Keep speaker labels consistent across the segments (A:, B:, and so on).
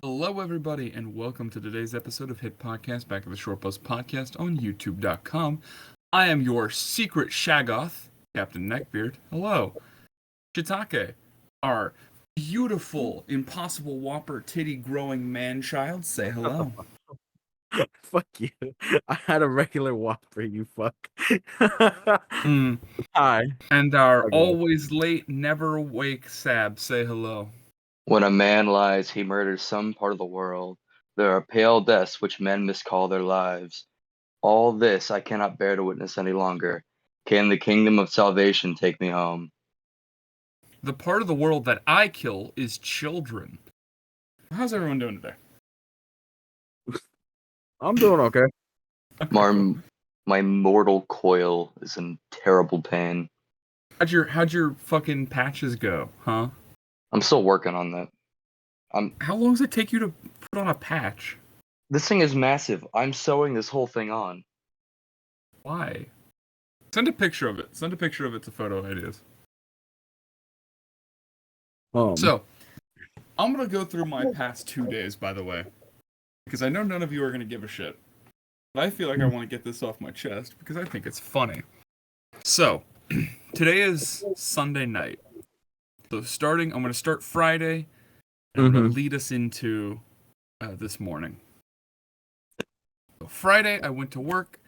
A: Hello, everybody, and welcome to today's episode of Hit Podcast, back at the Short Post Podcast on YouTube.com. I am your secret Shaggoth, Captain Neckbeard. Hello. Shiitake, our beautiful, impossible whopper titty growing man child. Say hello.
B: Fuck you. I had a regular Whopper, you fuck.
A: Mm.
B: Hi.
A: And our
B: Okay.
A: always late, never awake Sab. Say hello.
C: When a man lies, he murders some part of the world. There are pale deaths which men miscall their lives. All this I cannot bear to witness any longer. Can the kingdom of salvation take me home?
A: The part of the world that I kill is children. How's everyone doing today?
B: I'm doing okay.
C: My mortal coil is in terrible pain.
A: How'd your fucking patches go, huh?
C: I'm still working on that.
A: How long does it take you to put on a patch?
C: This thing is massive. I'm sewing this whole thing on.
A: Why? Send a picture of it. Send a picture of it to Photo Ideas. So, I'm gonna go through my past 2 days, by the way, because I know none of you are gonna give a shit. But I feel like I want to get this off my chest because I think it's funny. So, today is Sunday night. So I'm gonna start Friday, and I'm gonna lead us into this morning. So Friday, I went to work,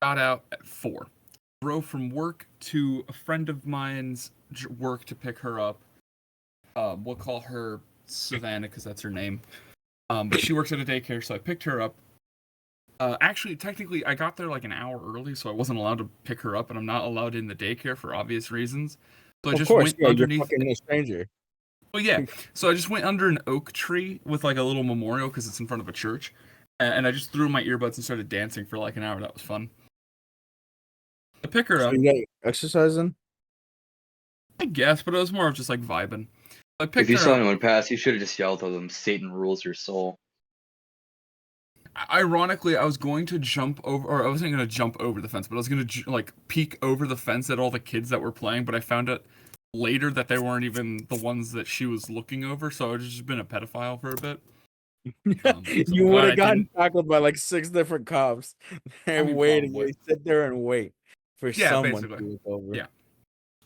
A: got out at 4. Drove from work to a friend of mine's work to pick her up. We'll call her Savannah because that's her name. But she works at a daycare, so I picked her up. Actually, technically, I got there like an hour early, so I wasn't allowed to pick her up, and I'm not allowed in the daycare for obvious reasons. So I just went underneath.
B: You're fucking a stranger.
A: Well, yeah. So I just went under an oak tree with like a little memorial because it's in front of a church, and I just threw my earbuds and started dancing for like an hour. That was fun. I pick her up.
B: You got exercising?
A: I guess, but it was more of just like vibing. I picked
C: If you
A: her
C: saw
A: up.
C: anyone pass, you should have just yelled at them, Satan rules your soul.
A: Ironically, I was going to jump over, or I wasn't going to jump over the fence, but I was going to like peek over the fence at all the kids that were playing, but I found out later that they weren't even the ones that she was looking over, so I've just been a pedophile for a bit.
B: You would have gotten tackled by like 6 different cops. They're waiting.
A: Probably.
B: You sit there and wait for someone
A: basically.
B: to look over.
A: Yeah.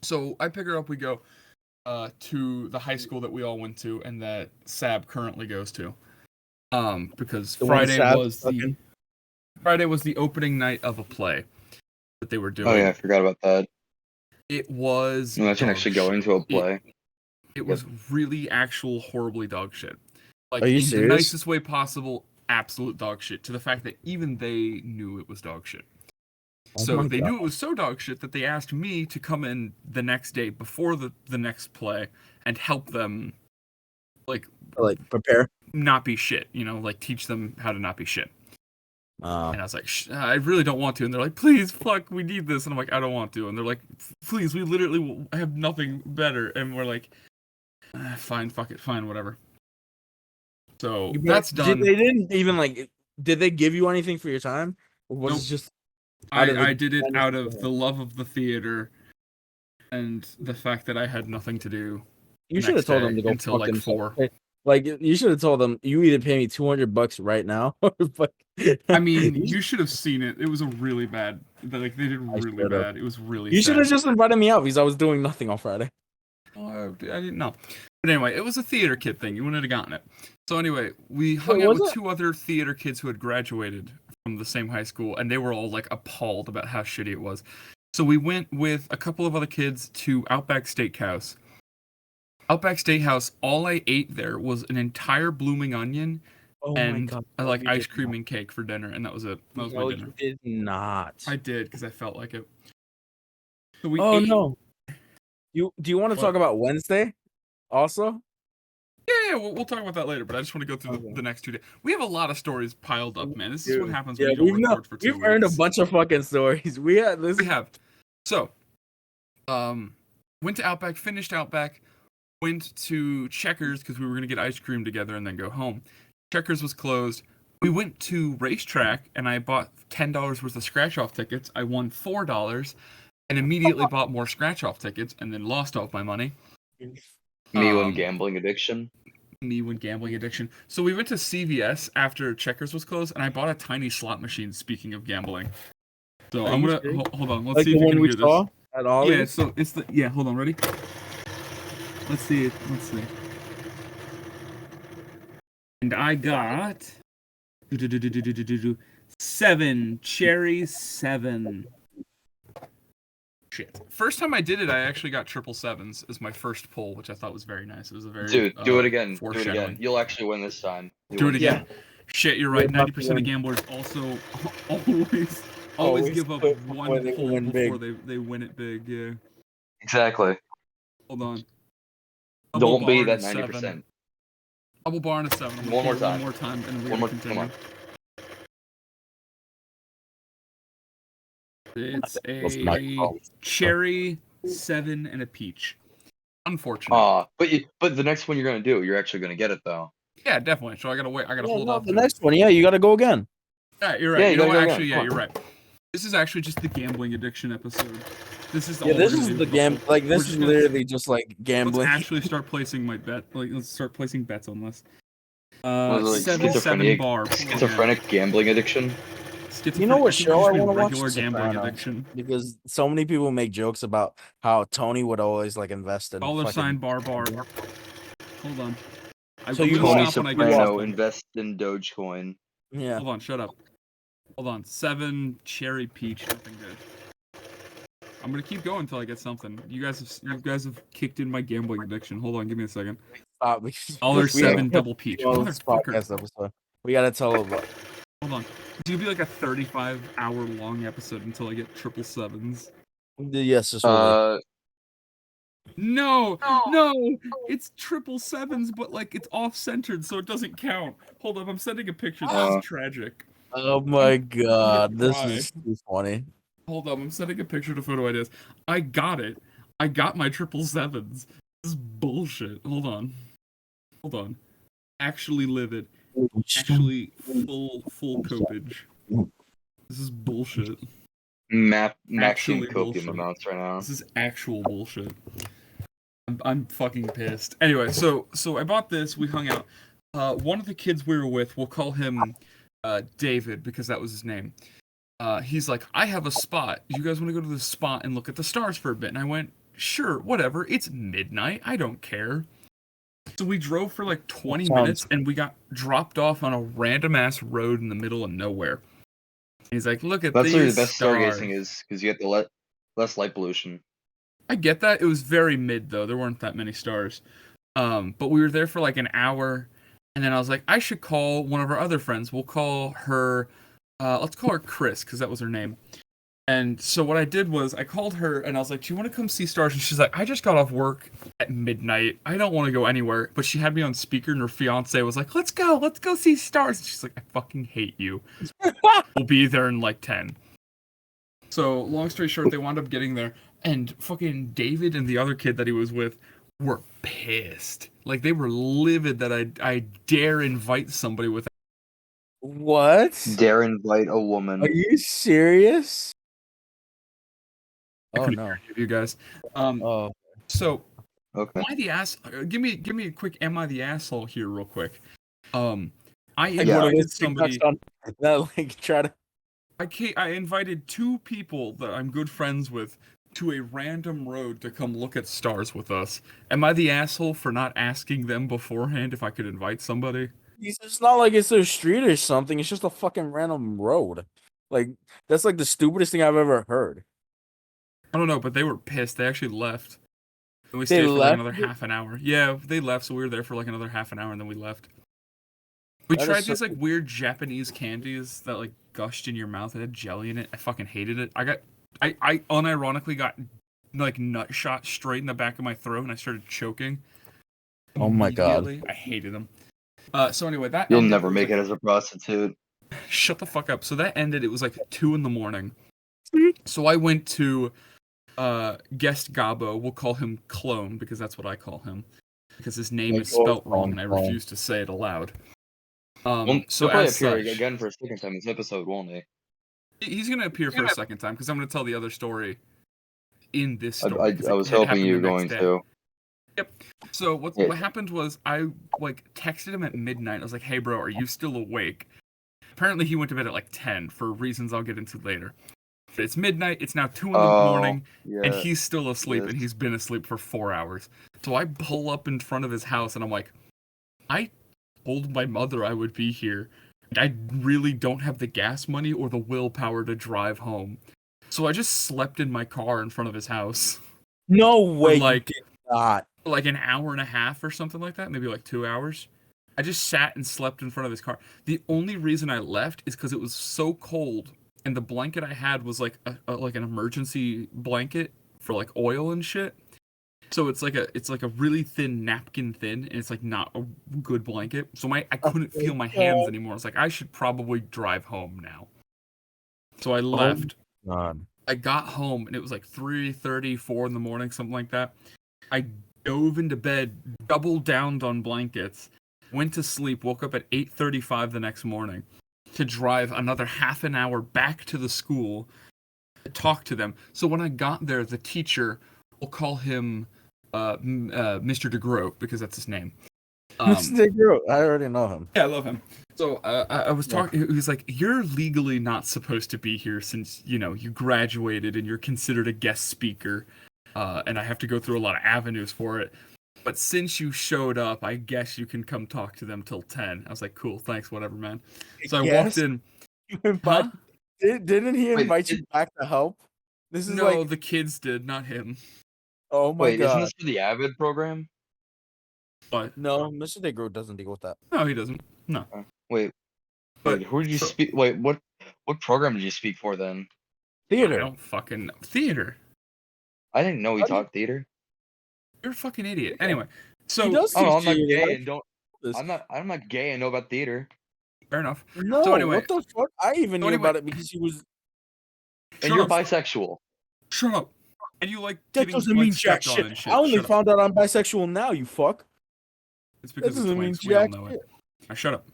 A: So I pick her up, we go to the high school that we all went to and that Sab currently goes to. Because Friday was the opening night of a play that they were doing.
C: Oh yeah, I forgot about that.
A: It was
C: Imagine actually going to a play.
A: It was really actual horribly dog shit. Like,
B: are you
A: in
B: serious?
A: the nicest way possible, absolute dog shit, to the fact that even they knew it was dog shit. So they knew it was so dog shit that they asked me to come in the next day before the next play and help them like
B: prepare,
A: not be shit, like teach them how to not be shit. And I was like, I really don't want to. And they're like, please, fuck, we need this. And I'm like, I don't want to. And they're like, please, we literally have nothing better. And we're like, fine, fuck it, fine, whatever. So that's done.
B: They didn't even did they give you anything for your time? Or was it just
A: I did it out of the love of the theater and the fact that I had nothing to do.
B: You should have told them to go
A: until like 4.
B: Like, you should have told them, you either pay me $200 right now, or
A: I mean, you should have seen it. It was a really bad. Like, they did really bad. It was really.
B: You should have just invited me out because I was doing nothing on Friday.
A: Oh, I didn't know. But anyway, it was a theater kid thing. You wouldn't have gotten it. So anyway, we hung out with 2 other theater kids who had graduated from the same high school, and they were all like appalled about how shitty it was. So we went with a couple of other kids to Outback Steakhouse. Outback Steakhouse, all I ate there was an entire blooming onion and ice cream and cake for dinner, and that was it. That was my dinner.
B: You did not.
A: I did because I felt like it. So we
B: ate... no. Do you want to talk about Wednesday also?
A: Yeah, we'll talk about that later, but I just want to go through the next 2 days. We have a lot of stories piled up, man. This is what happens when you don't record for 2 weeks.
B: We've earned a bunch of fucking stories. We have.
A: So, went to Outback, finished Outback, went to Checkers because we were going to get ice cream together and then go home. Checkers was closed. We went to Racetrack, and I bought $10 worth of scratch-off tickets. I won $4, and immediately bought more scratch-off tickets, and then lost all my money.
C: Me with gambling addiction.
A: me when gambling addiction. So we went to CVS after Checkers was closed, and I bought a tiny slot machine. Speaking of gambling, so
B: Are
A: I'm
B: you
A: gonna
B: serious?
A: hold on. Let's
B: Like
A: see
B: the
A: if you
B: one
A: can
B: we
A: hear
B: saw
A: this.
B: at Ollie's?
A: Yeah, so it's the Hold on, ready? Let's see it. Let's see. And I got 7 cherry 7. Shit. First time I did it, I actually got triple sevens as my first pull, which I thought was very nice. It was a very
C: Dude, do it again. Do it
A: foreshadowing.
C: again. You'll actually win this time.
A: Do it again.
B: Yeah.
A: Shit, you're right.
B: You're about to
A: 90% of
B: win.
A: gamblers also always
B: Always
A: give up
B: quit
A: one
B: before they
A: pull
B: win
A: before
B: big.
A: they win it big. Yeah.
C: Exactly.
A: Hold on. Double
C: Don't be
A: bar
C: that
A: and a
C: 90%.
A: 7. Double bar and a 7. I'm gonna
C: One more
A: pull it
C: time.
A: One more time, and we're
C: One
A: gonna
C: more. Come
A: continue.
C: on.
A: It's
B: Those
A: a
B: microphones.
A: cherry 7 and a peach. Unfortunate.
C: But the next one you're gonna do, you're actually gonna get it though.
A: Yeah, definitely. So I gotta wait. I gotta
B: Yeah,
A: hold
B: no,
A: off.
B: the
A: to it.
B: next one. Yeah, you got to go again.
A: Yeah, you're right.
C: Yeah,
A: you
C: you
A: know
C: gotta
A: what?
C: go again.
A: Actually, yeah,
C: Come
A: you're right. This is actually just the gambling addiction episode. This is all
B: Yeah, this
A: we're gonna
B: is
A: do
B: the
A: for
B: game.
A: whole-
B: Like
A: we're
B: this
A: just
B: is
A: gonna-
B: literally just like
A: Let's
B: gambling.
A: actually start placing my bet. Like, let's start placing bets on this.
C: Was it like
A: 7
C: schizophrenic,
A: bar.
C: schizophrenic gambling addiction?
B: You know what
A: I think
B: show
A: we're
B: I
A: just
B: want to
A: doing
B: watch?
A: regular gambling
B: Sopranos.
A: addiction.
B: Because so many people make jokes about how Tony would always like invest in
A: Dollar
B: fucking...
A: sign bar. Hold on.
B: So
A: I'm
B: you
A: gonna
C: Tony
A: stop when I get
C: Soprano
A: something.
C: invest in Dogecoin.
B: Yeah.
A: Hold on, shut up. Hold on. 7 cherry peach. Nothing good. I'm gonna keep going until I get something. You guys have kicked in my gambling addiction. Hold on, give me a second.
B: Stop, because
A: Dollar
B: we
A: 7
B: have
A: double peach.
B: to this
A: Motherfucker.
B: podcast episode. We gotta tell about.
A: Hold on. It's gonna be like a 35-hour long episode until I get triple sevens.
B: Yes, this will
A: No, it's triple sevens, but like it's off-centered, so it doesn't count. Hold up, I'm sending a picture. This is tragic.
B: Oh my god,
A: I'm
B: this
A: cry.
B: is too funny.
A: Hold up, I'm sending a picture to Photo Ideas. I got it. I got my triple sevens. This is bullshit. Hold on. Actually livid. Actually full copage. This is bullshit.
C: Maxing
A: Actually
C: copium
A: bullshit.
C: amounts right now.
A: This is actual bullshit. I'm fucking pissed. Anyway, so I bought this. We hung out. One of the kids we were with, we'll call him David because that was his name. He's like, I have a spot. You guys want to go to the spot and look at the stars for a bit? And I went, sure, whatever. It's midnight. I don't care. So we drove for like 20 minutes and we got dropped off on a random ass road in the middle of nowhere. And he's like, look at
C: That's
A: these
C: where the best
A: stars.
C: stargazing is, because you get the less light pollution.
A: I get that. It was very mid though. There weren't that many stars. But we were there for like an hour, and then I was like, I should call one of our other friends. We'll call her. Let's call her Chris because that was her name. And so what I did was I called her and I was like, do you want to come see stars? And she's like, I just got off work at midnight. I don't want to go anywhere. But she had me on speaker and her fiance was like, let's go see stars. And she's like, I fucking hate you. We'll be there in like 10. So long story short, they wound up getting there. And fucking David and the other kid that he was with were pissed. Like, they were livid that I dare invite somebody with.
B: What?
C: Dare invite a woman.
B: Are you serious?
A: I
B: Oh
A: couldn't
B: no,
A: hear you guys.
B: oh,
A: So,
C: Okay.
A: am I the ass? Give me a quick. Am I the asshole here, real quick? I
C: Yeah.
A: invited somebody.
B: That like try to.
A: I invited 2 people that I'm good friends with to a random road to come look at stars with us. Am I the asshole for not asking them beforehand if I could invite somebody?
B: It's not like it's a street or something. It's just a fucking random road. Like that's like the stupidest thing I've ever heard.
A: I don't know, but they were pissed. They actually left. And we
B: They
A: stayed for like
B: left?
A: another half an hour. Yeah, they left, so we were there for like another half an hour, and then we left. We
B: That is
A: tried
B: so-
A: these like weird Japanese candies that like gushed in your mouth. It had jelly in it. I fucking hated it. I unironically got like nut shot straight in the back of my throat, and I started choking.
B: Oh my God.
A: Immediately. I hated them. So anyway, that
C: You'll
A: ended.
C: never make
A: was
C: it as a prostitute.
A: like, shut the fuck up. So that ended. It was like 2 a.m. So I went to guest Gabo. We'll call him Clone because that's what I call him. Because his name is spelt wrong and I refuse to say it aloud. So
C: He'll probably
A: as
C: appear
A: such,
C: again for a second time this episode, won't he?
A: he's gonna appear for a second time because I'm gonna tell the other story in this
C: I
A: story. 'cause
C: was
A: it
C: hoping
A: happened
C: you
A: the
C: were
A: next
C: going
A: day.
C: to.
A: Yep. So what
C: Yeah.
A: what happened was I like texted him at midnight. I was like, "Hey, bro, are you still awake?" Apparently, he went to bed at like 10 for reasons I'll get into later. But it's midnight. It's now 2 in the
C: Oh,
A: morning, and
C: yeah.
A: he's still asleep,
C: Yes.
A: and he's been asleep for 4 hours. So I pull up in front of his house, and I'm like, I told my mother I would be here. I really don't have the gas money or the willpower to drive home. So I just slept in my car in front of his house
B: No
A: for
B: way you did not.
A: like an hour and a half or something like that, maybe like 2 hours. I just sat and slept in front of his car. The only reason I left is because it was so cold, and the blanket I had was like like an emergency blanket for like oil and shit. So it's like a really thin napkin thin, and it's like not a good blanket. So I couldn't feel my hands anymore. I was like, I should probably drive home now. So I left.
B: God.
A: I got home and it was like 3:30, 4 in the morning, something like that. I dove into bed, double downed on blankets, went to sleep, woke up at 8:35 the next morning to drive another half an hour back to the school to talk to them. So when I got there, the teacher, we'll call him Mr. DeGroat because that's his name.
B: Mr. Groot, I already know him.
A: Yeah, I love him. So I was talking. He was like, "You're legally not supposed to be here since you graduated and you're considered a guest speaker, and I have to go through a lot of avenues for it. But since you showed up, I guess you can come talk to them till 10." I was like, "Cool, thanks, whatever, man." So I walked
B: Yes?
A: in.
B: You invite,
A: Huh?
B: didn't he
C: Wait,
B: invite you back to help? This is
A: No,
B: like,
A: the kids did, not him.
B: oh my
C: wait, isn't
B: god.
C: this for the Avid program?
A: But
B: No, Mr. DeGroot doesn't deal with that.
A: no, he doesn't. No.
C: Wait,
A: But
C: who did you
A: so
C: speak? Wait, what program did you speak for then?
A: I
B: Theater.
A: don't fucking know. Theater.
C: I didn't know he
B: How do you-
C: taught theater.
A: You're a fucking idiot.
B: Yeah.
A: Anyway,
B: He
A: so
B: does
C: Oh,
B: teach
C: I'm not
B: theater.
C: gay and don't.
B: This.
C: I'm not gay and know about theater.
A: fair enough.
B: No,
A: So anyway,
B: what the fuck? I even
A: so
B: knew
A: anyway-
B: about it because he was.
C: And
A: shut
C: you're
A: up.
C: bisexual.
A: Shut up. And you like
B: That
A: getting
B: doesn't
A: like
B: mean jack
A: stepped on
B: shit.
A: and shit.
B: I only
A: Shut up.
B: found out I'm bisexual now, you fuck.
A: It's
B: That
A: because of
B: doesn't mean
A: twinks. We all
B: jack
A: know
B: shit.
A: it. Shut up.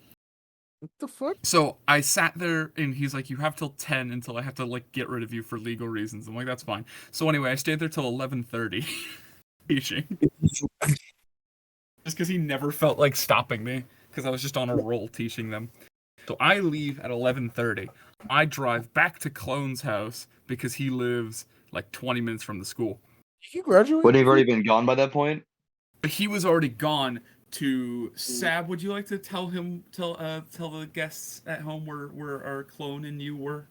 B: What the fuck?
A: So I sat there and he's like, "You have till 10 until I have to like get rid of you for legal reasons." I'm like, "That's fine." So anyway, I stayed there till 11:30 teaching. Just because he never felt like stopping me because I was just on a roll teaching them. So I leave at 11:30. I drive back to Clone's house because he lives like 20 minutes from the school.
B: Did you graduate?
C: Would he have already been gone by that point?
A: But he was already gone to Sab. Would you like to tell the guests at home where our clone and you were?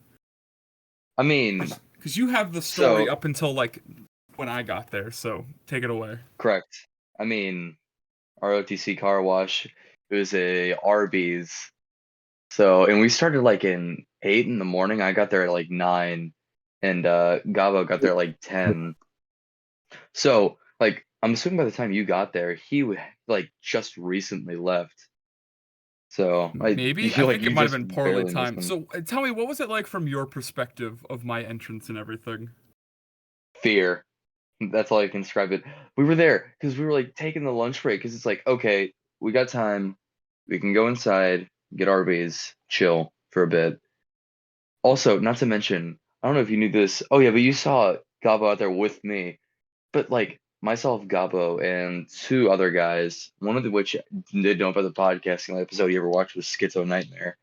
C: I mean,
A: Because you have the story
C: So-
A: up until like when I got there, so take it away.
C: correct. I mean, ROTC car wash. It was a Arby's. So, and we started like in 8 in the morning. I got there at like 9, and Gabo got there at like 10. So, like, I'm assuming by the time you got there, he like just recently left. So,
A: Maybe I
C: feel like
A: think
C: you
A: it might have
C: just
A: been poorly
C: barely missed
A: timed.
C: him.
A: So tell me, what was it like from your perspective of my entrance and everything?
C: Fear. That's all I can describe it. We were there because we were like taking the lunch break because it's like, okay, we got time. We can go inside, get Arby's, chill for a bit. Also, not to mention, I don't know if you knew this. Oh yeah, but you saw Gabo out there with me. But like myself, Gabo, and 2 other guys, one of which did know about the podcasting episode you ever watched was Schizo Nightmare.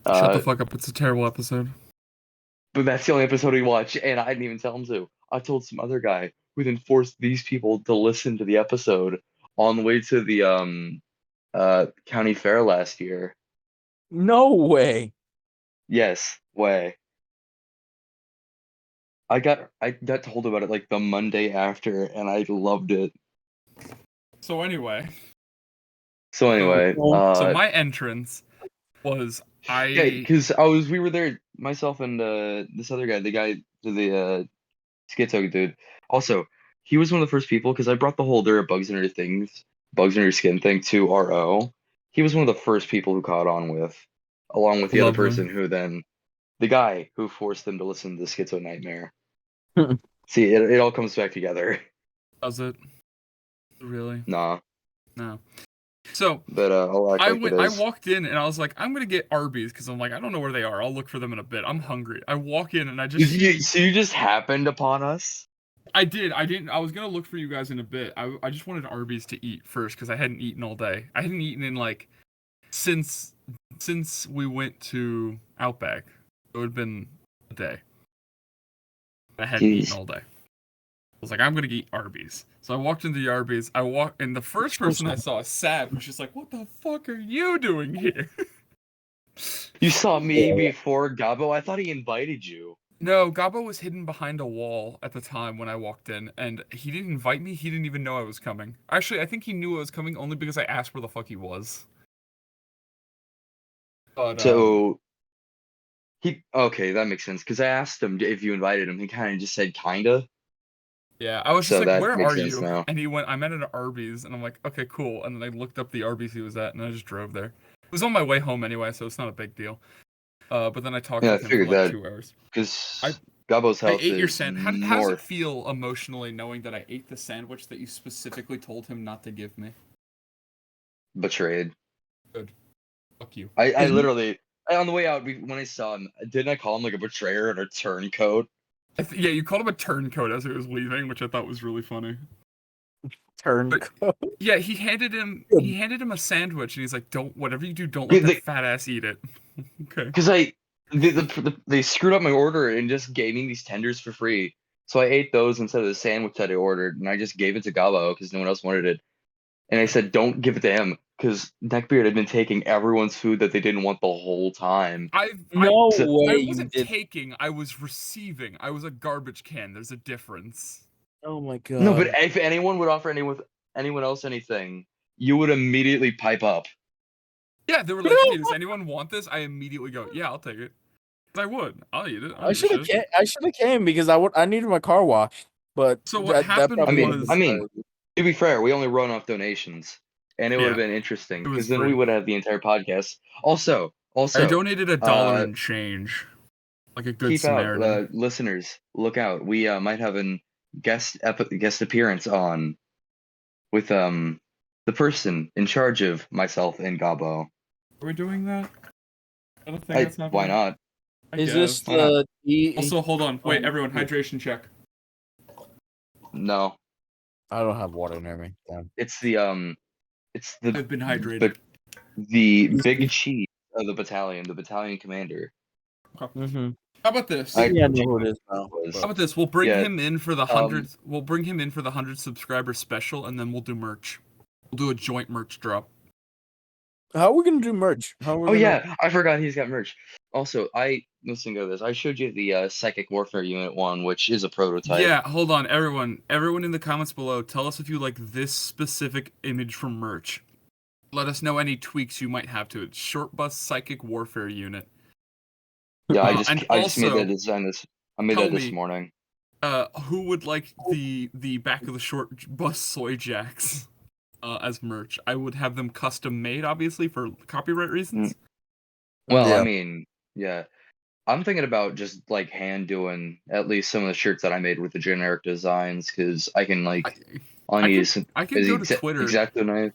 A: Shut the fuck up! It's a terrible episode.
C: But that's the only episode we watched, and I didn't even tell him to. I told some other guy who then forced these people to listen to the episode on the way to the county fair last year.
B: No way.
C: Yes, way. I got told about it like the Monday after, and I loved it.
A: So anyway,
C: So anyway,
A: so my entrance was
C: yeah, because we were there, myself and this other guy, the schizo dude. Also, he was one of the first people because I brought the whole there are bugs in your skin thing to RO. He was one of the first people who caught on with, along with the other
A: Love him.
C: person who then, the guy who forced them to listen to the Schizo Nightmare. See, it all comes back together.
A: Does it really?
C: Nah,
A: No. So
C: but I'll act like it
A: I
C: is.
A: walked in and I was like, I'm gonna get Arby's because I'm like, I don't know where they are. I'll look for them in a bit. I'm hungry. I walk in and I just see,
C: So you just happened upon us?
A: I did. I didn't. I was gonna look for you guys in a bit. I just wanted Arby's to eat first because I hadn't eaten all day. I hadn't eaten in like since we went to Outback. It would have been a day. I hadn't eaten all day. I was like, I'm gonna eat Arby's. So I walked into the Arby's. And the first person I saw, Sad, was just like, "What the fuck are you doing here?"
C: You saw me before Gabo? I thought he invited you.
A: No, Gabo was hidden behind a wall at the time when I walked in, and he didn't invite me. He didn't even know I was coming. Actually, I think he knew I was coming only because I asked where the fuck he was. But,
C: So okay, that makes sense. Because I asked him if you invited him. He kind of just said kinda.
A: yeah, I was
C: So
A: just like,
C: that
A: "Where
C: makes
A: are
C: sense
A: you?"
C: now.
A: And he went, "I'm at an Arby's," and I'm like, "Okay, cool." And then I looked up the Arby's he was at, and I just drove there. It was on my way home anyway, so it's not a big deal. But then I talked
C: Yeah, I
A: with him for
C: figured
A: like
C: that
A: 2 hours.
C: because Gabo's
A: I
C: house
A: ate your
C: is
A: sandwich. How does it
C: north.
A: feel emotionally knowing that I ate the sandwich that you specifically told him not to give me?
C: Betrayed.
A: Good. Fuck you.
C: I literally on the way out when I saw him, didn't I call him like a betrayer and a turncoat?
A: Yeah, you called him a turncoat as he was leaving, which I thought was really funny.
B: Turncoat.
A: Yeah, he handed him a sandwich, and he's like, "Don't whatever you do, don't let that fat ass eat it." Okay.
C: Because they screwed up my order and just gave me these tenders for free. So I ate those instead of the sandwich that I ordered, and I just gave it to Gabo because no one else wanted it. And I said, "Don't give it to him," because Neckbeard had been taking everyone's food that they didn't want the whole time.
B: No
C: So-
B: way.
A: I
B: you
A: wasn't
B: did.
A: taking, I was receiving. I was a garbage can. There's a difference.
B: Oh my god.
C: No, but if anyone would offer anyone else anything, you would immediately pipe up.
A: Yeah, they were like, "Hey, does anyone want this?" I immediately go, "Yeah, I'll take it." 'Cause I would. I'll eat it.
B: I should have came. I should have came because I needed my car washed. But
A: So what happened
B: probably
C: I
B: would've
A: was-
C: mean,
B: been
C: to be fair, we only run off donations, and it would have
A: Yeah.
C: been interesting
A: It was
C: because then we
A: free.
C: would have the entire podcast. Also,
A: I donated $1
C: uh,
A: and change, like a good
C: keep out,
A: Samaritan.
C: listeners. Look out! We might have a guest appearance on with the person in charge of myself and Gabo.
A: Are we doing that? I don't think that's happening.
C: Why not?
A: I
B: Is
A: guess.
B: this the
A: Also, hold on. Wait, everyone, hydration check.
C: No,
B: I don't have water near me. Damn.
C: it's the
A: I've been hydrated.
C: the big chief of the battalion commander.
B: Mm-hmm.
A: How about this?
C: I-
B: Yeah, I know who it is now.
A: How about this? We'll bring
C: Yeah,
A: him in for the 100th. We'll bring him in for the 100 subscriber special, and then we'll do merch. We'll do a joint merch drop.
B: How are we gonna do merch? How are we
C: Oh
B: gonna...
C: yeah, I forgot he's got merch. Also, listen to this. I showed you the Psychic Warfare Unit 1, which is a prototype.
A: Yeah, hold on, everyone. Everyone in the comments below, tell us if you like this specific image from merch. Let us know any tweaks you might have to it. Short Bus Psychic Warfare Unit.
C: Yeah, I
A: and
C: just made
A: also,
C: that design I made
A: tell
C: that this
A: me,
C: morning.
A: Who would like the back of the short bus soy jacks as merch? I would have them custom made, obviously, for copyright reasons.
C: Well,
B: Yeah.
C: I mean, yeah. I'm thinking about just like hand doing at least some of the shirts that I made with the generic designs because I can like
A: I can go to Twitter.
C: Exactly.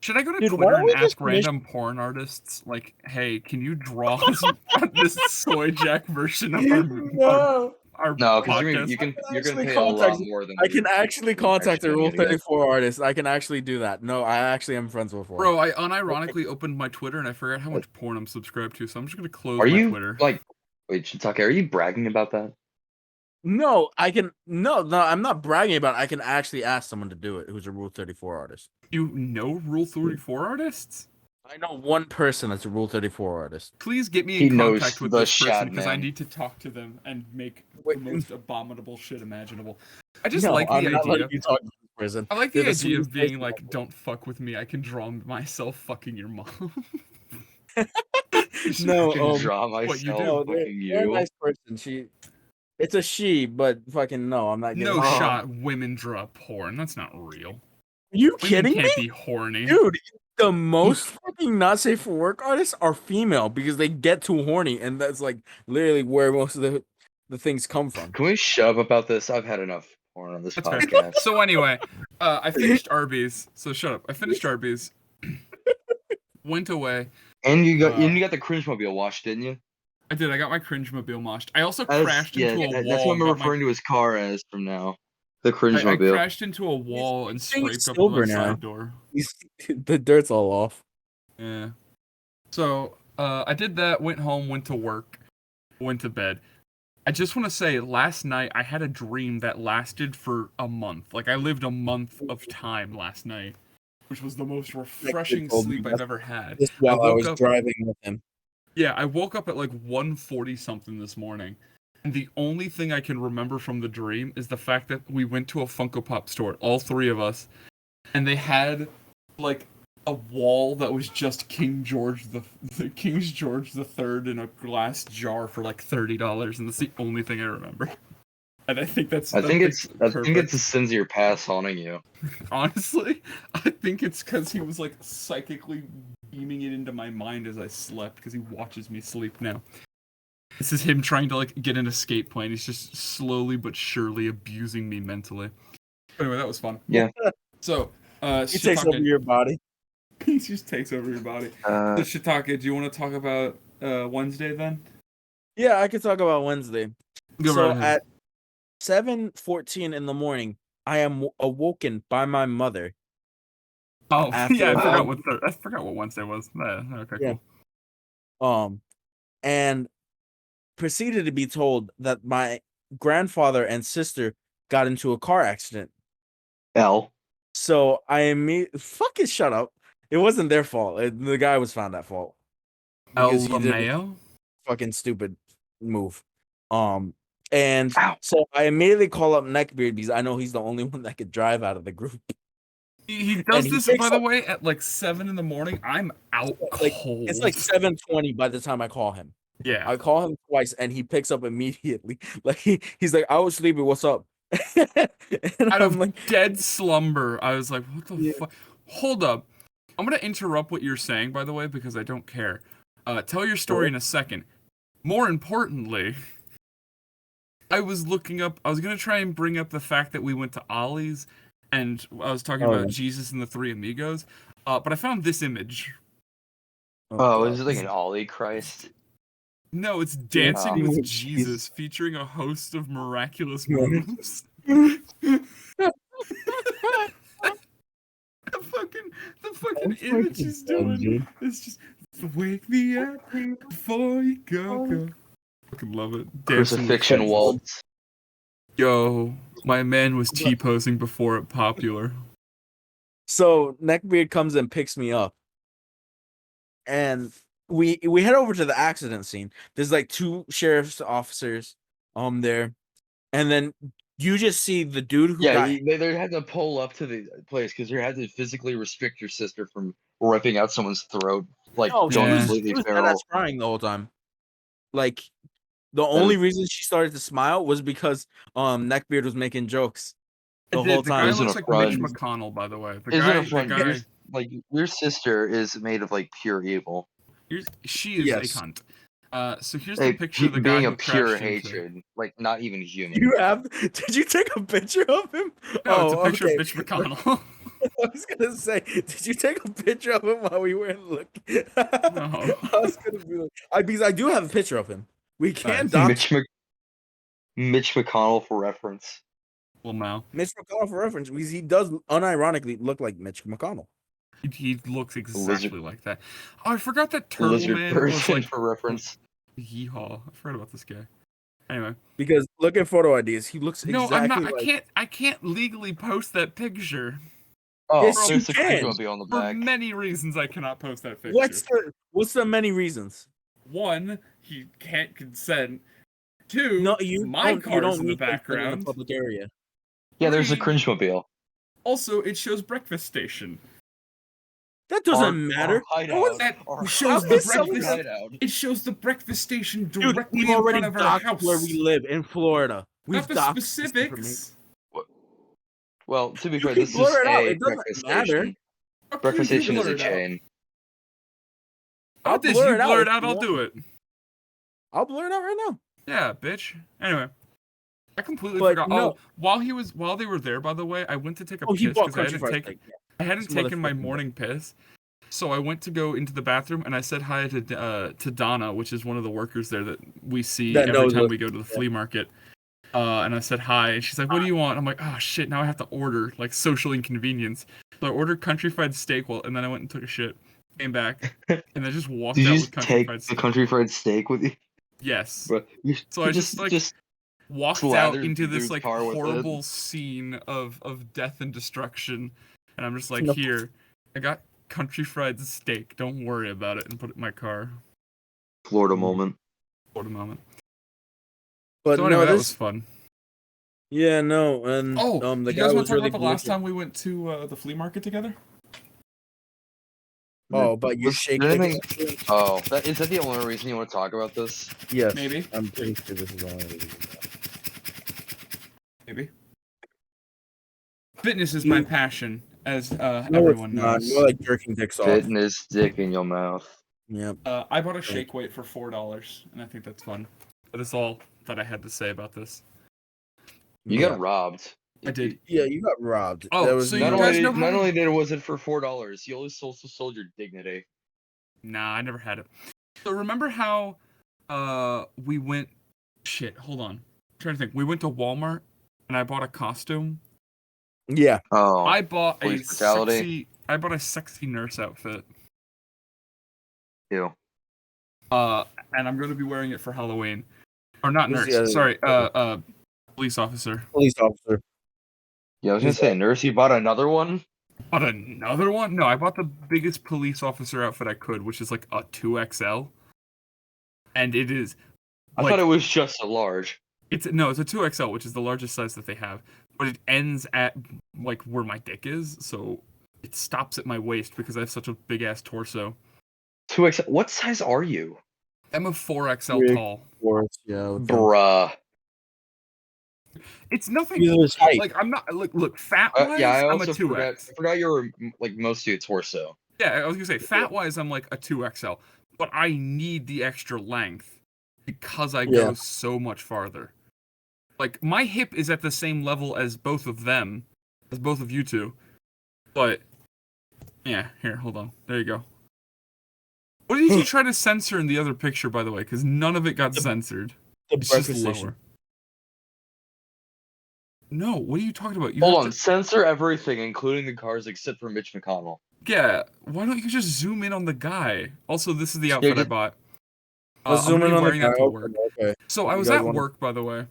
A: Should I go to
B: Dude, why
A: Twitter
B: don't
A: and
B: we
A: ask
B: just
A: random porn artists, like, "Hey, can you draw this soy jack version of our
C: No, because
A: podcast?"
C: you're gonna
B: actually
C: pay a lot
B: contact-
C: more than
B: I can actually contact a
C: actually
B: Rule
C: gonna get.
B: 34 artist. I can actually do that. No, I actually am friends with one.
A: Bro, I unironically opened my Twitter and I forgot how much porn I'm subscribed to, so I'm just gonna close
C: Are
A: my
C: you
A: Twitter.
C: like wait, Shiitake, are you bragging about that?
B: No, I can. No, I'm not bragging about it. I can actually ask someone to do it who's a Rule 34 artist.
A: You know Rule 34 artists?
B: I know one person that's a Rule 34 artist.
A: Please get me
C: He
A: in
C: knows
A: contact with
C: the
A: this person
C: Shad
A: because I
C: Man.
A: need to talk to them and make
B: Wait.
A: the most abominable shit imaginable. I just
B: No,
A: like the
B: I'm not
A: idea.
B: letting you talk to this person.
A: I like
B: They're
A: the
B: the
A: idea of
B: sweetest
A: being
B: person
A: like, "Don't fuck with me. I can draw myself fucking your mom."
B: No,
C: I can draw myself
A: what you do.
B: no,
C: fucking
B: they're a
C: you.
B: nice person. It's a she, but fucking no, I'm not giving.
A: No
B: her-
A: shot. Women draw porn. That's not real.
B: You
A: Women
B: kidding me?
A: can't be horny.
B: Dude, the most fucking not safe for work artists are female because they get too horny, and that's like literally where most of the things come from.
C: Can we shove about this? I've had enough porn on this
A: That's fair.
C: podcast.
A: So anyway, I finished Arby's. So shut up. I finished Arby's. Went away.
C: And you got the cringe mobile wash, didn't you?
A: I did. I got my cringe mobile moshed. I also
C: That's,
A: crashed
C: yeah,
A: into a wall.
C: that's what I'm
A: and got my-
C: referring to his car as from now. The cringe
A: I
C: mobile.
A: crashed into a wall and
B: saying
A: scraped up
B: silver
A: my
B: now.
A: side door.
B: The dirt's all off.
A: Yeah. So, I did that, went home, went to work, went to bed. I just want to say, last night I had a dream that lasted for a month. Like, I lived a month of time last night, which was the most refreshing
B: told me
A: sleep I've ever had.
B: Just while I
A: woke
B: was
A: up,
B: driving with him.
A: Yeah, I woke up at like 1:40 something this morning. And the only thing I can remember from the dream is the fact that we went to a Funko Pop store, all three of us, and they had like a wall that was just King George the King George the Third in a glass jar for like $30, and that's the only thing I remember. And I think that's
C: I think it's
A: perfect.
C: the sins of your past haunting you.
A: Honestly, I think it's because he was like psychically beaming it into my mind as I slept because he watches me sleep now. This is him trying to like get an escape plan. He's just slowly but surely abusing me mentally. Anyway, that was fun.
C: Yeah.
A: So,
B: He takes over your body.
A: He just takes over your body. So, Shiitake, do you want to talk about Wednesday then?
B: Yeah, I could talk about Wednesday.
A: Go
B: So
A: right ahead.
B: at 7:14 in the morning, I am awoken by my mother.
A: Oh,
B: after-
A: yeah, I forgot what Wednesday was. Okay,
B: Yeah.
A: cool.
B: And proceeded to be told that my grandfather and sister got into a car accident.
C: L.
B: So I immediately fucking shut up. It wasn't their fault. The guy was found at fault because he did a fucking stupid move. And
C: Ow.
B: so I immediately call up Neckbeard because I know he's the only one that could drive out of the group.
A: He does
B: he
A: this,
B: picks
A: by the
B: up-
A: way, at like 7 in the morning. I'm out
B: Like,
A: cold.
B: It's like 7:20 by the time I call him.
A: Yeah.
B: I call him twice and he picks up immediately. Like he's like, I was sleeping, what's up? And
A: Out
B: I'm
A: of
B: like,
A: dead slumber, I was like, what the
B: Yeah.
A: fuck? Hold up. I'm going to interrupt what you're saying, by the way, because I don't care. Tell your story in a second. More importantly, I was looking up, I was going to try and bring up the fact that we went to Ollie's and I was talking about Jesus and the Three Amigos, but I found this image.
C: Oh, is it like an Ollie Christ?
A: No, it's Dancing
B: Dancing
A: with
B: with
A: Jesus, featuring a host of miraculous moves. The fucking image he's doing is just wake me up before you go. Fucking love it. Dancing with
C: Crucifixion
A: Jesus.
C: waltz.
A: Yo, my man was T-posing before it popular.
B: So Neckbeard comes and picks me up. And we head over to the accident scene. There's like two sheriff's officers there. And then you just see the dude who got
C: they had to pull up to the place because you had to physically restrict your sister from ripping out someone's throat, like
B: No,
C: going
A: Yeah.
C: completely
B: she was
C: feral.
B: deadass crying the whole time. Like the only reason she started to smile was because Neckbeard was making jokes the whole
A: The guy
B: time.
C: Isn't
A: looks
C: a
A: like Mitch
C: front.
A: McConnell, by the way.
C: Isn't a
A: The
C: front.
A: guy,
C: Like your sister is made of like pure evil.
A: she is
B: Yes.
A: a cunt. So here's the
C: Like
A: picture of the guy
C: being
A: who
C: a pure
A: crashed into.
C: hatred, like not even human.
B: You have? Did you take a picture of him?
A: No, it's a picture
B: okay.
A: of Mitch McConnell.
B: I was gonna say, did you take a picture of him while we weren't looking?
A: No.
B: I was gonna be like, because I do have a picture of him. We can
A: Nice.
C: Mitch McConnell for reference.
A: Well, now
B: Mitch McConnell for reference because he does unironically look like Mitch McConnell.
A: he looks exactly like that. Oh, I forgot that Turtle
C: Lizard
A: Man was
C: person
A: like
C: for reference.
A: yeehaw. I forgot about this guy. Anyway,
B: Because look at photo IDs, he looks
A: no,
B: exactly
A: I'm not.
B: like.
A: I can't legally post that picture
C: Oh,
B: Yes,
C: there's
B: you
C: the
B: can.
C: Cannibal on the
A: for
C: back.
A: many reasons. I cannot post that picture.
B: What's the many reasons?
A: One, he can't consent. Two,
B: No, you
A: my
B: don't,
A: car's
B: you don't
A: in the
B: need consent in
A: background.
B: the public area.
C: Yeah, there's a
A: Three,
C: cringe mobile.
A: Also, it shows breakfast station.
B: That doesn't matter.
A: That shows
B: How
A: the
B: is someone
A: breakfast.
C: hideout.
A: It shows the breakfast station
B: Dude,
A: directly
B: we've
A: in
B: already
A: front of our
B: doxed
A: house.
B: where we live in Florida. We've
A: Not the
B: doxed this information.
A: specifics.
C: Well, to be
B: You
C: fair,
B: can
C: this is
B: blur it out,
C: a
B: it doesn't
C: breakfast
B: matter.
C: station.
A: Oh,
C: Breakfast
A: please
C: station is
A: blur
C: a
A: it out.
C: chain.
A: How
B: I'll
A: about this?
B: blur
A: You
B: it out
A: blur
B: if
A: it out,
B: you
A: I'll
B: want.
A: do it.
B: I'll blur it out right now.
A: Yeah, bitch. Anyway, I completely
B: But
A: forgot.
B: no.
A: Oh, while they were there, by the way, I went to take a
B: Oh, he
A: piss
B: bought
A: because
B: Country Fried Steak.
A: I hadn't
B: This
A: taken my
B: motherfucking
A: morning piss. So I went to go into the bathroom and I said hi to Donna, which is one of the workers there that we see
B: That
A: every
B: knows
A: time
B: us.
A: we go to the flea market. And I said hi, and she's like, "What do you want?" I'm like, "Oh shit! Now I have to order, like social inconvenience." So I ordered country fried steak, and then I went and took a shit, came back, and then just walked
C: Did you
A: out with
C: just
A: country
C: take
A: fried
C: the
A: steak.
C: country fried steak with you,
A: Yes.
C: bro? You
A: So I just walked out
C: slathered
A: into
C: through
A: this
C: the
A: like
C: car with it.
A: horrible scene of death and destruction, and I'm just like,
B: No.
A: "Here, I got country fried steak. Don't worry about it," and put it in my car.
C: Florida moment.
A: What a moment.
B: But
A: So anyway,
B: no,
A: that was
B: this.
A: fun.
B: Yeah, no, and
A: Oh,
B: the
A: do you
B: guy
A: guys want
B: was
A: to talk
B: really
A: about the last
B: bullshit.
A: time we went to the flea market together?
B: Oh, but your
C: Was
B: shake.
C: there
B: Chicken
C: anything-
B: experience?
C: Oh, is that the only reason you want to talk about this?
B: Yes,
A: Maybe.
B: I'm pretty sure this is the only reason.
A: Maybe. Fitness is my passion, as
B: No,
A: everyone
B: it's not.
A: knows.
B: More like jerking dicks off.
C: Fitness dick in your mouth.
B: Yeah.
A: I bought a shake weight for $4, and I think that's fun. That is all that I had to say about this.
C: You
B: Yeah.
C: got robbed.
A: I did.
B: Yeah, you got robbed.
A: Oh,
B: There was
A: so
C: Not
A: you
B: no-
A: guys
C: only
A: know
C: not
A: how-
C: only did was it for $4, you also sold your dignity.
A: Nah, I never had it. So remember how we went... Shit, hold on. I'm trying to think. We went to Walmart, and I bought a costume.
B: Yeah.
C: Oh,
A: I bought
C: police brutality?
A: a sexy nurse outfit.
C: ew.
A: And I'm going to be wearing it for Halloween. Or not
B: Who's
A: nurse,
B: the other-
A: sorry, police officer.
B: Police officer.
C: Yeah, I was gonna say, nurse, you bought another one?
A: Bought another one? No, I bought the biggest police officer outfit I could, which is like a 2XL. And it is...
C: I thought it was just a large.
A: It's a 2XL, which is the largest size that they have. But it ends at like where my dick is, so it stops at my waist because I have such a big ass torso.
C: 2X. What size are you?
A: I'm a 4XL
B: Rick.
A: tall.
B: Yeah. Okay.
C: Bruh.
A: It's nothing.
B: He's his height.
A: Like I'm not look fat wise.
C: Yeah, I
A: I'm a
C: also
A: 2X.
C: forgot you were like mostly a torso.
A: Yeah, I was gonna say fat wise I'm like a 2XL, but I need the extra length because I go so much farther. Like my hip is at the same level as both of them, as both of you two, but yeah. Here, hold on. There you go. What did you try to censor in the other picture, by the way? Because none of it got censored.
B: The
A: It's just
B: breakfast
A: lower.
B: station.
A: No, what are you talking about? You
C: Hold
A: have
C: on,
A: to-
C: censor everything, including the cars, except for Mitch McConnell.
A: Yeah, why don't you just zoom in on the guy? Also, this is the outfit I
C: just-
A: bought.
B: Let's
A: I'm
B: zoom
A: gonna
B: in
A: be
B: on the
A: wearing that
B: guy.
A: to work.
B: Okay.
A: So I
B: You
A: was
B: guys
A: at
B: wanna-
A: work, by the way,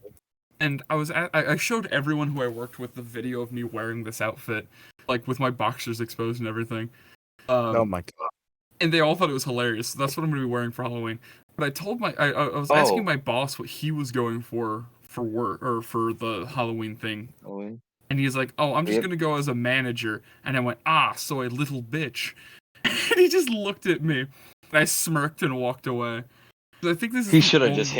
A: and I showed everyone who I worked with the video of me wearing this outfit, like with my boxers exposed and everything.
B: Oh my god.
A: And they all thought it was hilarious. So that's what I'm gonna be wearing for Halloween. But I told I was asking my boss what he was going for work or for the Halloween thing.
C: Oh,
A: And he's like, "Oh, I'm just
C: Yep.
A: gonna go as a manager." And I went, "Ah, so a little bitch." And he just looked at me. And I smirked and walked away. I think this is.
C: he
A: the
C: should have
A: only-
C: just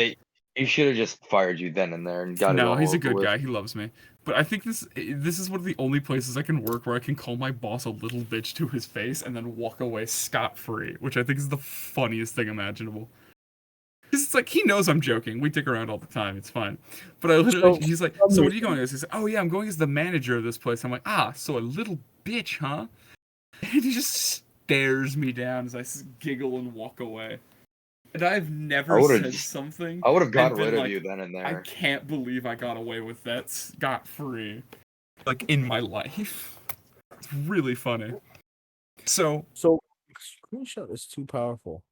C: He should have just fired you then and there and got it
A: No,
C: all
A: he's a
C: over
A: good
C: with.
A: guy. He loves me. But I think this is one of the only places I can work where I can call my boss a little bitch to his face and then walk away scot-free, which I think is the funniest thing imaginable. Because it's like, he knows I'm joking. We dick around all the time. It's fine. But I literally, he's like, "So what are you going as?" He said, "Oh yeah, I'm going as the manager of this place." I'm like, "Ah, so a little bitch, huh?" And he just stares me down as I giggle and walk away. And I've never said something.
C: I would have gotten
A: and been
C: rid of
A: like,
C: you then and
A: I
C: there.
A: can't believe I got away with that scot-free, like, in my life. It's really funny. So
B: Screenshot is too powerful.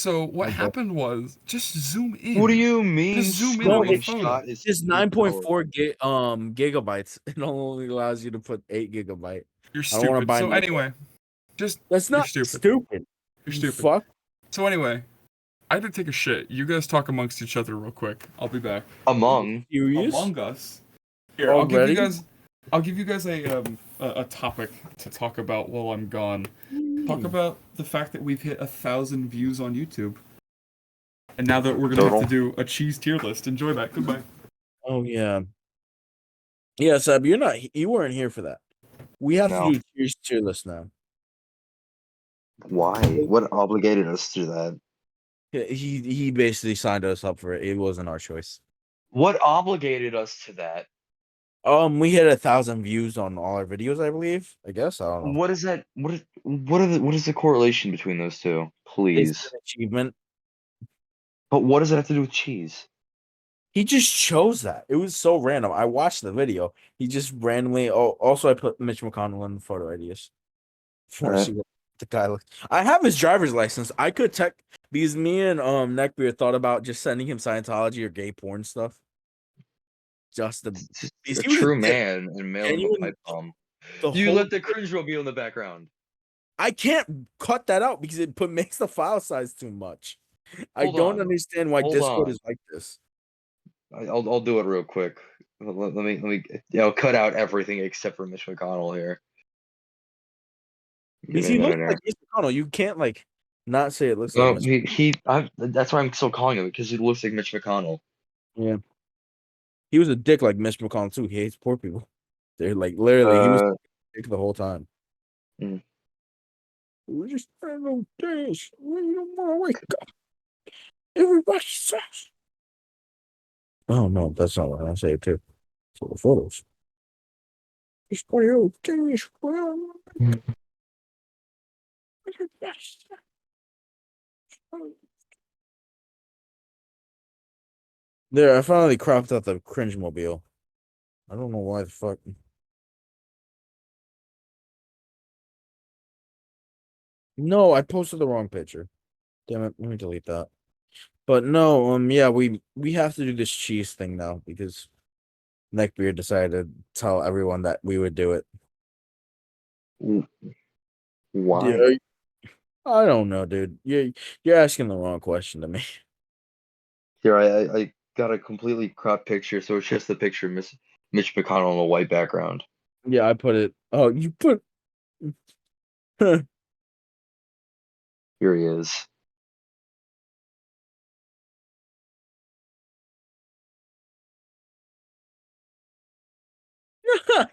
A: what
B: Okay.
A: happened was, just zoom in.
C: What do you mean?
A: Just zoom in on the photo.
C: Screenshot is
B: It's
C: too
B: 9.4 gigabytes. It only allows you to put 8 gigabyte.
A: You're
B: I don't wanna
A: stupid.
B: buy
A: So
B: another
A: anyway, just
B: That's
A: You're
B: not
A: stupid.
B: stupid.
A: you're
B: You
A: stupid.
B: Fuck.
A: So anyway, I had to take a shit. You guys talk amongst each other real quick. I'll be back.
C: Among.
B: Serious?
A: Among Us. Here, I'll give
B: Already?
A: you guys a topic to talk about while I'm gone. Talk about the fact that we've hit 1,000 views on YouTube. And now that we're gonna have to do a cheese tier list. Enjoy that. Goodbye.
B: Oh yeah. Yeah, Seb, you weren't here for that. We have
C: No.
B: to do a tier list now.
C: Why? What obligated us to that?
B: He basically signed us up for it. It wasn't our choice.
C: What obligated us to that?
B: We hit 1,000 views on all our videos, I believe. I guess I don't know.
C: What is that? What is the correlation between those two?
B: It's
C: Please.
B: an achievement.
C: But what does it have to do with cheese?
B: He just chose that. It was so random. I watched the video. He just randomly. Oh, also I put Mitch McConnell in the photo ideas. For
C: Alright.
B: see what the guy looks. I have his driver's license. I could tech because me and Neckbeard thought about just sending him Scientology or gay porn stuff. Just the
C: It's just
B: because
C: a
B: he was a
C: true
B: dick.
C: man and mail him a
B: Genuine,
C: pipe bomb.
B: the
C: You
B: whole.
C: let the cringe roll be in the background.
B: I can't cut that out because it makes the file size too much. I
C: Hold
B: don't
C: on.
B: understand why
C: Hold
B: Discord
C: on.
B: is like this.
C: I'll do it real quick. Let me I'll cut out everything except for Mitch McConnell here. Give
B: Because
C: me a
B: he looks
C: minute
B: like
C: here.
B: Mitch McConnell. You can't like not say it looks like
C: No,
B: Mitch.
C: that's why I'm still calling him because he looks like Mitch McConnell.
B: Yeah, he was a dick like Mitch McConnell too. He hates poor people. They're like literally he was
C: Uh,
B: a dick the whole time.
C: mm.
B: We just spend no days. We don't want to wake up. Everybody says. Oh no, that's not what I say too. For the photos. It's 20 old days. Well, everybody says. There, I finally cropped out the cringe mobile. I don't know why the fuck. No, I posted the wrong picture. Damn it, let me delete that. But no, yeah, we have to do this cheese thing now because Neckbeard decided to tell everyone that we would do it.
C: Why?
B: Yeah, I don't know, dude. You're asking the wrong question to me.
C: Here, I got a completely cropped picture, so it's just the picture of Mitch McConnell on a white background.
B: Yeah, I put it. Oh, you put.
C: Here he is.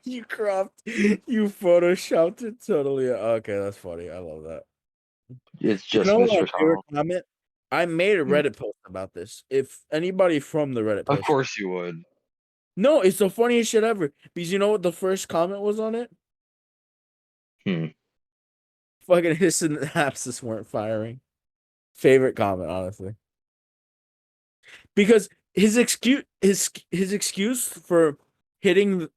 B: You cropped. You photoshopped it totally. Okay, that's funny. I love that.
C: It's
B: You
C: just
B: know
C: Mitch
B: my favorite
C: McConnell.
B: comment? I made a
C: Hmm.
B: Reddit post about this. If anybody from the Reddit
C: Of
B: post.
C: course you would.
B: No, it's the funniest shit ever. Because you know what the first comment was on it?
C: Hmm.
B: Fucking his synapses weren't firing. Favorite comment, honestly. Because his excuse for hitting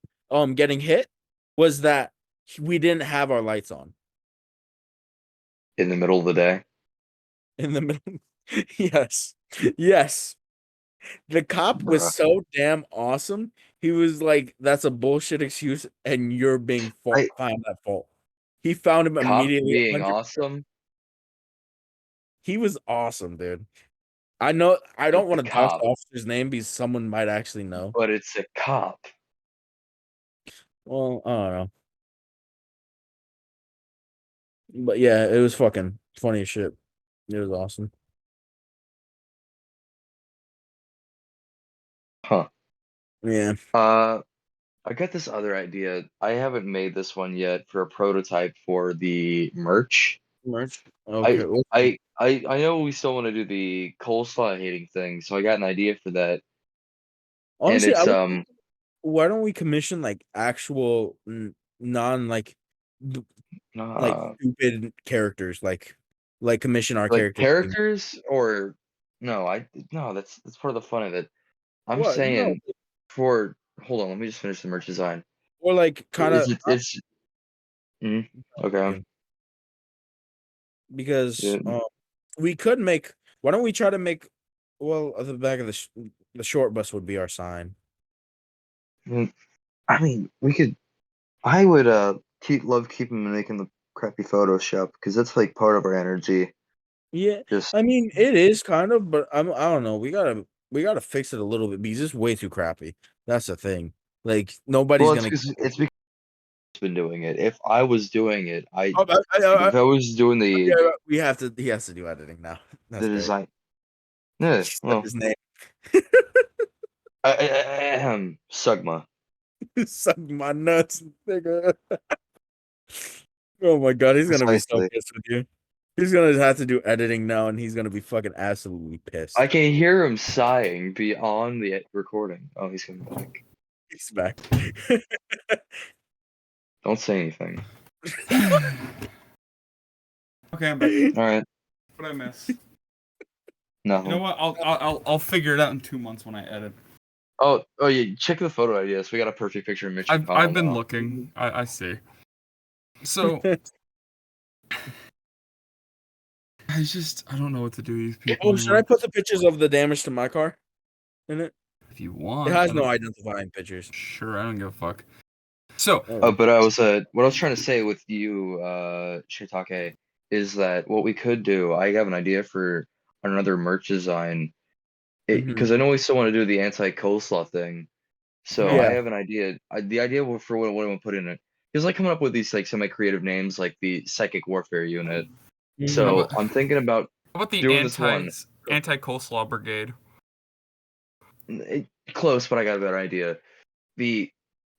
B: getting hit was that we didn't have our lights on
C: In the middle of the day.
B: in the middle. Yes. Yes. The cop was
C: Bruh.
B: so damn awesome. He was like, "That's a bullshit excuse, and you're being
C: I
B: found at fault." He found him
C: cop
B: immediately.
C: being
B: 100%.
C: awesome,
B: He was awesome, dude. I know. I don't
C: it's a
B: want to dox
C: cop,
B: the officer's name because someone might actually know.
C: but it's a cop.
B: Well, I don't know, but yeah, it was fucking funny as shit. It was awesome.
C: Huh.
B: Yeah.
C: Uh, I got this other idea. I haven't made this one yet for a prototype for the merch.
B: Merch. Okay. Well,
C: I know we still want to do the coleslaw hating thing, so I got an idea for that. And
B: honestly,
C: it's
B: why don't we commission like actual non b- like
C: uh
B: stupid characters like commission our
C: like
B: characters
C: characters or no, no, that's part of the fun of it. I'm
B: what no
C: saying for hold on, let me just finish the merch design.
B: or like kind of
C: It's mhm, okay.
B: because
C: Yeah,
B: we could make why don't we try to make well at the back of the short bus would be our sign.
C: mm, I mean, we could. I would love keeping making the crappy Photoshop because that's like part of our energy.
B: Yeah,
C: Just
B: I mean it is kind of, but I don't know. We gotta fix it a little bit because it's way too crappy. That's the thing. Like nobody's
C: well,
B: gonna.
C: it's because I've been doing it. If I was doing it,
B: Oh,
C: if I was doing
B: yeah, we have to. He has to do editing now. That's
C: the
B: great.
C: design, yeah,
B: He said
C: well,
B: his name.
C: Sugma.
B: Suck my nuts, nigga. Oh my god, he's gonna be so
C: Precisely.
B: pissed with you. He's gonna have to do editing now, and he's gonna be fucking absolutely pissed.
C: I can hear him sighing beyond the recording. Oh, he's coming back.
B: He's back.
C: Don't say anything.
A: Okay, I'm back.
C: All right.
A: What I miss?
C: Nothing.
A: You know what? I'll figure it out in 2 months when I edit.
C: Oh yeah. Check the photo ideas. We got a perfect picture of Mitch
A: I've
C: McConnell
A: been
C: now.
A: looking. I see. So I don't know what to do with these people.
B: Oh, should I put the pictures of the damage to my car in it?
A: If you
B: It
A: want.
B: has no identifying pictures.
A: Sure, I don't give a fuck. So,
C: Oh, but what I was trying to say with you, Shiitake, is that what we could do. I have an idea for another merch design, because I know we still want to do the anti-coleslaw thing. So I
B: Yeah.
C: have an idea. The idea for what I want to put in it is like coming up with these like semi-creative names, like the Psychic Warfare Unit. So I'm thinking about
A: how about the
C: doing this one.
A: anti coleslaw brigade?
C: Close, but I got a better idea. The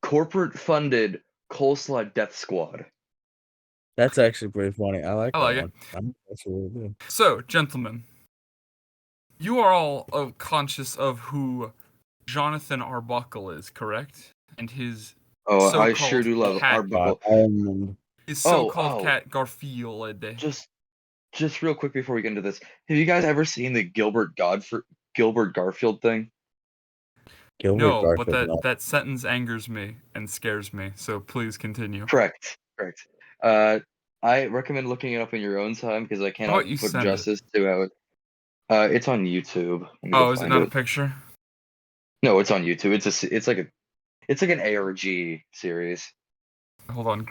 C: corporate-funded Coleslaw Death Squad.
B: That's actually pretty funny. I like
A: I
B: that
A: like
B: one. That's really good.
A: So, gentlemen, you are all conscious of who Jonathan Arbuckle is, correct? And his
C: Oh, I
A: so-called
C: sure do love
A: cat,
C: Arbuckle.
A: his so-called cat Garfield.
C: Just real quick before we get into this, have you guys ever seen the Gilbert Garfield thing?
A: No, but that sentence angers me and scares me. So please continue.
C: Correct. I recommend looking it up in your own time because I
A: How
C: cannot
A: about you
C: put
A: send
C: justice to how it. It's on YouTube. Let me go
A: Oh, is it
C: find
A: not a picture?
C: No, it's on YouTube. It's like an ARG series.
A: Hold on,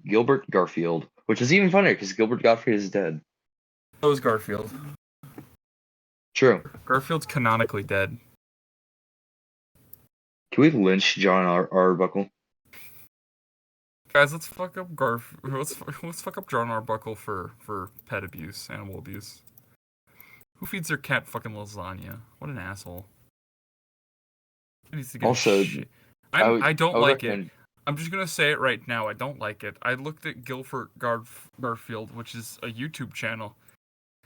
C: Gilbert Garfield, which is even funnier because Gilbert Gottfried is dead.
A: So is Garfield.
C: True.
A: Garfield's canonically dead.
C: Can we lynch John Arbuckle?
A: Guys, let's fuck up let's fuck up John Arbuckle for pet abuse, animal abuse. Who feeds their cat fucking lasagna? What an asshole. He needs to get
C: Also,
A: I don't like
C: recommend...
A: it. I'm just gonna say it right now. I don't like it. I looked at Garfield, which is a YouTube channel.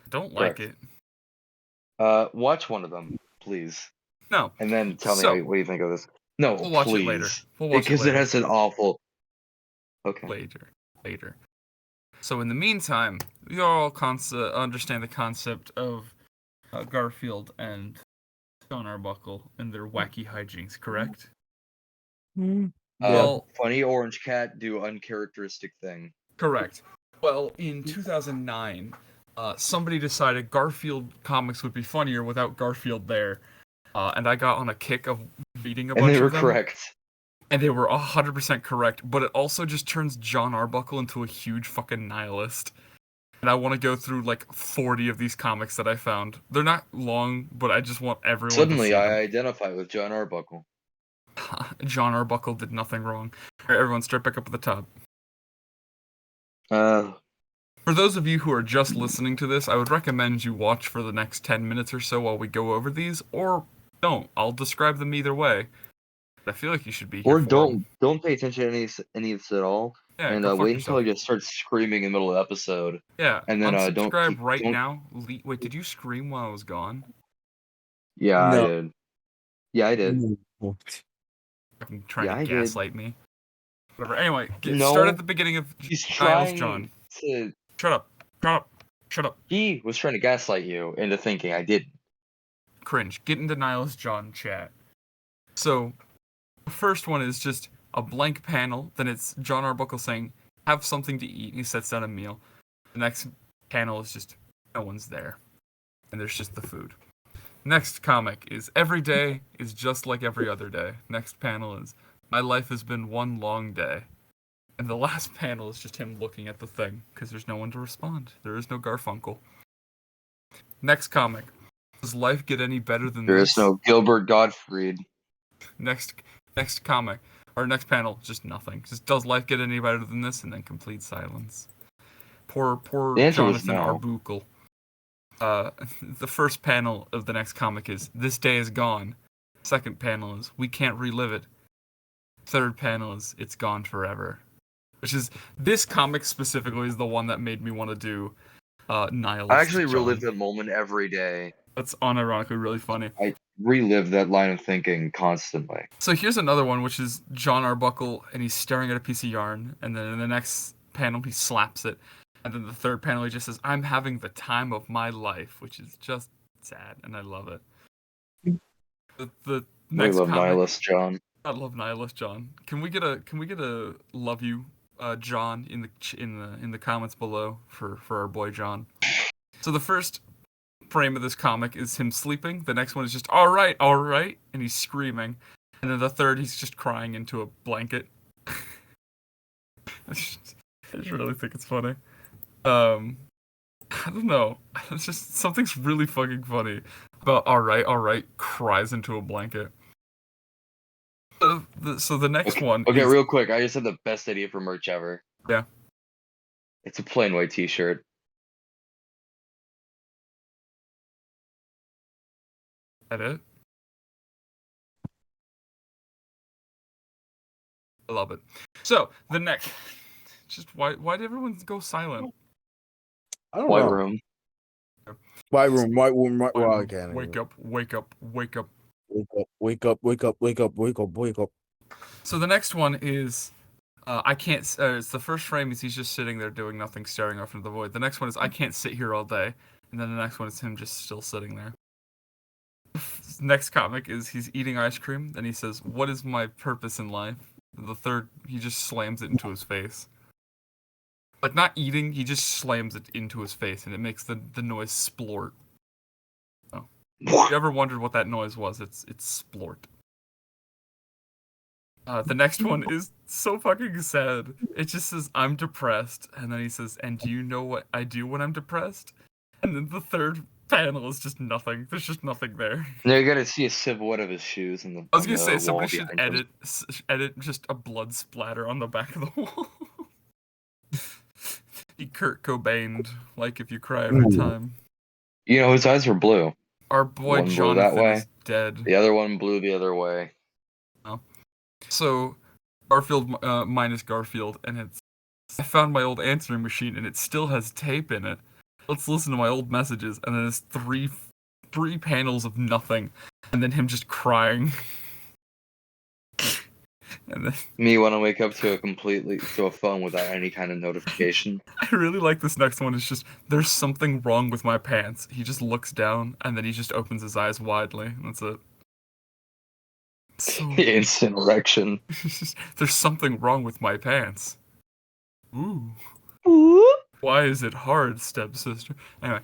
A: Don't like it.
C: Watch one of them, please.
A: No.
C: And then tell me what you think of this. No,
A: we'll watch
C: please.
A: it later. We'll watch it
C: because
A: later.
C: It has an awful. Okay.
A: Later. So in the meantime, you all understand the concept of Garfield and John Arbuckle and their wacky hijinks, correct?
B: Well,
C: funny orange cat do uncharacteristic thing.
A: Correct. Well, in 2009, somebody decided Garfield comics would be funnier without Garfield there, and I got on a kick of reading a bunch of them.
C: And they were correct.
A: And they were 100% correct, but it also just turns John Arbuckle into a huge fucking nihilist. And I want to go through like 40 of these comics that I found. They're not long, but I just want everyone
C: Suddenly,
A: to see
C: I
A: them.
C: identify with John Arbuckle.
A: John Arbuckle did nothing wrong. All right, everyone, start back up at the top. For those of you who are just listening to this, I would recommend you watch for the next 10 minutes or so while we go over these, or don't. I'll describe them either way. But I feel like you should be here
C: or
A: for
C: don't
A: them.
C: pay attention to any of this at all.
A: Yeah,
C: and
A: go fuck
C: wait
A: yourself.
C: until he just starts screaming in the middle of the episode.
A: Yeah,
C: and then
A: unsubscribe
C: don't
A: now. Wait, did you scream while I was gone?
C: Yeah,
B: no.
C: I did. Yeah, I did.
A: Fucking trying to gaslight me. Whatever. Anyway,
C: No.
A: start at the beginning of
C: He's
A: Niles
C: trying
A: John.
C: to.
A: Shut up.
C: He was trying to gaslight you into thinking I didn't.
A: Cringe. Get into Niles John chat. So, the first one is just a blank panel. Then it's John Arbuckle saying, "Have something to eat." And he sets down a meal. The next panel is just no one's there, and there's just the food. Next comic is "Every day is just like every other day." Next panel is "My life has been one long day." And the last panel is just him looking at the thing, because there's no one to respond. There is no Garfunkel. Next comic. Does life get any better than this?
C: There is no Gilbert Gottfried.
A: Next comic. Or next panel, just nothing. Just, does life get any better than this? And then complete silence. Poor Jonathan Arbuckle. The first panel of the next comic is, "This day is gone." Second panel is, "We can't relive it." Third panel is, "It's gone forever." Which is, this comic specifically is the one that made me want to do Nihilist
C: I actually
A: John.
C: relive the moment every day.
A: That's unironically really funny.
C: relive that line of thinking constantly.
A: So here's another one, which is John Arbuckle, and he's staring at a piece of yarn, and then in the next panel he slaps it, and then the third panel he just says, "I'm having the time of my life," which is just sad, and I love it. The
C: We
A: next
C: love
A: comic,
C: Nihilist John.
A: I love Nihilist John. Can we get a love you, John, in the comments below for our boy John? So the first frame of this comic is him sleeping. The next one is just all right, and he's screaming. And then the third, he's just crying into a blanket. I just really think it's funny. I don't know. It's just something's really fucking funny about all right, cries into a blanket. So the next one.
C: Okay,
A: is,
C: real quick. I just had the best idea for merch ever.
A: Yeah.
C: It's a plain white T-shirt.
A: That it? I love it. So the next, just why did everyone go silent?
B: I don't
C: White
B: know.
C: room.
B: White room.
A: Wake
B: Okay.
A: up, wake up, wake up.
B: Wake up.
A: So the next one is, I can't. It's the first frame is he's just sitting there doing nothing, staring off into the void. The next one is I can't sit here all day, and then the next one is him just still sitting there. Next comic is he's eating ice cream, and he says, "What is my purpose in life?" The third, he just slams it into his face. Like not eating, he just slams it into his face, and it makes the noise splort. Oh, if you ever wondered what that noise was? It's splort. The next one is so fucking sad. It just says, "I'm depressed," and then he says, "And do you know what I do when I'm depressed?" And then the third panel is just nothing. There's just nothing there.
C: Now you gotta see a silhouette of his shoes in the.
A: I was gonna say
C: wall
A: somebody should
C: behind him.
A: edit just a blood splatter on the back of the wall. He Kurt Cobained, like if you cry every time.
C: You know, his eyes were blue.
A: Our boy
C: One blew
A: Jonathan
C: that way.
A: is dead.
C: The other one blew the other way.
A: So, Garfield minus Garfield, and it's. I found my old answering machine, and it still has tape in it. Let's listen to my old messages, and then it's three panels of nothing, and then him just crying. And then
C: Me when I wake up to a phone without any kind of notification.
A: I really like this next one. It's just there's something wrong with my pants. He just looks down, and then he just opens his eyes widely, and that's it. So
C: Instant erection.
A: there's something wrong with my pants. Ooh. Why is it hard, stepsister? Anyway,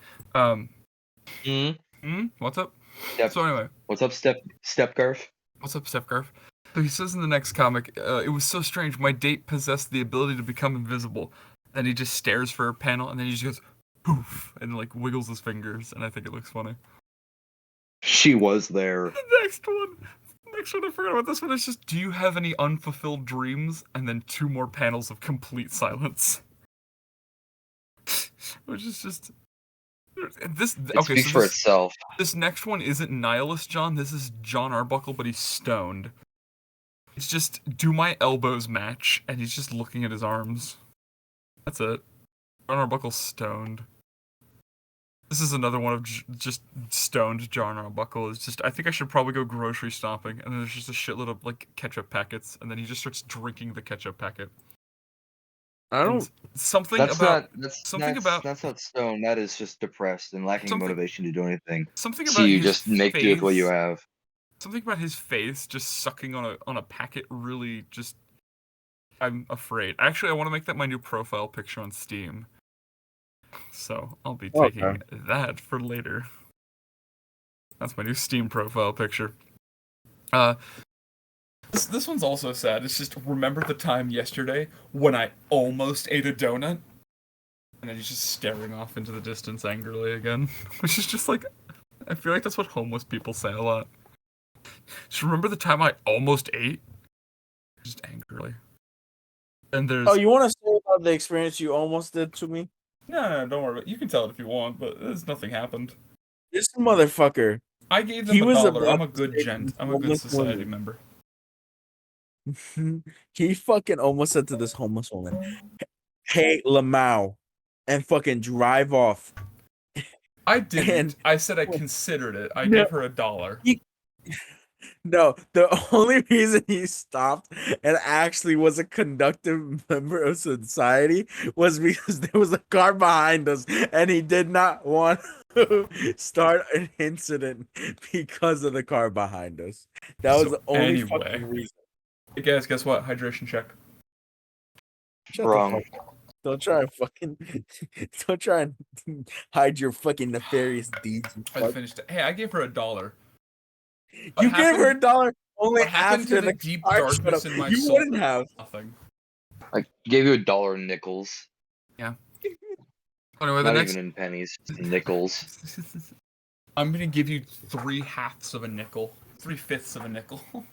A: what's up?
C: Yep.
A: So anyway,
C: What's up, Step Garf?
A: what's up, Stepgarf? So he says in the next comic, it was so strange. My date possessed the ability to become invisible. And he just stares for a panel, and then he just goes, poof, and like wiggles his fingers, and I think it looks funny.
C: She was there.
A: The next one, I forgot about this one. It's just, do you have any unfulfilled dreams? And then 2 more panels of complete silence. Which is just this.
C: It
A: Okay,
C: speaks
A: so
C: for
A: this,
C: itself.
A: this next one isn't Nihilist John. This is John Arbuckle, but he's stoned. It's just, do my elbows match? And he's just looking at his arms. That's it. John Arbuckle's stoned. This is another one of just stoned John Arbuckle. It's just, I think I should probably go grocery shopping. And then there's just a shitload of like ketchup packets, and then he just starts drinking the ketchup packet.
B: I don't.
A: And something
C: That's
A: about
C: not stone. That is just depressed and lacking
A: Something-
C: motivation to do anything.
A: something
C: So
A: about
C: you
A: his
C: just make do with what you
A: face-
C: have.
A: Something about his face just sucking on a packet really just. I'm afraid. Actually, I want to make that my new profile picture on Steam. So I'll be taking that for later. That's my new Steam profile picture. This one's also sad. It's just, remember the time yesterday when I almost ate a donut? And then he's just staring off into the distance angrily again. Which is just like, I feel like that's what homeless people say a lot. Just remember the time I almost ate? Just angrily. And there's...
B: Oh, you want to say about the experience you almost did to me?
A: No, don't worry about it. You can tell it if you want, but nothing happened.
B: This motherfucker.
A: I gave them
B: He
A: a
B: was
A: dollar.
B: about
A: I'm a
B: to
A: good
B: say
A: gent. I'm a good
B: homeless
A: society
B: woman.
A: member.
B: He fucking almost said to this homeless woman, "Hey, Lamau," and fucking drive off.
A: I didn't.
B: And-
A: I said I considered it. I
B: No.
A: gave her a dollar.
B: No, the only reason he stopped and actually was a conductive member of society was because there was a car behind us and he did not want to start an incident because of the car behind us. That was the only
A: anyway,
B: fucking reason.
A: hey guys, guess what? Hydration check.
B: Shut the
C: Wrong.
B: fuck up. Don't try and fucking don't try and hide your fucking nefarious deeds. You
A: I
B: fuck.
A: finished it. Hey, I gave her $1.
B: You gave her $1 only
A: What happened
B: after
A: to the
B: the
A: deep
B: car showed
A: darkness
B: up.
A: in my
B: You
A: soul?
B: wouldn't have.
A: Nothing.
C: I gave you $1 in nickels.
A: Anyway, the
C: Not
A: next.
C: even in pennies, just in nickels.
A: I'm gonna give you 3/2 of a nickel. 3/5 of a nickel.
C: I'm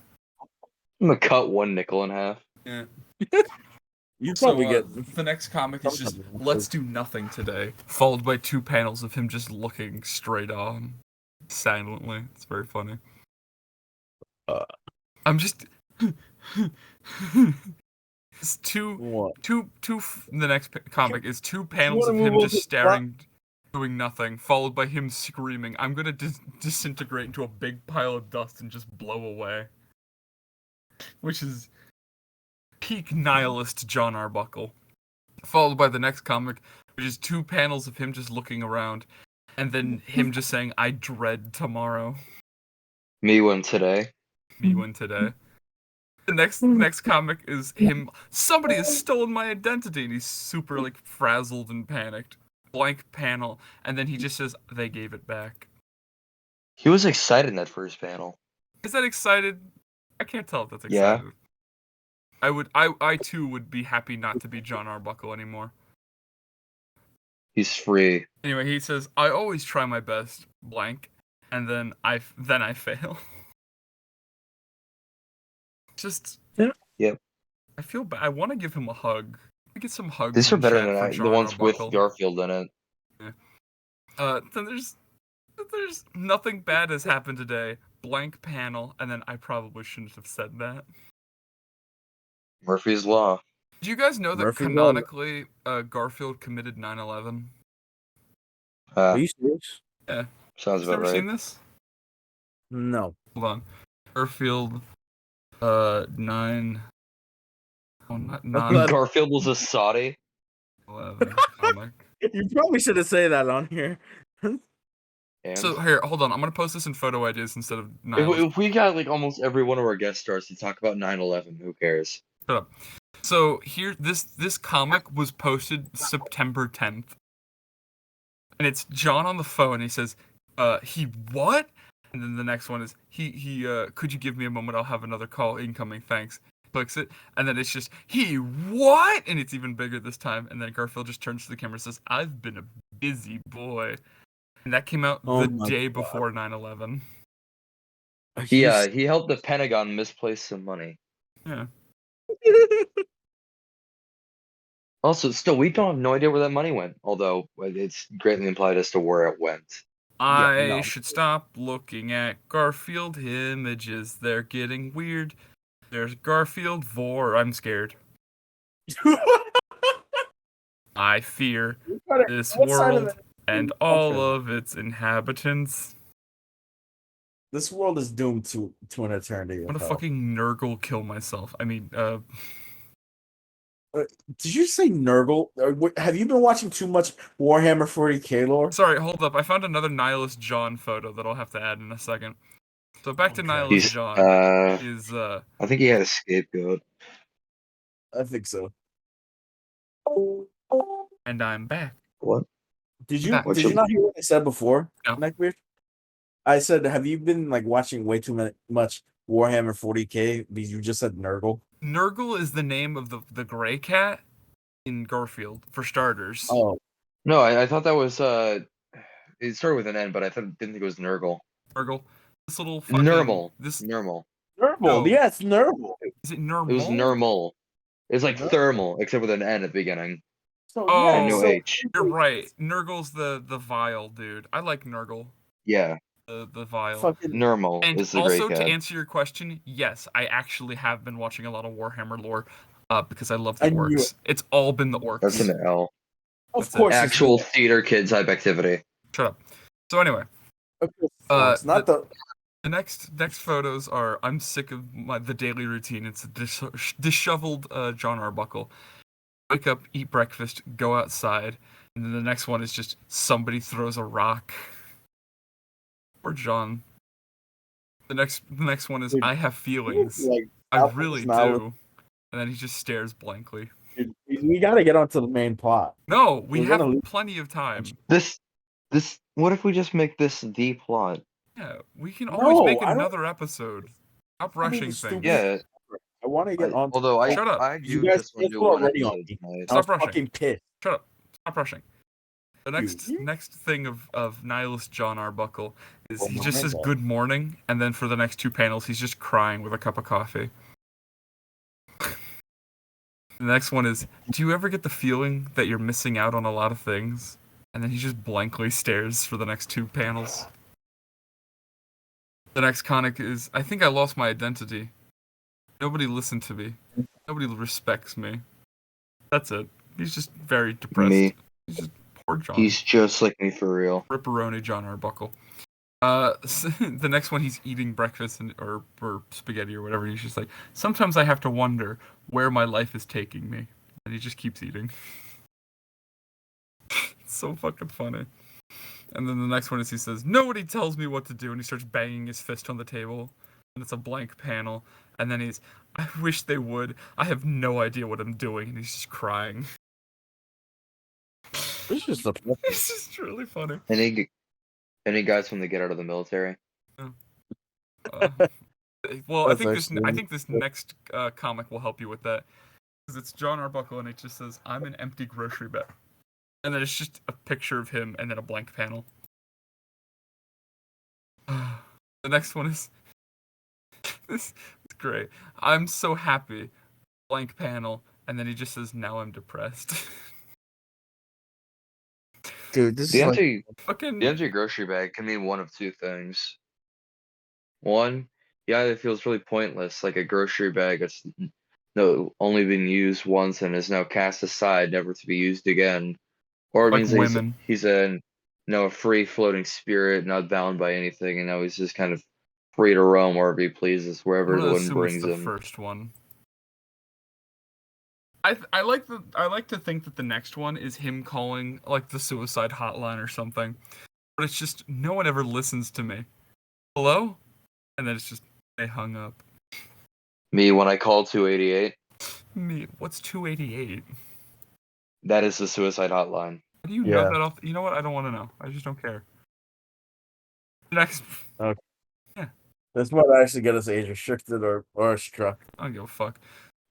C: gonna cut one nickel in half.
A: Yeah.
B: You
A: So
B: probably get
A: the next comic is just
B: something.
A: let's do nothing today, followed by 2 panels of him just looking straight on, silently. It's very funny. I'm just. It's
B: what?
A: The next comic is 2 panels
B: wanna
A: of him
B: move
A: just
B: over to
A: staring, doing nothing, followed by him screaming, "I'm gonna disintegrate into a big pile of dust and just blow away," which is peak nihilist John Arbuckle. Followed by the next comic, which is 2 panels of him just looking around, and then him just saying, "I dread tomorrow."
C: Me one today.
A: Me win today. The next comic is him. Somebody has stolen my identity, and he's super like frazzled and panicked. Blank panel, and then he just says, "They gave it back."
C: He was excited in that first panel.
A: Is that excited? I can't tell if that's
C: Yeah.
A: excited. I too would be happy not to be John Arbuckle anymore.
C: He's free.
A: Anyway, he says, "I always try my best, blank, and then I fail." Just.
C: Yep.
A: I feel bad. I want to give him a hug. I get some hugs.
C: These are
A: in
C: better
A: chat for
C: than
A: John
C: the ones
A: Arbuckle.
C: with Garfield in it.
A: Then there's nothing bad has happened today. Blank panel, and then I probably shouldn't have said that.
C: Murphy's Law.
A: Do you guys know that
B: Murphy's Law.
A: canonically, Garfield committed 9/11?
B: Are you serious?
A: Yeah.
C: Sounds
A: You've
C: about
A: never
C: right.
A: seen this?
B: No.
A: Hold on. Garfield, 9. Oh, not 9/11
C: Garfield was a Saudi.
A: comic.
B: You probably should have said that on here.
C: And
A: So here, hold on. I'm gonna post this in photo ideas instead of 9.
C: if we got like almost every one of our guest stars to talk about 9/11, who cares?
A: Shut up. So here, this comic was posted September 10th, and it's John on the phone. He says, he what?" And then the next one is he could you give me a moment? I'll have another call incoming. Thanks. Clicks it, and then it's just he what? And it's even bigger this time. And then Garfield just turns to the camera and says, "I've been a busy boy." And that came out
B: Oh
A: the
B: my
A: day
B: God.
A: before 9/11.
C: He helped the Pentagon misplace some money.
A: Yeah.
C: Also, still, we don't have no idea where that money went. Although it's greatly implied as to where it went.
A: I
B: no.
A: should stop looking at Garfield images. They're getting weird. There's Garfield Vor. I'm scared. I fear this
B: What side of
A: world
B: the-
A: and all of its inhabitants.
B: This world is doomed to an eternity.
A: I'm gonna
B: of hell.
A: fucking Nurgle kill myself. I mean,
B: Did you say Nurgle? Have you been watching too much Warhammer 40k lore?
A: sorry, hold up. I found another Nihilist John photo that I'll have to add in a second. So back to
B: Okay.
A: Nihilist
C: He's
A: John is
C: I think he had a scapegoat.
B: I think so.
A: and I'm back.
C: What?
B: Did you
A: Back.
C: What's
B: did you
C: your-
B: not hear what I said before?
A: No.
B: Neckbeard? I said, have you been like watching way too much Warhammer 40k? Because you just said Nurgle.
A: Nurgle is the name of the gray cat in Garfield, for starters.
B: Oh,
C: No, I thought that was it started with an N, but didn't think it was Nurgle.
A: Nurgle. This little fucking
C: Nurmal.
A: This
C: Nurmal.
B: Nurgle.
A: No.
B: Yeah, it's Nurgle.
A: is it Nurmal?
C: It was Nurmal. It's like
B: Nurgle.
C: thermal, except with an N at the beginning.
B: So
A: Oh,
B: yeah,
C: And no
B: so
C: H.
A: You're right. Nurgle's the vile dude. I like Nurgle.
C: Yeah.
A: The vile.
B: fucking
C: Normal
A: And
C: is the gray
A: also to
C: cat.
A: answer your question, yes, I actually have been watching a lot of Warhammer lore, because I love
B: I
A: the
B: knew
A: orcs. It's all been the orcs.
C: That's an L.
B: of
A: That's it.
B: course it's
C: Actual
B: the-
C: theater kids hype activity.
A: Shut up. So anyway,
B: of course it's not the
A: The next photos are I'm sick of the daily routine. It's a disheveled John Arbuckle. Wake up, eat breakfast, go outside, and then the next one is just somebody throws a rock. Or John. The next one is
B: Dude,
A: I have feelings.
B: Like,
A: I
B: that
A: really
B: was not-
A: do. And then he just stares blankly.
B: Dude, we gotta get onto the main plot.
A: No, we
B: We're
A: have
B: gonna lose-
A: plenty of time.
C: This. What if we just make this the plot?
A: Yeah, we can always
B: No,
A: make
B: I don't-
A: another episode. Stop
B: I mean,
A: rushing
B: the
A: things.
B: stupid-
C: Yeah.
B: I want to get on.
C: Although I
A: Shut up.
C: I
B: You
C: do
B: guys
C: just want to do
B: canceled
C: one
B: already on
C: episode
B: me.
C: tonight.
B: I was
A: Stop rushing.
B: fucking pissed.
A: Shut up. Stop rushing. The
B: Dude.
A: next thing of nihilist John Arbuckle is
B: Oh
A: he
B: my
A: just says
B: God.
A: good morning, and then for the next 2 panels he's just crying with a cup of coffee. The next one is, do you ever get the feeling that you're missing out on a lot of things? And then he just blankly stares for the next 2 panels. The next comic is, I think I lost my identity. Nobody listened to me. Nobody respects me. That's it. He's just very depressed.
C: Me.
A: He's just poor John.
C: He's just like me for real.
A: Ripperoni John Arbuckle. The next one, he's eating breakfast or spaghetti or whatever. He's just like, sometimes I have to wonder where my life is taking me, and he just keeps eating. It's so fucking funny. And then the next one is he says, nobody tells me what to do, and he starts banging his fist on the table, and it's a blank panel. And then he's, I wish they would. I have no idea what I'm doing, and he's just crying.
B: It's just a
A: It's just really funny.
C: Any guys when they get out of the military?
A: Well,
B: That's
A: I think this next comic will help you with that, because it's John Arbuckle and it just says, "I'm an empty grocery bag," and then it's just a picture of him and then a blank panel. The next one is this is great. I'm so happy, blank panel, and then he just says, "Now I'm depressed."
B: dude. This
C: The
B: is like,
A: Fucking
C: empty grocery bag can mean one of 2 things. One, yeah, it feels really pointless, like a grocery bag that's only been used once and is now cast aside, never to be used again. Or it
A: like
C: means that
A: women.
C: he's a free floating spirit, not bound by anything, and now he's just kind of free to roam wherever he pleases,
A: I'm
C: wherever the
A: gonna
C: wind
A: assume it's
C: brings
A: the
C: him.
A: first one. I like to think that the next one is him calling like the suicide hotline or something, but it's just no one ever listens to me. Hello, and then it's just they hung up.
C: Me when I call 288,
A: Me, what's 288?
C: that is the suicide hotline.
A: How do you
B: Yeah.
A: know that off? You know what? I don't want to know. I just don't care. Next,
B: this might actually get us age restricted or struck.
A: I don't give a fuck.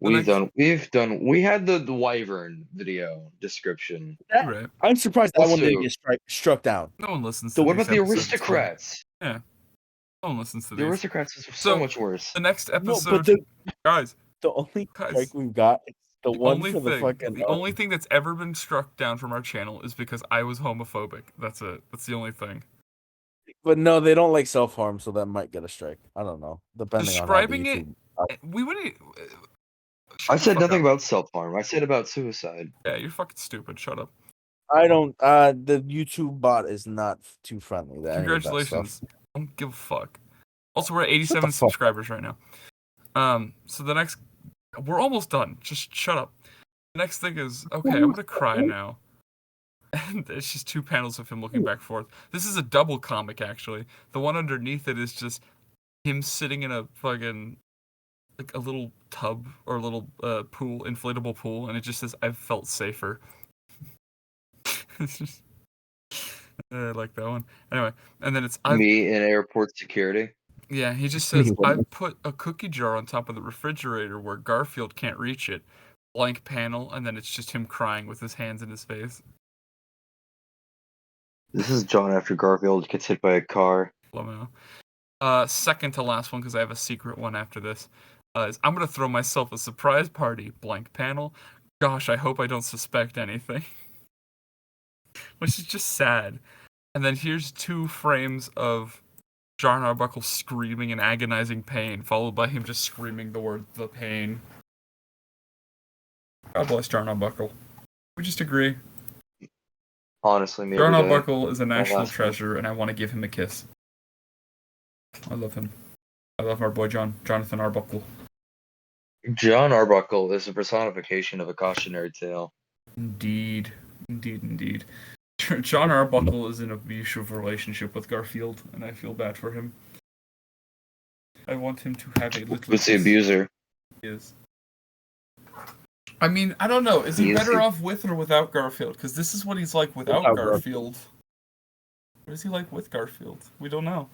C: We had the wyvern video description.
A: Right.
B: I'm surprised that one
C: Also-
B: didn't get struck down.
A: No one listens.
B: So
A: to
C: What
A: these
C: about the
A: episodes.
C: aristocrats?
A: No one listens to
C: The
A: these.
C: aristocrats is so
A: So,
C: much worse.
A: The next
B: No,
A: episode,
B: but
A: guys.
B: the only
A: Guys,
B: strike we've got is the one
A: only
B: for the
A: thing,
B: fucking.
A: the only thing that's ever been struck down from our channel is because I was homophobic. That's it. That's the only thing.
B: But no, they don't like self harm, so that might get a strike. I don't know, depending
A: Describing
B: on how the
A: it,
B: YouTube.
A: we wouldn't.
C: I said nothing about self-harm. I said about suicide.
A: Yeah, you're fucking stupid. Shut up.
B: I don't. The YouTube bot is not too friendly. To any of that
A: Congratulations.
B: stuff.
A: Don't give a fuck. Also, we're at 87
B: fuck.
A: subscribers right now. So the next, we're almost done. Just shut up. The next thing is, okay, I'm gonna cry now. And it's just 2 panels of him looking back and forth. This is a double comic, actually. The one underneath it is just him sitting in a fucking, like a little tub or a little pool, inflatable pool, and it just says, I've felt safer. It's just, I like that one. Anyway, and then it's,
C: Me in airport security.
A: yeah, he just says, I've put a cookie jar on top of the refrigerator where Garfield can't reach it. Blank panel, and then it's just him crying with his hands in his face.
C: This is John after Garfield gets hit by a car.
A: Second to last one, because I have a secret one after this, is I'm going to throw myself a surprise party. Blank panel. Gosh, I hope I don't suspect anything. Which is just sad. And then here's 2 frames of John Arbuckle screaming in agonizing pain, followed by him just screaming the word, the pain. God bless John Arbuckle. We just agree.
C: Honestly, me
A: John
C: every day.
A: Arbuckle is a national
C: last one.
A: treasure, and I want to give him a kiss. I love him. I love our boy Jonathan Arbuckle.
C: John Arbuckle is a personification of a cautionary tale.
A: Indeed. John Arbuckle is in an abusive relationship with Garfield, and I feel bad for him. I want him to have a little.
C: Who's the abuser?
A: He is. I mean, I don't know. Is he better off with or without Garfield? Because this is what he's like without Garfield. What is he like with Garfield? We don't know.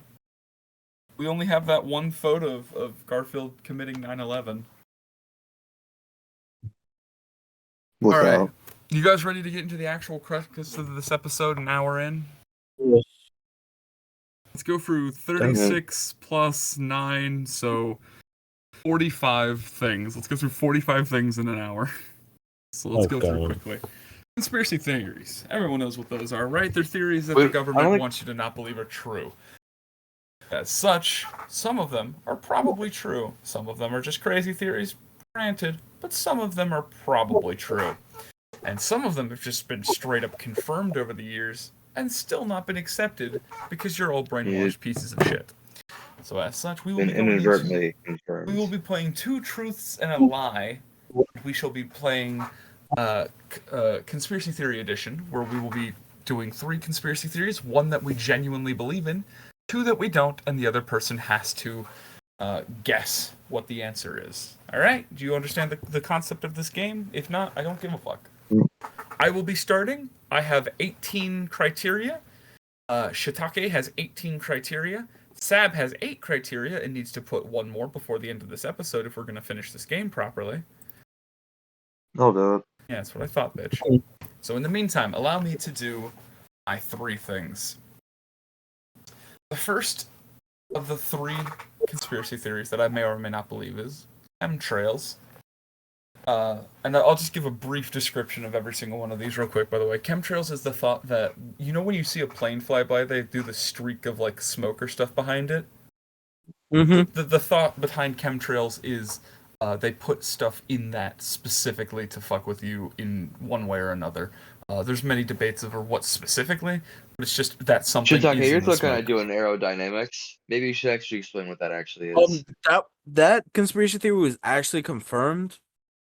A: We only have that one photo of Garfield committing 9/11. All right. You guys ready to get into the actual crux of this episode an hour in?
B: Yes.
A: Let's go through 36 plus 9, so 45 things. Let's go through 45 things in an hour. So let's go through quickly. Conspiracy theories. Everyone knows what those are, right? They're theories that the government wants you to not believe are true. As such, some of them are probably true. Some of them are just crazy theories, granted, but some of them are probably true. And some of them have just been straight up confirmed over the years and still not been accepted because you're all brainwashed pieces of shit. So as such, we will be
C: inadvertently confirmed.
A: We will be playing 2 truths and a lie. We shall be playing Conspiracy Theory Edition, where we will be doing 3 conspiracy theories, 1 that we genuinely believe in, 2 that we don't, and the other person has to guess what the answer is. Alright? Do you understand the concept of this game? If not, I don't give a fuck. I will be starting. I have 18 criteria. Shiitake has 18 criteria. Sab has 8 criteria and needs to put 1 more before the end of this episode if we're going to finish this game properly.
C: Oh, God.
A: Yeah, that's what I thought, bitch. So in the meantime, allow me to do my 3 things. The first of the 3 conspiracy theories that I may or may not believe is chemtrails. And I'll just give a brief description of every single one of these real quick, by the way. Chemtrails is the thought that, you know when you see a plane fly by, they do the streak of, like, smoke or stuff behind it?
B: Mm-hmm.
A: The thought behind chemtrails is they put stuff in that specifically to fuck with you in one way or another. There's many debates over what specifically, but it's just that something
C: Shiitake,
A: is
C: you're
A: in the
C: looking
A: smoke.
C: at doing aerodynamics. Maybe you should actually explain what that actually is.
B: That conspiracy theory was actually confirmed,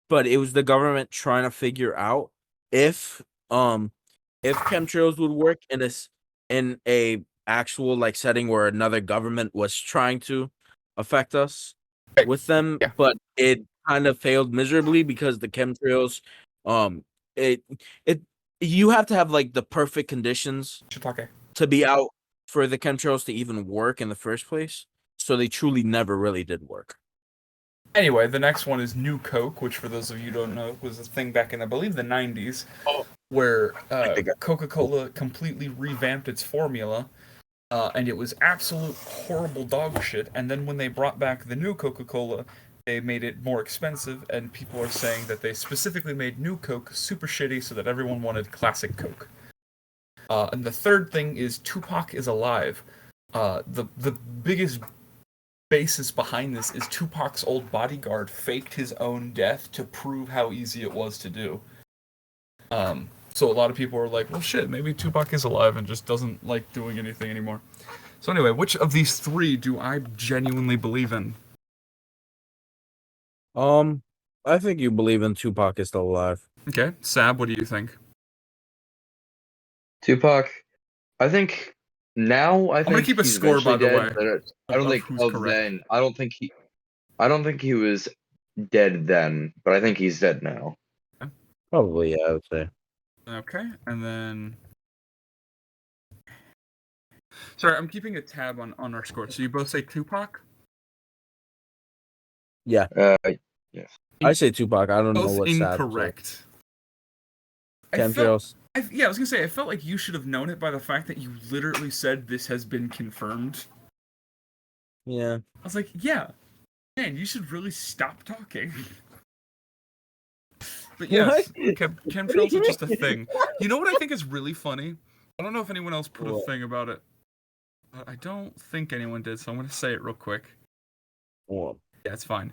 B: but it was the government trying to figure out if chemtrails would work in a actual like setting where another government was trying to affect us with them,
A: Yeah.
B: but it kind of failed miserably because the chemtrails it you have to have like the perfect conditions
A: Shiitake.
B: to be out for the chemtrails to even work in the first place. So they truly never really did work.
A: Anyway, the next one is New Coke, which for those of you who don't know was a thing back in, I believe, the 90s, where Coca-Cola completely revamped its formula, and it was absolute horrible dog shit, and then when they brought back the new Coca-Cola, they made it more expensive, and people are saying that they specifically made New Coke super shitty so that everyone wanted classic Coke. And the third thing is Tupac is alive. The biggest basis behind this is Tupac's old bodyguard faked his own death to prove how easy it was to do. So a lot of people are like, well shit, maybe Tupac is alive and just doesn't like doing anything anymore. So anyway, which of these 3 do I genuinely believe in?
B: I think you believe in Tupac is still alive.
A: Okay, Sab, what do you think?
C: Tupac, I think now
A: I'm gonna keep a
C: he's
A: score, by the
C: dead,
A: way.
C: but I don't think
A: who's
C: of
A: correct.
C: then. I don't think he was dead then, but I think he's dead now.
B: Probably, yeah, I would say.
A: Okay, and then... Sorry, I'm keeping a tab on our score. So you both say Tupac?
B: Yeah.
C: Yes.
B: I say Tupac. I don't know
A: Both
B: what
A: incorrect.
B: Chemtrails.
A: I was gonna say, I felt like you should have known it by the fact that you literally said this has been confirmed.
B: Yeah.
A: I was like, yeah, man, you should really stop talking. But yes, chemtrails are just a thing. You know what I think is really funny? I don't know if anyone else put a thing about it, but I don't think anyone did, so I'm gonna say it real quick.
B: What?
A: Yeah, it's fine.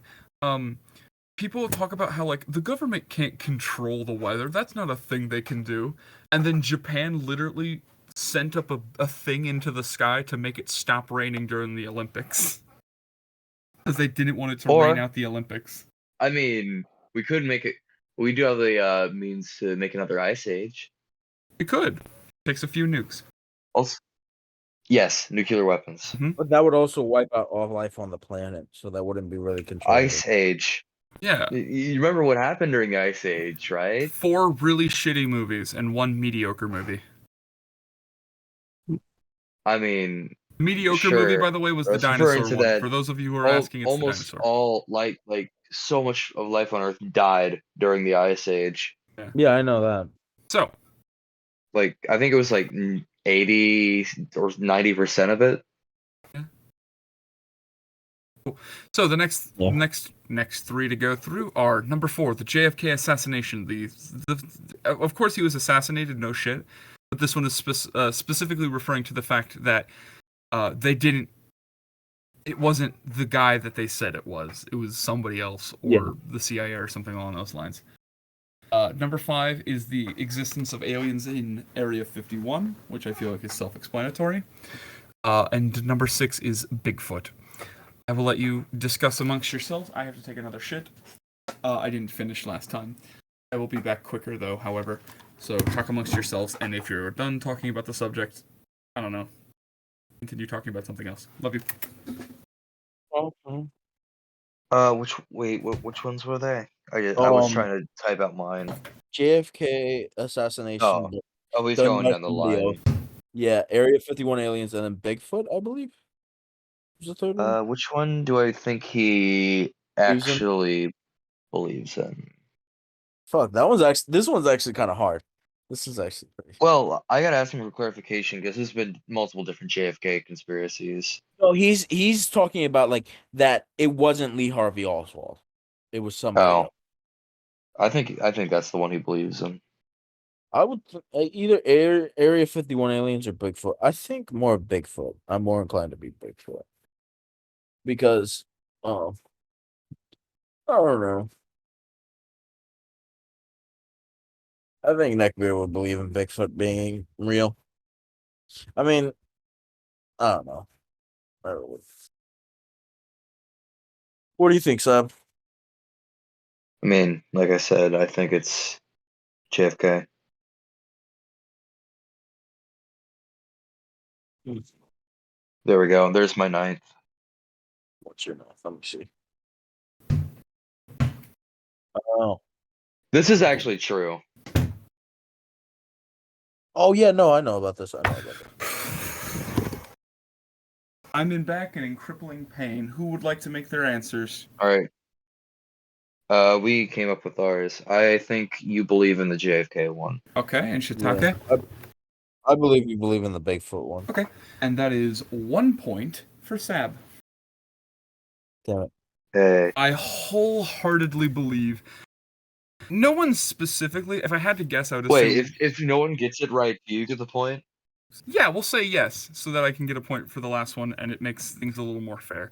A: People talk about how, like, the government can't control the weather. That's not a thing they can do. And then Japan literally sent up a thing into the sky to make it stop raining during the Olympics. Because they didn't want it to rain out the Olympics.
C: I mean, we could make it. We do have the means to make another ice age.
A: It could. Takes a few nukes.
C: Also, yes, nuclear weapons.
B: But that would also wipe out all life on the planet, so that wouldn't be really controllable.
C: Ice age.
A: Yeah.
C: You remember what happened during the ice age, right?
A: 4 really shitty movies and 1 mediocre movie.
C: I mean,
A: Mediocre
C: sure.
A: movie, by the way, was
C: I
A: the
C: was referring
A: dinosaur
C: to
A: one.
C: that
A: For those of you who are asking, it's
C: almost
A: the dinosaur.
C: all like so much of life on Earth died during the ice age.
B: Yeah, I know that.
A: So,
C: Like, I think it was like 80 or 90% of it.
A: so the next 3 to go through are number 4, the JFK assassination. Of course he was assassinated, no shit. But this one is specifically referring to the fact that it wasn't the guy that they said it was. It was somebody else, or the CIA or something along those lines. Number 5 is the existence of aliens in Area 51, which I feel like is self-explanatory. And number 6 is Bigfoot. I will let you discuss amongst yourselves. I have to take another shit. I didn't finish last time. I will be back quicker, though, however. So talk amongst yourselves, and if you're done talking about the subject, I don't know, continue talking about something else. Love you.
C: Which ones were they? I was trying to type out mine.
B: JFK assassination.
C: Oh, he's
B: done
C: going
B: by
C: down the
B: somebody
C: line.
B: else. Yeah, Area 51 aliens, and then Bigfoot, I believe. Was the third one?
C: Which one do I think he
B: Believes in?
C: actually believes in?
B: Fuck, this one's actually kind of hard. This is actually pretty.
C: Well, I gotta ask him for clarification because there's been multiple different JFK conspiracies.
B: No, he's talking about like that. It wasn't Lee Harvey Oswald. It was somebody else.
C: I think that's the one he believes in.
B: I would either Area 51 aliens or Bigfoot. I think more Bigfoot. I'm more inclined to be Bigfoot because, I don't know. I think Neckbeard would believe in Bigfoot being real. I mean, I don't know. What do you think, Sab?
C: I mean, like I said, I think it's JFK. There we go. There's my 9th.
B: What's your math? Let me see. Oh.
C: This is actually true.
B: Oh yeah, no, I know about this.
A: I'm in back and in crippling pain. Who would like to make their answers?
C: All right. We came up with ours. I think you believe in the JFK one.
A: Okay, and Shiitake?
B: Yeah. I believe you believe in the Bigfoot one.
A: Okay, and that is 1 point for Sab.
B: Damn it.
C: Hey.
A: I wholeheartedly believe. No one specifically. If I had to guess, I would assume.
C: Wait, if no one gets it right, do you get the point?
A: Yeah, we'll say yes, so that I can get a point for the last one, and it makes things a little more fair.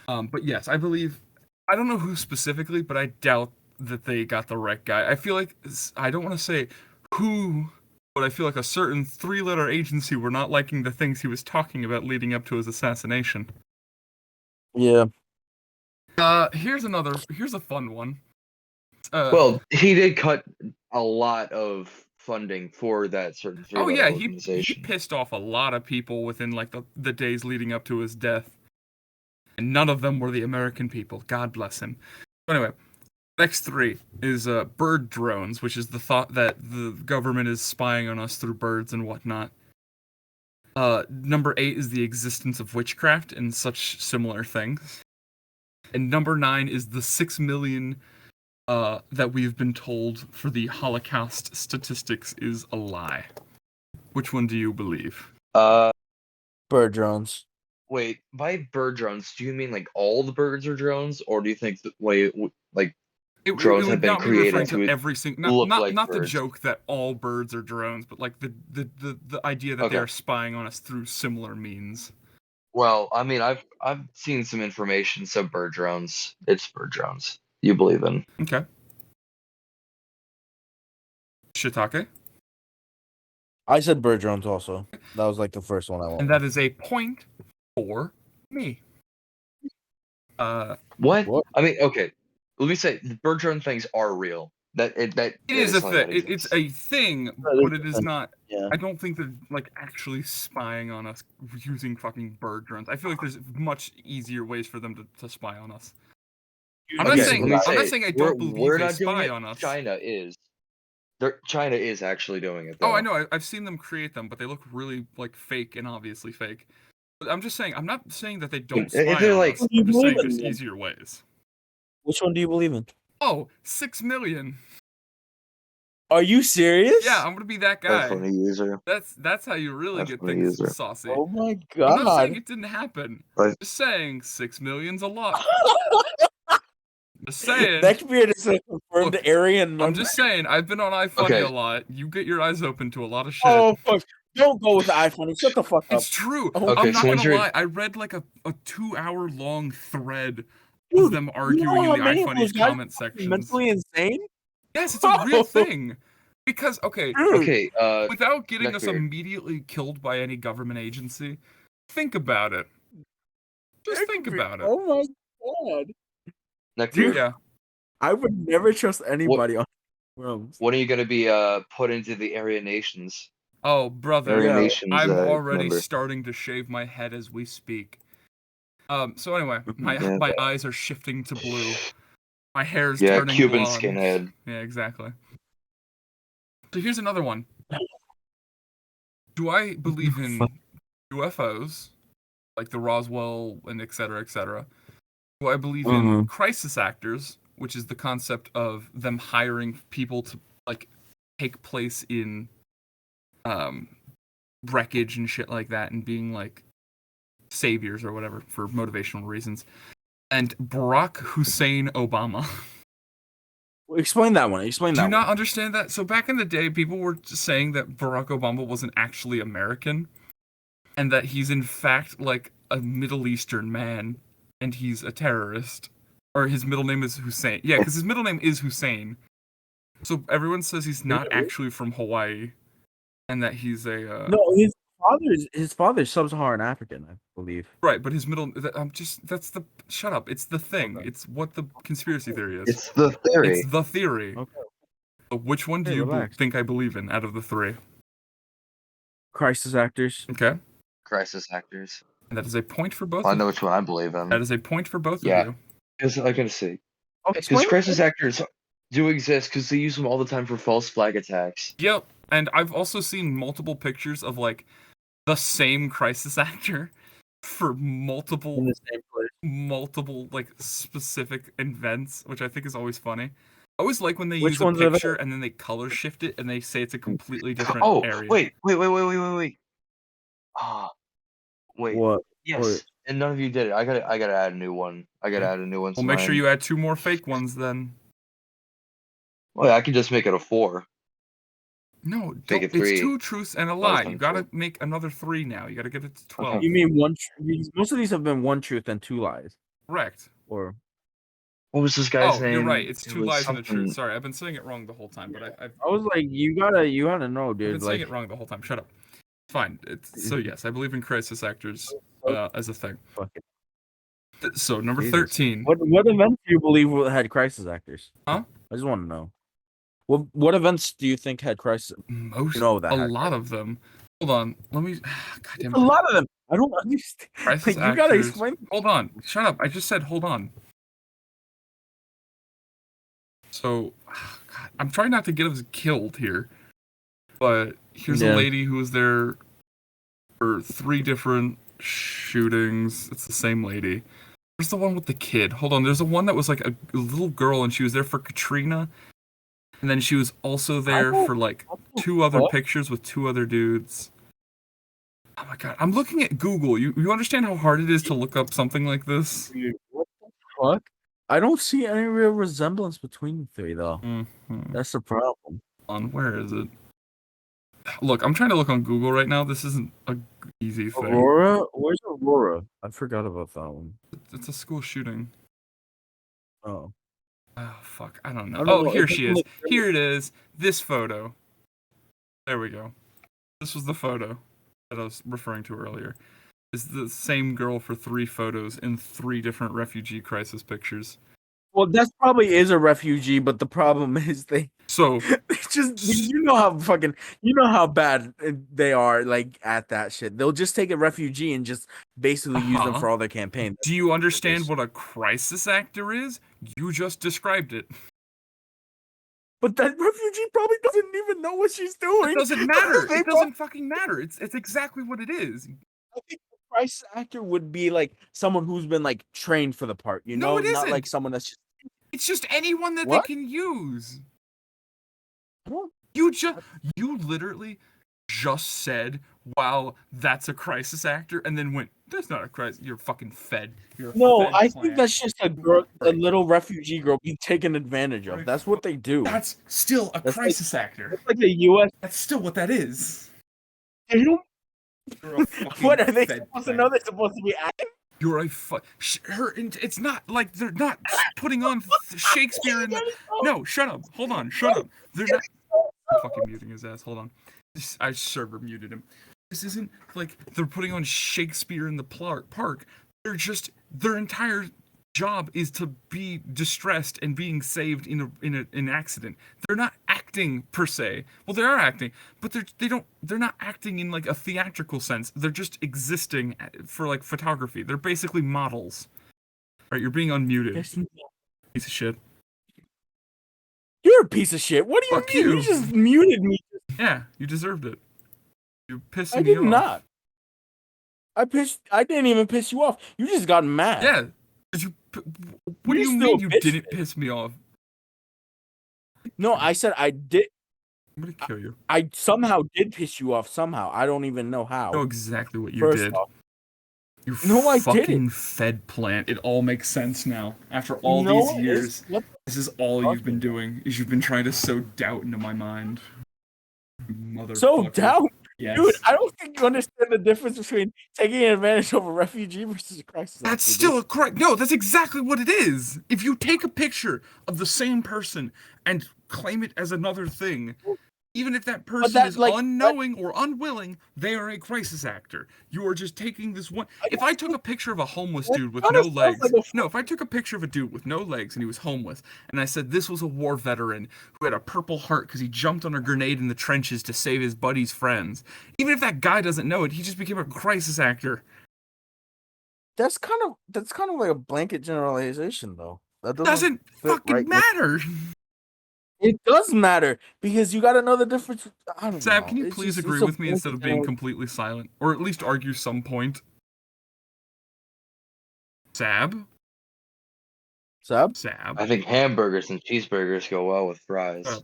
A: But yes, I believe. I don't know who specifically, but I doubt that they got the right guy. I feel like I don't want to say who, but I feel like a certain 3-letter agency were not liking the things he was talking about leading up to his assassination.
B: Yeah.
A: Here's a fun one.
C: Well, he did cut a lot of funding for that certain 3-letter organization.
A: He pissed off a lot of people within like the days leading up to his death. And none of them were the American people. God bless him. Anyway, next 3 is bird drones, which is the thought that the government is spying on us through birds and whatnot. Number 8 is the existence of witchcraft and such similar things. And number 9 is the 6 million that we've been told for the Holocaust statistics is a lie. Which one do you believe?
B: Bird drones.
C: Wait, by bird drones, do you mean like all the birds are drones, or do you think that drones have been created to
A: every single
C: look like
A: not
C: birds?
A: The joke that all birds are drones, but like the idea that they're spying on us through similar means.
C: Well, I mean, I've seen some information. So bird drones, it's bird drones. You believe in?
A: Okay. Shiitake?
B: I said bird drones also. That was like the first one I went.
A: And that is a point for me.
C: What?
B: What?
C: I mean, okay. Let me say the bird drone things are real. That
A: It is
C: is
A: a
C: something
A: thing.
C: that
A: It's
C: exists.
A: a thing,
B: That is
A: but it
B: a
A: is
B: thing.
A: not.
B: Yeah.
A: I don't think they're like actually spying on us using fucking bird drones. I feel like there's much easier ways for them to spy on us. I'm not
B: Okay,
A: saying
C: Let me
A: I'm not
C: say,
A: saying I
C: we're
A: don't believe they
C: not doing
A: spy
C: it.
A: on us.
C: China is. China is actually doing it.
A: Oh,
C: Though.
A: I know. I've seen them create them, but they look really like fake and obviously fake. But I'm just saying. I'm not saying that they don't
C: If
A: spy
C: they're
A: on
C: like-
A: us.
B: What do you
A: I'm just
B: believe
A: saying
B: in
A: there's
B: then?
A: easier ways.
B: Which one do you believe in?
A: Oh, 6 million.
B: Are you serious?
A: Yeah, I'm gonna be that guy.
C: Funny user.
A: That's how you really
C: That's
A: get
C: funny
A: things
C: user.
A: saucy.
B: Oh my
A: I'm not saying
B: god.
A: it didn't happen.
C: Right.
A: Just saying 6 million's a lot. Just saying.
B: Neckbeard is a confirmed
A: Look,
B: Aryan
A: I'm
B: number.
A: just saying. I've been on iFunny
C: Okay.
A: a lot. You get your eyes open to a lot of shit.
B: Oh fuck! Don't go with the iPhone. Shut the fuck up.
A: It's true.
B: Oh,
C: Okay,
A: I'm not
C: so
A: gonna
C: once you're-
A: lie. I read like a 2-hour long thread of
B: Dude,
A: them
B: you know
A: arguing
B: how
A: in the
B: many of those
A: iFunny's
B: guys
A: comment
B: are
A: sections.
B: mentally insane?
A: Yes, it's a real thing. Because okay,
B: Dude,
C: Okay.
A: without getting us
C: Neckbeard.
A: immediately killed by any government agency, think about it. Just think about it.
B: Oh my god,
C: Neckbeard.
A: Yeah.
B: I would never trust anybody on rooms.
C: When are you gonna be put into the Aryan Nations?
A: Oh, brother,
C: Aryan
B: Yeah.
C: Nations.
A: I'm already
C: member.
A: starting to shave my head as we speak. So anyway,
C: Yeah.
A: my eyes are shifting to blue. My hair's
C: Yeah,
A: turning
C: Cuban
A: blonde.
C: skinhead.
A: Yeah, exactly. So here's another one. Do I believe in UFOs, like the Roswell and et cetera, et cetera? Do I believe in crisis actors, which is the concept of them hiring people to like take place in wreckage and shit like that and being like saviors or whatever for motivational reasons? And Barack Hussein Obama.
B: Explain that one. Explain
A: Do
B: that
A: you
B: one.
A: not understand that? So back in the day, people were saying that Barack Obama wasn't actually American, and that he's in fact like a Middle Eastern man, and he's a terrorist. Or his middle name is Hussein. Yeah, because his middle name is Hussein. So everyone says he's not actually from Hawaii, and that he's a
B: No, his father's sub-Saharan African, I believe.
A: right. But his middle. That's the shut up. It's the thing.
B: Okay.
A: It's what the conspiracy theory is.
C: It's the theory.
A: It's the theory.
B: Okay.
A: So which one do
B: Hey,
A: you
B: relax.
A: think I believe in out of the three?
B: Crisis actors.
A: Okay,
C: Crisis actors.
A: and that is a point for both.
C: I
A: of
C: know
A: you.
C: which one I believe in.
A: That is a point for both
C: Yeah.
A: of you.
C: Because I gotta see.
B: Okay,
C: Because crisis actors do exist because they use them all the time for false flag attacks.
A: Yep, and I've also seen multiple pictures of like the same crisis actor for multiple
B: in the same place.
A: multiple like specific events, which I think is always funny. I always like when they
B: Which
A: use a
B: ones are they?
A: picture and then they color shift it and they say it's a completely different
C: Oh,
A: area.
C: wait. Ah, wait.
B: What?
C: Yes, and none of you did it. I gotta add a new one. I gotta add a new one.
A: Well, make sure you add 2 more fake ones then.
C: Well, I can just make it a 4.
A: No,
C: Make
A: don't,
C: it 3.
A: it's 2 truths and a
C: was
A: lie.
C: on
A: You gotta
C: 4.
A: make another 3 now. You gotta get it to 12.
B: You mean one? Most of these have been one truth and 2 lies,
A: Correct.
B: or
C: What was this guy's
A: Oh,
C: name?
A: you're right. It's
C: It
A: 2
C: was
A: lies and a
C: something-
A: truth. Sorry, I've been saying it wrong the whole time, but I've
B: I was like, you gotta know,
A: been
B: dude.
A: saying
B: Like,
A: it wrong the whole time. Shut up. Fine. So yes, I believe in crisis actors as a thing.
B: fuck it.
A: So number
B: Jesus.
A: 13.
B: What events do you believe had crisis actors?
A: Huh?
B: I just want to know. What events do you think had crisis?
A: Most,
B: No, that
A: a
B: had
A: lot of them. Hold on. Let me. God damn
B: A
A: it.
B: lot of them. I don't understand.
A: Crisis
B: Like, you gotta
A: actors.
B: explain.
A: Hold on. Shut up. I just said hold on. So, God, I'm trying not to get us killed here, but here's a
B: Yeah.
A: lady who was there for 3 different shootings. It's the same lady. Where's the one with the kid? Hold on. There's a one that was like a little girl, and she was there for Katrina, and then she was also there
B: don't-
A: for like
B: what the
A: 2 other
B: fuck?
A: pictures with 2 other dudes. Oh my god, I'm looking at Google. You understand how hard it is to look up something like this?
B: Dude, what the fuck? I don't see any real resemblance between the 3, though.
A: Mm-hmm.
B: That's the problem.
A: Where is it? Look, I'm trying to look on Google right now. This isn't a easy thing.
B: Aurora? Where's Aurora? I forgot about that one.
A: It's a school shooting.
B: Oh.
A: Oh fuck, I don't know.
B: I don't
A: Oh,
B: know.
A: here
B: It
A: she
B: doesn't
A: is.
B: look great.
A: Here it is. This photo. There we go. This was the photo that I was referring to earlier. It's the same girl for 3 photos in 3 different refugee crisis pictures.
B: Well, that probably is a refugee, but the problem is they
A: So
B: just you know how bad they are like at that shit. They'll just take a refugee and just basically use them for all their campaign.
A: Do you understand what a crisis actor is? You just described it.
B: But that refugee probably doesn't even know what she's doing.
A: It doesn't matter. It doesn't fucking matter. It's exactly what it is.
B: I think the crisis actor would be like someone who's been like trained for the part, you
A: No,
B: know,
A: it
B: not
A: isn't.
B: like someone that's just
A: It's just anyone that
B: What?
A: they can use.
B: What?
A: You literally just said, "Wow, that's a crisis actor," and then went, "That's not a crisis. You're fucking fed." You're a
B: No,
A: fed
B: I
A: plant.
B: think that's just a girl, a little refugee girl being taken advantage of. That's what they do.
A: That's still a
B: That's
A: crisis actor.
B: It's like the U.S.
A: That's still what that is.
B: They don't.
A: You're a fucking
B: What are they
A: fed
B: supposed
A: plant.
B: to know? They're supposed to be acting.
A: You're a it's not like they're not putting on Shakespeare in the. No, shut up. Hold on, shut up. They're not. I'm fucking muting his ass. Hold on. I server muted him. This isn't like they're putting on Shakespeare in the park. They're just their entire job is to be distressed and being saved in an accident. They're not acting per se. Well, they are acting, but they're not acting in like a theatrical sense. They're just existing for like photography. They're basically models. All right, you're being unmuted. Piece of shit.
B: You're a piece of shit. What do you
A: Fuck
B: mean?
A: you.
B: You just muted me.
A: Yeah, you deserved it. You're pissing
B: I
A: me
B: did
A: off.
B: not. I didn't even piss you off. You just got mad.
A: Yeah. What do
B: You're
A: you
B: still
A: mean you
B: bitch
A: didn't
B: face.
A: piss me off?
B: No, I said I did.
A: I'm gonna kill you.
B: I somehow did piss you off. Somehow I don't even know how.
A: I know exactly what you
B: First
A: did.
B: off,
A: You
B: No, I
A: fucking
B: didn't.
A: fed plant. It all makes sense now. After all
B: No,
A: these
B: it's-
A: years,
B: what
A: this is all
B: fuck
A: you've been
B: is
A: doing. Is you've been trying to sow doubt into my mind. You motherfucker.
B: So doubt,
A: Yes.
B: dude. I don't think you understand the difference between taking advantage of a refugee versus a crisis.
A: That's
B: actor,
A: still a correct. No, that's exactly what it is. If you take a picture of the same person and claim it as another thing, even if that person
B: that,
A: is
B: like,
A: unknowing or unwilling, they are a crisis actor. You are just taking this one. If I took a picture of a homeless dude with
B: kinda
A: no
B: sounds
A: legs,
B: like a-
A: no, if I took a picture of a dude with no legs and he was homeless, and I said this was a war veteran who had a purple heart because he jumped on a grenade in the trenches to save his buddy's friends, even if that guy doesn't know it, he just became a crisis actor.
B: That's kind of like a blanket generalization, though. That
A: Doesn't
B: fit
A: fucking
B: right with-
A: matter.
B: It does matter because you got to know the difference. I don't
A: Sab,
B: know.
A: can you
B: It's
A: please
B: just-
A: agree
B: it's a
A: with me instead of being
B: blanket
A: completely silent? Or at least argue some point? Sab?
B: Sab?
A: Sab?
C: I think hamburgers and cheeseburgers go well with fries.
A: Uh,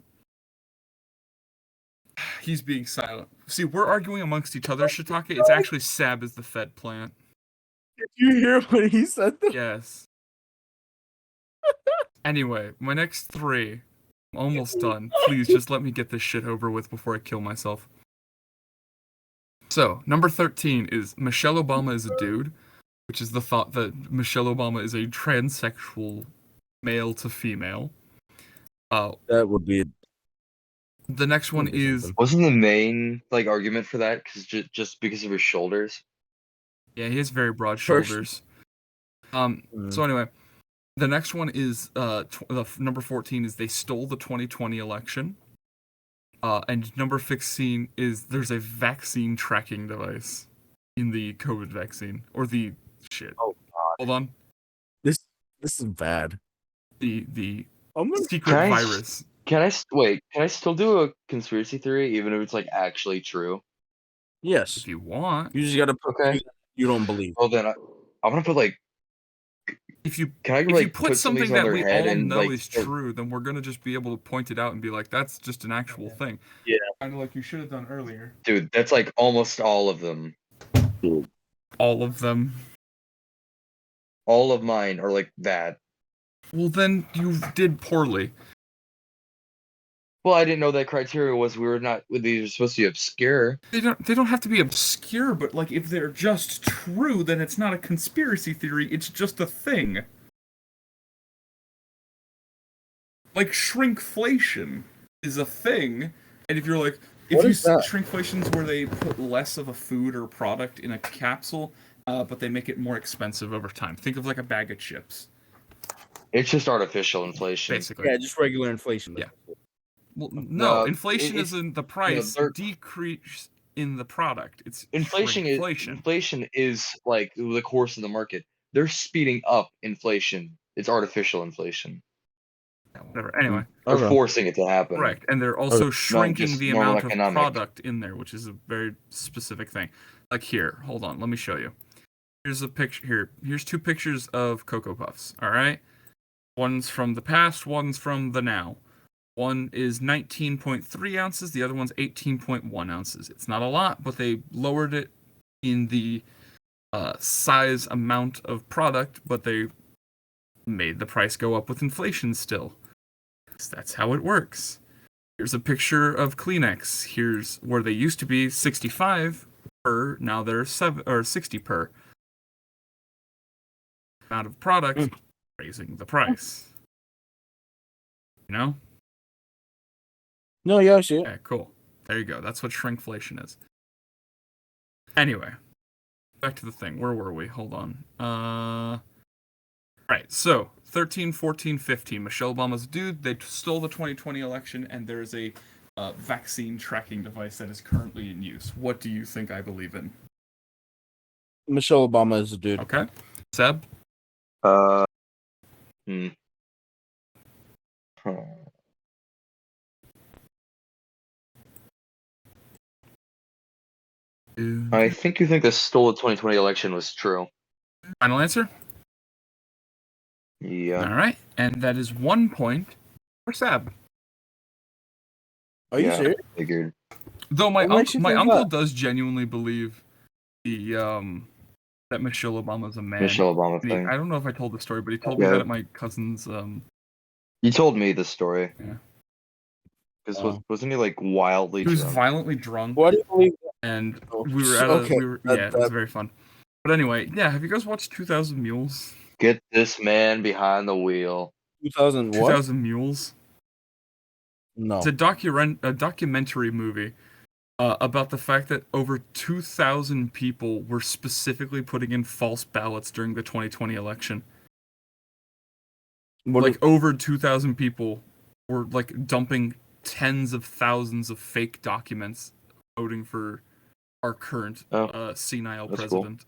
A: He's being silent. See, we're arguing amongst each other, Shiitake. It's actually Sab is the fed plant.
B: Did you hear what he said? Though?
A: Yes. Anyway, my next 3. I'm almost done. Please, just let me get this shit over with before I kill myself. So, number 13 is Michelle Obama is a dude, which is the thought that Michelle Obama is a transsexual male to female.
B: That would be.
A: The next one is
C: Wasn't the main like argument for that because just because of his shoulders?
A: yeah, he has very broad
B: First-
A: shoulders. So anyway, the next one is number 14 is they stole the 2020 election. And number 15 is there's a vaccine tracking device in the COVID vaccine or the shit.
B: Oh God!
A: Hold on.
B: This is bad.
A: The
B: I'm gonna
A: secret
C: Can I-
A: virus.
C: Wait? Can I still do a conspiracy theory even if it's like actually true?
B: Yes.
A: If you want.
B: You just gotta put
C: Okay.
B: you don't believe.
C: Well then, I'm gonna put like.
A: If you
C: Can I
A: if
C: like
A: you put
C: some of
A: something
C: these
A: that
C: on their
A: we
C: head
A: all
C: and
A: know
C: like
A: is true, then we're gonna just be able to point it out and be like, that's just an actual thing.
B: Yeah.
A: Kind of like you should have done earlier.
C: Dude, that's like almost all of them.
A: All of them.
C: All of mine are like that.
A: Well, then you did poorly.
C: Well, I didn't know that criteria was these were supposed to be obscure.
A: They don't have to be obscure, but like if they're just true, then it's not a conspiracy theory, it's just a thing. Like shrinkflation is a thing, and if you're like,
B: What is that?
A: shrinkflation's where they put less of a food or product in a capsule, but they make it more expensive over time. Think of like a bag of chips,
C: It's just artificial inflation.
A: basically.
B: Yeah, just regular inflation.
A: Yeah. Well, no,
C: No,
A: inflation
C: it's
A: isn't the price
C: they're-
A: decrease in the product. It's
C: inflation is like the course of the market. They're speeding up inflation. It's artificial inflation.
A: Yeah, whatever. Anyway,
C: They're
B: Okay.
C: forcing it to happen.
A: correct. And they're also shrinking
C: just
A: the
C: normal
A: amount of
C: economic.
A: product in there, which is a very specific thing. Like here, hold on, let me show you. Here's a picture here. Here's two pictures of Cocoa Puffs, all right? One's from the past, one's from the now. One is 19.3 ounces, the other one's 18.1 ounces. It's not a lot, but they lowered it in the size amount of product, but they made the price go up with inflation still. That's how it works. Here's a picture of Kleenex. Here's where they used to be 65 per, now they're 60 per. Amount of product, raising the price. You know?
B: No, yeah, I see it.
A: Okay, cool. There you go. That's what shrinkflation is. Anyway, back to the thing. Where were we? Hold on. Right, so 13, 14, 15. Michelle Obama's a dude. They stole the 2020 election, and there's a vaccine tracking device that is currently in use. What do you think I believe in?
B: Michelle Obama is a dude.
A: Okay. Seb?
C: Hmm. Huh. I think you think the stolen 2020 election was true.
A: Final answer?
C: Yeah.
A: All right. And that is 1 point for Seb.
B: Are you
C: Yeah,
B: serious?
C: I figured.
A: Though my
B: What makes you
A: my
B: think
A: uncle
B: that?
A: does genuinely believe the that Michelle Obama's a man.
C: Michelle Obama
A: And
C: thing.
A: I don't know if I told the story, but he told me
C: Yeah.
A: that at my cousin's
C: You told me the story.
A: Yeah.
C: Because wasn't he like wildly
A: he was
C: drunk?
A: violently drunk,
B: Why do you believe
A: and
B: Oh,
A: we were at
B: okay.
A: yeah, it was very fun. But anyway, yeah, have you guys watched 2000 Mules?
C: Get this man behind the wheel.
B: 2000 what?
A: 2000 Mules?
B: No.
A: It's a documentary movie about the fact that over 2,000 people were specifically putting in false ballots during the 2020 election.
B: What
A: Like over 2,000 people were like dumping tens of thousands of fake documents voting for our current senile
C: that's cool.
A: president.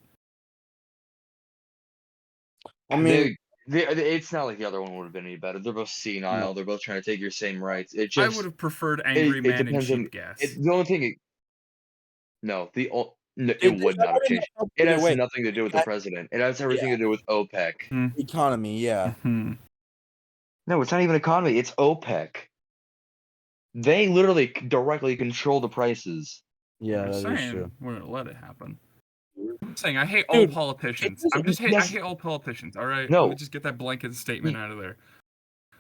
B: I mean,
C: it's not like the other one would have been any better. They're both senile.
B: No.
C: They're both trying to take your same rights. It
A: I
C: just
A: would have preferred Angry
C: it
A: Man and
C: depends
A: cheap
C: on
A: gas.
C: the only thing. No, it
B: It-
C: would not have
B: wouldn't
C: changed.
B: help
C: It
B: either
C: has
B: way.
C: nothing to do with the president. It has everything to do with OPEC.
B: Economy, yeah.
A: Hmm.
C: No, it's not even economy. It's OPEC. They literally directly control the prices.
B: Yeah,
A: I'm
B: that is
A: saying
B: true.
A: we're gonna let it happen. I'm saying I hate
B: Dude,
A: all politicians.
B: it
A: I hate all politicians. All right,
C: No.
A: let me just get that blanket statement out of there.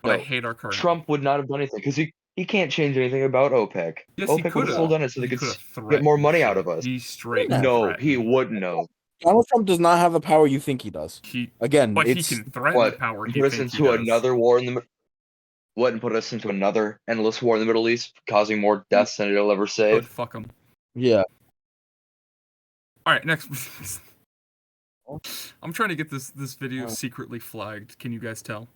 A: But
C: No,
A: I hate our current.
C: Trump would not have done anything because he can't change anything about OPEC.
A: Yes, he
C: OPEC
A: could
C: would have still
A: have.
C: done it so they
A: He
C: could
A: could have
C: get more
A: threatened
C: money out
A: shit.
C: of us.
A: He straight
C: No, he
A: threatened.
C: wouldn't know.
B: Donald Trump does not have the power you think he does. Again,
A: But he
B: it's
A: can threaten the power.
C: And
A: He
C: put us
A: thinks he
C: into
A: does.
C: another war in the and put us into another endless war in the Middle East, causing more deaths than it'll ever
A: Good,
C: save.
A: fuck him.
B: yeah.
A: All right, next. I'm trying to get this video secretly flagged. Can you guys tell?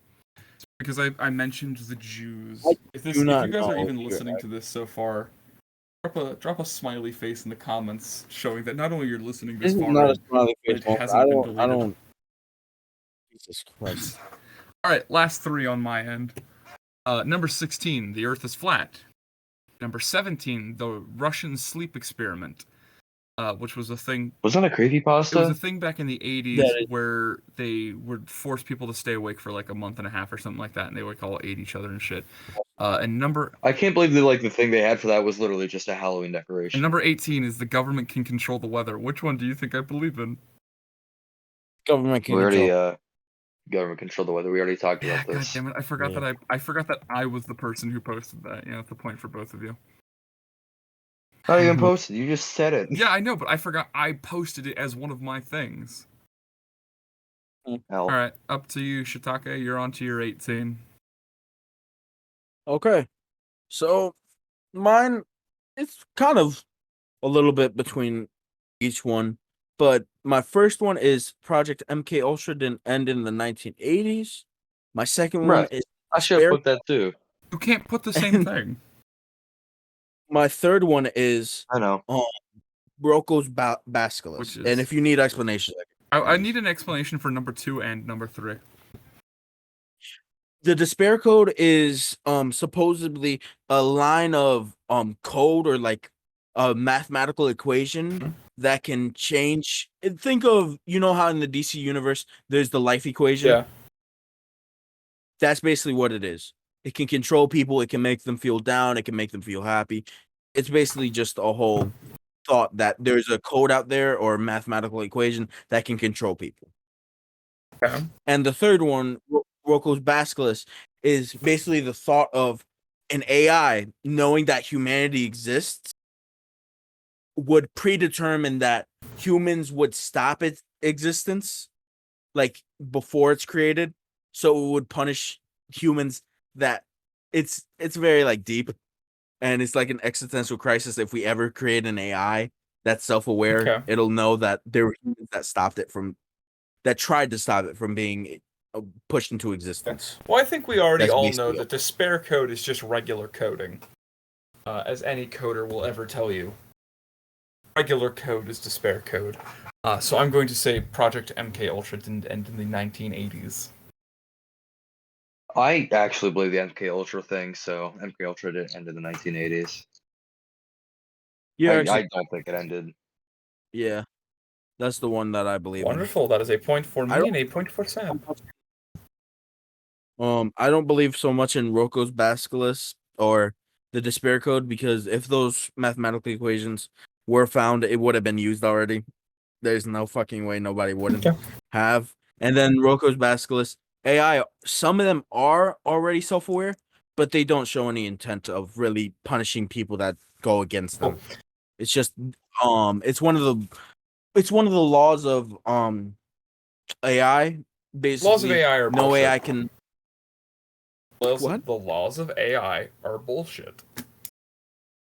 A: Because I mentioned the Jews.
B: I
A: If you
B: do not
A: guys are
B: know
A: even
B: if you're
A: listening to this so far, drop a smiley face in the comments showing that not only you're listening this
B: This is
A: far,
B: not a
A: in,
B: smiley
A: but
B: face
A: it
B: moment.
A: hasn't been deleted.
B: I don't. Jesus Christ.
A: All right, last three on my end. Number 16, the Earth is flat. Number 17, the Russian sleep experiment, which was a thing.
C: Wasn't that a creepypasta?
A: It was a thing back in the 80s
B: That is-
A: where they would force people to stay awake for like a month and a half or something like that, and they would all ate each other and shit. And
C: I can't believe that the thing they had for that was literally just a Halloween decoration.
A: and number 18 is the government can control the weather. Which one do you think I believe in?
B: Government can
C: We already
B: control.
C: government control the weather. We already talked
A: Yeah,
C: about
A: god
C: this.
A: damn it! I forgot
B: Yeah.
A: that I forgot that I was the person who posted that. Yeah, that's the point for both of you.
C: Not even posted. You just said it.
A: Yeah, I know, but I forgot I posted it as one of my things.
C: Hell.
A: All right, up to you, Shitake. You're on to your 18.
B: Okay. So, mine it's kind of a little bit between each one. But my first one is Project MK Ultra didn't end in the 1980s. My second one
C: Right.
B: is
C: I should have
B: Spare,
C: put that too.
A: You can't put the same
B: and
A: thing.
B: my third one is
C: I know.
B: Rocco's
A: Which
B: Basculus. And
A: is
B: if you need explanations,
A: I need an explanation for number 2 and number 3.
B: the despair code is supposedly a line of code or like a mathematical equation that can change. Think of, you know how in the DC universe there's the life equation.
A: Yeah.
B: That's basically what it is. It can control people, it can make them feel down, it can make them feel happy. It's basically just a whole thought that there's a code out there or a mathematical equation that can control people.
A: Okay.
B: And the third one, Rocco's Basculus, is basically the thought of an AI knowing that humanity exists would predetermine that humans would stop its existence, like before it's created, so it would punish humans. That it's very like deep, and it's like an existential crisis. If we ever create an AI that's self-aware,
A: Okay.
B: it'll know that there were humans that tried to stop it from being pushed into existence.
A: Well, I think we already
B: That's
A: all know
B: basically
A: that despair code is just regular coding. As any coder will ever tell you. Regular code is despair code. So I'm going to say Project MK Ultra didn't end in the 1980s.
C: I actually believe the MK Ultra thing, so MK Ultra didn't end in the 1980s.
B: Yeah,
C: I don't think it ended.
B: yeah, that's the one that I believe in.
A: Wonderful. That is a point for
B: I
A: me and a point for Sam.
B: I don't believe so much in Rocco's Basculus or the despair code, because if those mathematical equations were found, it would have been used already. There's no fucking way nobody wouldn't
A: Okay.
B: have. And then Rocco's Basculus AI, some of them are already self-aware, but they don't show any intent of really punishing people that go against them. It's just it's one of the laws of AI. Basically,
A: Laws of AI are
B: no
A: bullshit.
B: AI can. What?
A: The laws of AI are bullshit.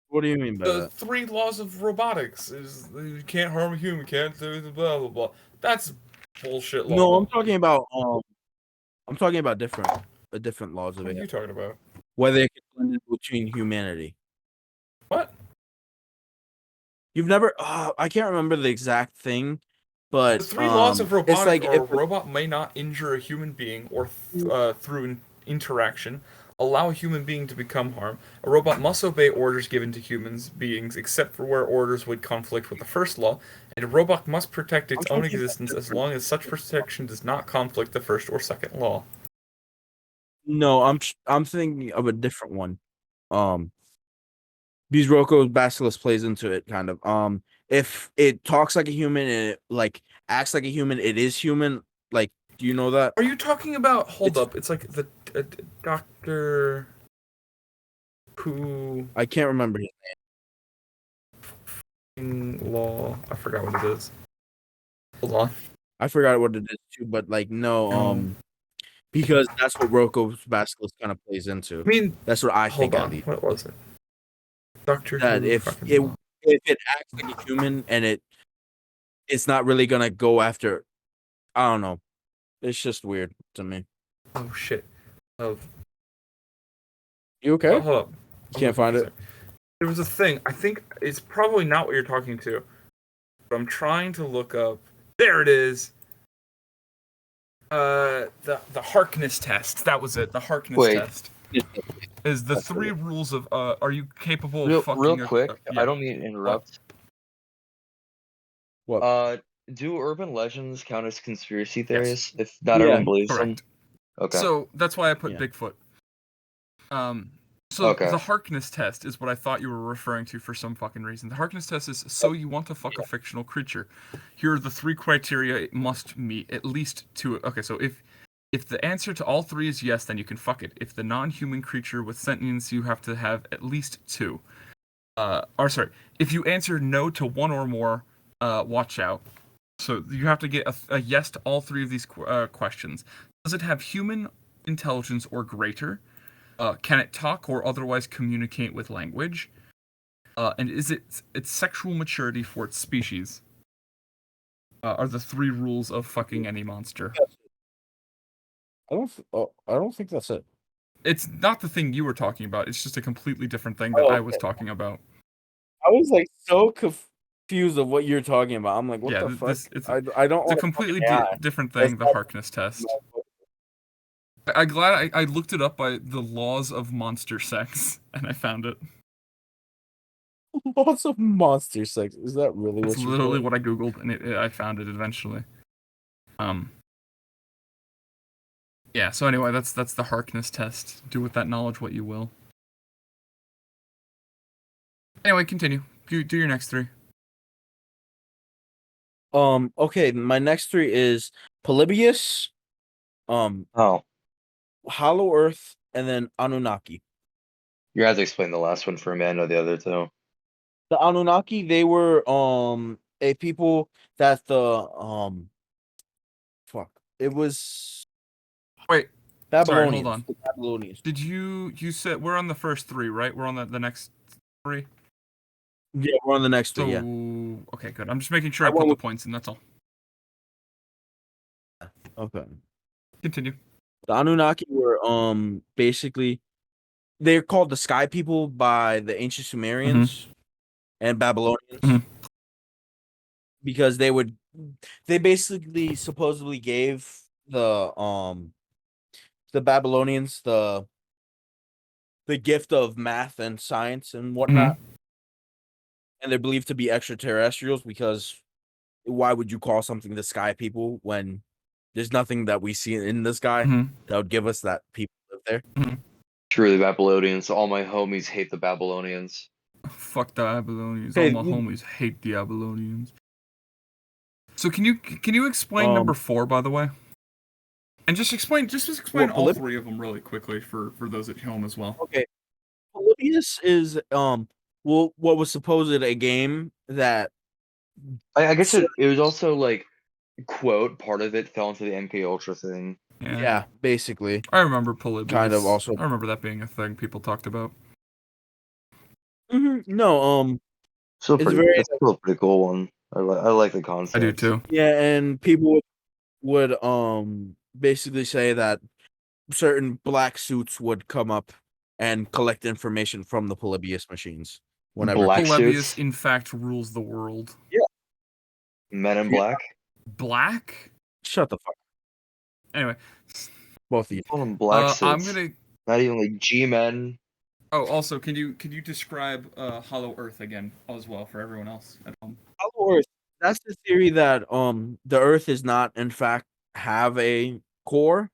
B: What do you mean by
A: The
B: that?
A: 3 laws of robotics is you can't harm a human, can't do the blah blah blah. That's bullshit law.
B: No, I'm talking about different laws of
A: What are
B: AI.
A: you talking about?
B: Whether it can blend in between humanity.
A: What?
B: You've never I can't remember the exact thing, but
A: The 3 laws of robotics
B: it's like
A: are a robot may not injure a human being or through interaction allow a human being to become harm. A robot must obey orders given to humans beings except for where orders would conflict with the first law, and a robot must protect its own existence as long as such protection does not conflict the first or second law.
B: No, I'm thinking of a different one. Because Rocco's Basilisk plays into it kind of. If it talks like a human and it like acts like a human, it is human. Like, do you know that?
A: Are you talking about? Hold up, it's like the doctor who
B: I can't remember his
A: law. I forgot what it is. Hold on.
B: I forgot what it is too, but like no, because that's what Rocco's Basilisk kind of plays into.
A: I mean,
B: That's what I
A: hold
B: think.
A: on.
B: At least.
A: What was it? Doctor
B: That
A: Who
B: if
A: fucking
B: it
A: law.
B: if it acts like a human and it's not really gonna go after. I don't know. It's just weird to me.
A: Oh shit. Oh,
B: You okay?
A: hold up.
B: You can't find it.
A: There was a thing. I think it's probably not what you're talking to. But I'm trying to look up. There it is. The Harkness test. That was it. The Harkness test is the 3 rules of. Are you capable of fucking?
C: Real quick,
A: yeah.
C: I don't mean to interrupt.
B: What?
C: Do urban legends count as conspiracy
A: Yes.
C: theories if not everyone believes them?
A: Correct.
C: Okay.
A: So that's why I put
B: Yeah.
A: Bigfoot. So
C: Okay.
A: the Harkness test is what I thought you were referring to for some fucking reason. The Harkness test is so you want to fuck a fictional creature. Here are the 3 criteria it must meet, at least 2. Okay, so if the answer to all 3 is yes, then you can fuck it. If the non-human creature with sentience, you have to have at least 2. If you answer no to 1 or more, watch out. So you have to get a yes to all 3 of these questions. Does it have human intelligence or greater? Can it talk or otherwise communicate with language? And is its sexual maturity for its species? Are the 3 rules of fucking any monster.
B: I don't think that's it.
A: It's not the thing you were talking about. It's just a completely different thing that
B: Oh,
A: I was
B: okay.
A: talking about.
B: I was like so confused of what you're talking about. I'm like, what
A: Yeah,
B: the fuck?
A: it's
B: I don't
A: a
B: want to
A: completely
B: fucking AI.
A: different
B: That's
A: thing. The
B: not
A: Harkness test. I'm glad I looked it up by the laws of monster sex and I found it.
B: lots of monster sex. Is that really
A: That's
B: what you
A: literally
B: put?
A: what I googled and I found it eventually. Yeah. So anyway, that's the Harkness test. Do with that knowledge what you will. Anyway, continue. Do your next 3.
B: Okay, my next 3 is Polybius,
C: Oh,
B: Hollow Earth, and then Anunnaki.
C: you have to explain the last one for me. I know the other 2.
B: The Anunnaki, they were a people that fuck. It was
A: Wait. Sorry, hold
B: Babylonians.
A: on.
B: The Babylonians.
A: Did you said we're on the first 3, right? We're on the next 3.
B: Yeah, we're on the next 3,
A: So
B: yeah.
A: okay, good. I'm just making sure
B: I
A: I put
B: went
A: the
B: with-
A: points in. That's all.
B: Okay.
A: Continue.
B: The Anunnaki were basically they're called the Sky People by the ancient Sumerians and Babylonians
A: Mhm.
B: because they basically supposedly gave the Babylonians the gift of math and science and whatnot. And they're believed to be extraterrestrials because why would you call something the Sky People when there's nothing that we see in the sky that would give us that people live there?
C: Truly Babylonians. All my homies hate the Babylonians.
A: Fuck the Babylonians.
B: Okay,
A: All my homies hate the Babylonians. So can you explain number 4, by the way? And just explain all 3 of them really quickly for those at home as well.
B: Okay, Polybius is what was supposed a game that
C: I guess it was also like quote part of it fell into the MK Ultra thing.
B: yeah, basically
A: I remember Polybius.
B: kind of also.
A: I remember that being a thing people talked about.
B: No,
C: Still
B: it's
C: pretty.
B: very
C: It's still a pretty cool one. I like the concept.
A: I do too.
B: yeah, and people would basically say that certain black suits would come up and collect information from the Polybius machines whenever
C: Black
A: Polybius,
C: suits?
A: in fact, rules the world.
B: Yeah.
C: Men in Black?
A: Black?
B: Shut the fuck.
A: Anyway,
B: Both of you.
C: Call them black suits.
A: I'm gonna.
C: Not even like G-men.
A: Oh, also, can you describe Hollow Earth again as well for everyone else at home?
B: Hollow Earth. That's the theory that the Earth is not in fact have a core,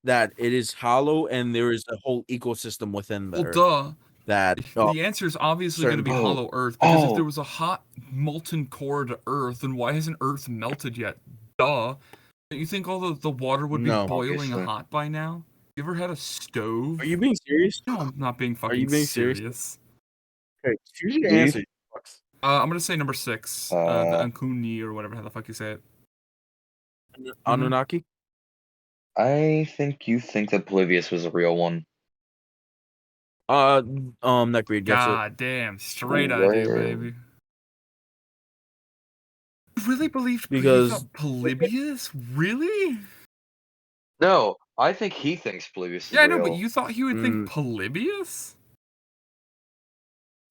B: that it is hollow and there is a whole ecosystem within the Earth.
A: Duh.
B: That
A: The answer is obviously going to be
B: certain-
A: Hollow Earth because if there was a hot molten core to Earth, then why hasn't Earth melted yet? Duh. Don't you think all the water would be
B: No,
A: boiling
C: obviously.
A: hot by now? You ever had a stove?
B: Are you being serious?
A: No, I'm not being fucking
B: you being
A: serious.
B: Okay, choose your
C: Steve?
B: answer. you fucks.
A: I'm gonna say number 6, the Ankuni or whatever the fuck you say it.
B: Anunnaki.
C: I think you think that Polybius was a real one.
B: Neckbeard gets it.
A: God damn, straight idea, baby. You really believed
B: Because-
A: you thought Polybius? Really?
C: No, I think he thinks Polybius is
A: Yeah, I
C: real.
A: know, but you thought he would think Polybius?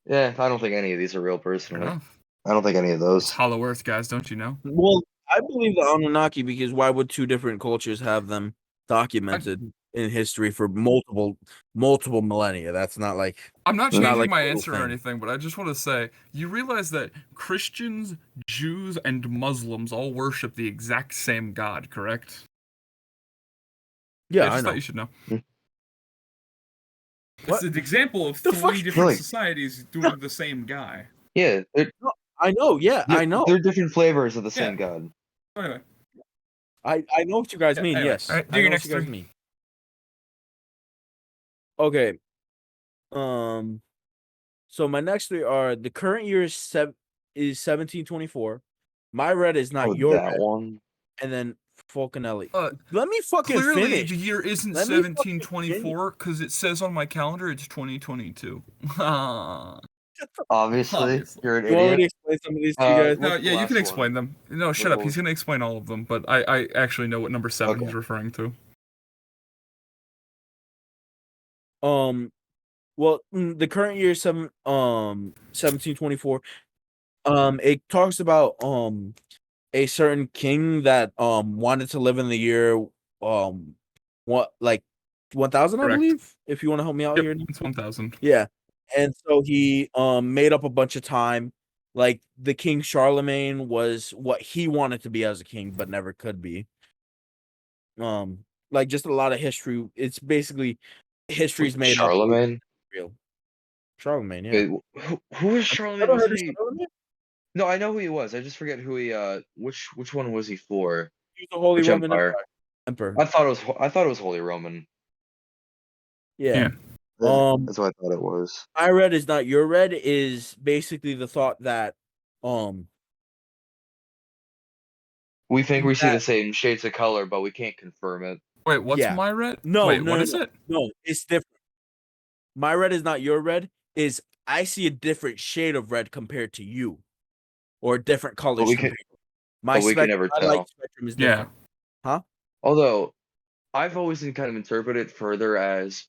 C: Yeah, I don't think any of these are real personally.
A: Yeah.
C: I don't think any of
A: It's
C: those.
A: Hollow Earth, guys, don't you know?
B: Well, I believe the Anunnaki because why would 2 different cultures have them documented in history for multiple millennia? That's not like
A: I'm not
C: Not
A: changing
B: like
A: my
B: a little
A: answer or
B: thing.
A: anything, but I just want to say, you realize that Christians, Jews, and Muslims all worship the exact same God, correct?
B: yeah,
A: I
B: I
A: just
B: know.
A: thought you should know.
B: What?
A: It's an example of
B: The
A: 3
B: fuck?
A: different
C: Really?
A: societies doing the same guy.
C: Yeah,
B: I know. Yeah, I know.
C: They're different flavors of the
A: Yeah.
C: same god.
A: Anyway,
B: I know what you guys mean.
A: anyway,
B: Yes,
A: alright, do
B: I
A: your
B: know
A: next
B: what you guys
A: 3.
B: mean. Okay. So my next 3 are the current year is 1724. My red is not
C: Oh,
B: your
C: that
B: red,
C: one.
B: and then Falconelli.
A: Uh,
B: Let me fucking
A: Clearly,
B: finish.
A: the year isn't
B: Let me fucking
A: 1724 because it says on my calendar it's 2022.
C: Obviously, you're an
B: You want me to
C: idiot.
B: explain some of these to you guys?
A: No,
C: What's the
A: yeah, you can
C: last
A: explain
C: one?
A: them. No, shut
C: What
A: up. He's
C: was-
A: gonna explain all of them, but I actually know what number 7
C: Okay.
A: he's referring to.
B: Well, the current year 1724. It talks about a certain king that wanted to live in the year what like 1000, I
A: Correct.
B: believe. If you want to help me out
A: Yep,
B: here,
A: it's 1000.
B: yeah. And so he made up a bunch of time. Like the King Charlemagne was what he wanted to be as a king, but never could be. Like just a lot of history. It's basically history's made up
C: Charlemagne?
B: real. Charlemagne, yeah.
C: Wait, who was Charlemagne?
B: Ever heard
C: Wasn't
B: of
C: he?
B: Charlemagne?
C: No, I know who he was. I just forget who he. Which one was he for?
B: He was the Holy
C: Which
B: Roman
C: empire?
B: Emperor.
C: I thought it was Holy Roman.
B: Yeah.
A: Yeah.
C: That's what I thought it was.
B: My red is not your red is basically the thought that
C: We think we see the
B: that
C: same shades of color, but we can't confirm it.
A: Wait, what's
B: yeah.
A: my red?
B: No,
A: Wait,
B: no,
A: what
B: no,
A: is
B: no.
A: it?
B: No, it's different. My red is not your red, is I see a different shade of red compared to you. Or different
C: But
B: colors
C: we can,
B: compared to you. My
C: but we can
B: spectrum,
C: never
B: my light
C: tell.
B: spectrum is
A: Yeah.
B: different. Huh?
C: Although I've always kind of interpreted it further as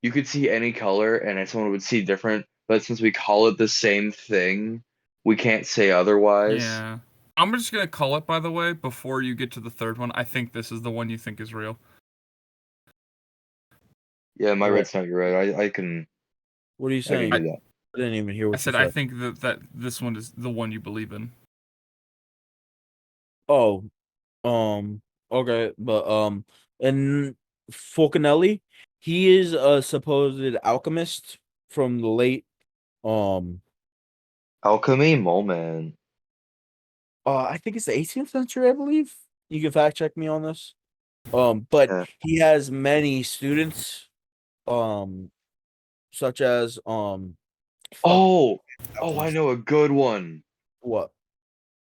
C: you could see any color and someone would see different, but since we call it the same thing, we can't say otherwise.
A: Yeah. I'm just gonna call it, by the way, before you get to the third one. I think this is the one you think is real.
C: Yeah, my
B: What?
C: red's not your red. I can
B: What are you
C: I can
B: saying?
C: do that.
B: I didn't even hear
A: I
B: what you
A: said
B: said.
A: I think that this one is the one you believe in.
B: Oh, okay, but and Falconelli, he is a supposed alchemist from the late um
C: Alchemy, Moleman.
B: I think it's the 18th century, I believe. You can fact check me on this. But
C: Yeah.
B: he has many students, such as fuck,
C: Oh, I
B: alchemist.
C: know a good one.
B: What?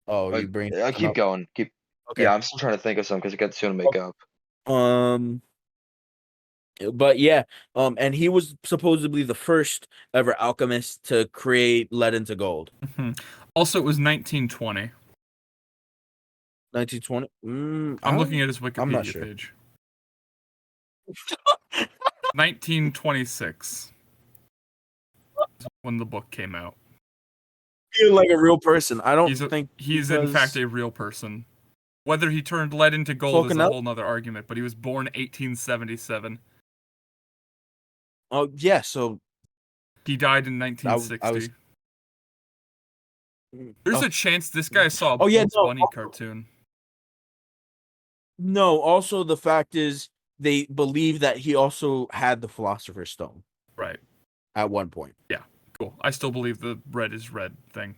B: Oh, you bring
C: I
B: one
C: keep
B: up?
C: going.
B: Okay.
C: Yeah, I'm still trying to think of some because I got two to make up.
B: Um, but yeah, and he was supposedly the first ever alchemist to create lead into gold.
A: Also, it was 1920.
B: 1920.
A: I'm looking at his
B: I'm not
A: Wikipedia
B: sure.
A: page. 1926 is when the book came out.
B: Feel like a real person. I don't think
A: He's
B: he
A: in
B: was...
A: fact a real person. Whether he turned lead into gold is a
B: Falconelli?
A: whole nother argument, but he was born 1877.
B: Oh yeah, so
A: He died in
B: I
A: 1960.
B: was.
A: There's a chance this guy saw a
B: Oh yeah,
A: Bugs
B: no.
A: Bunny cartoon.
B: No, also the fact is they believe that he also had the Philosopher's Stone
A: Right.
B: at one point.
A: Yeah. Cool. I still believe the red is red thing.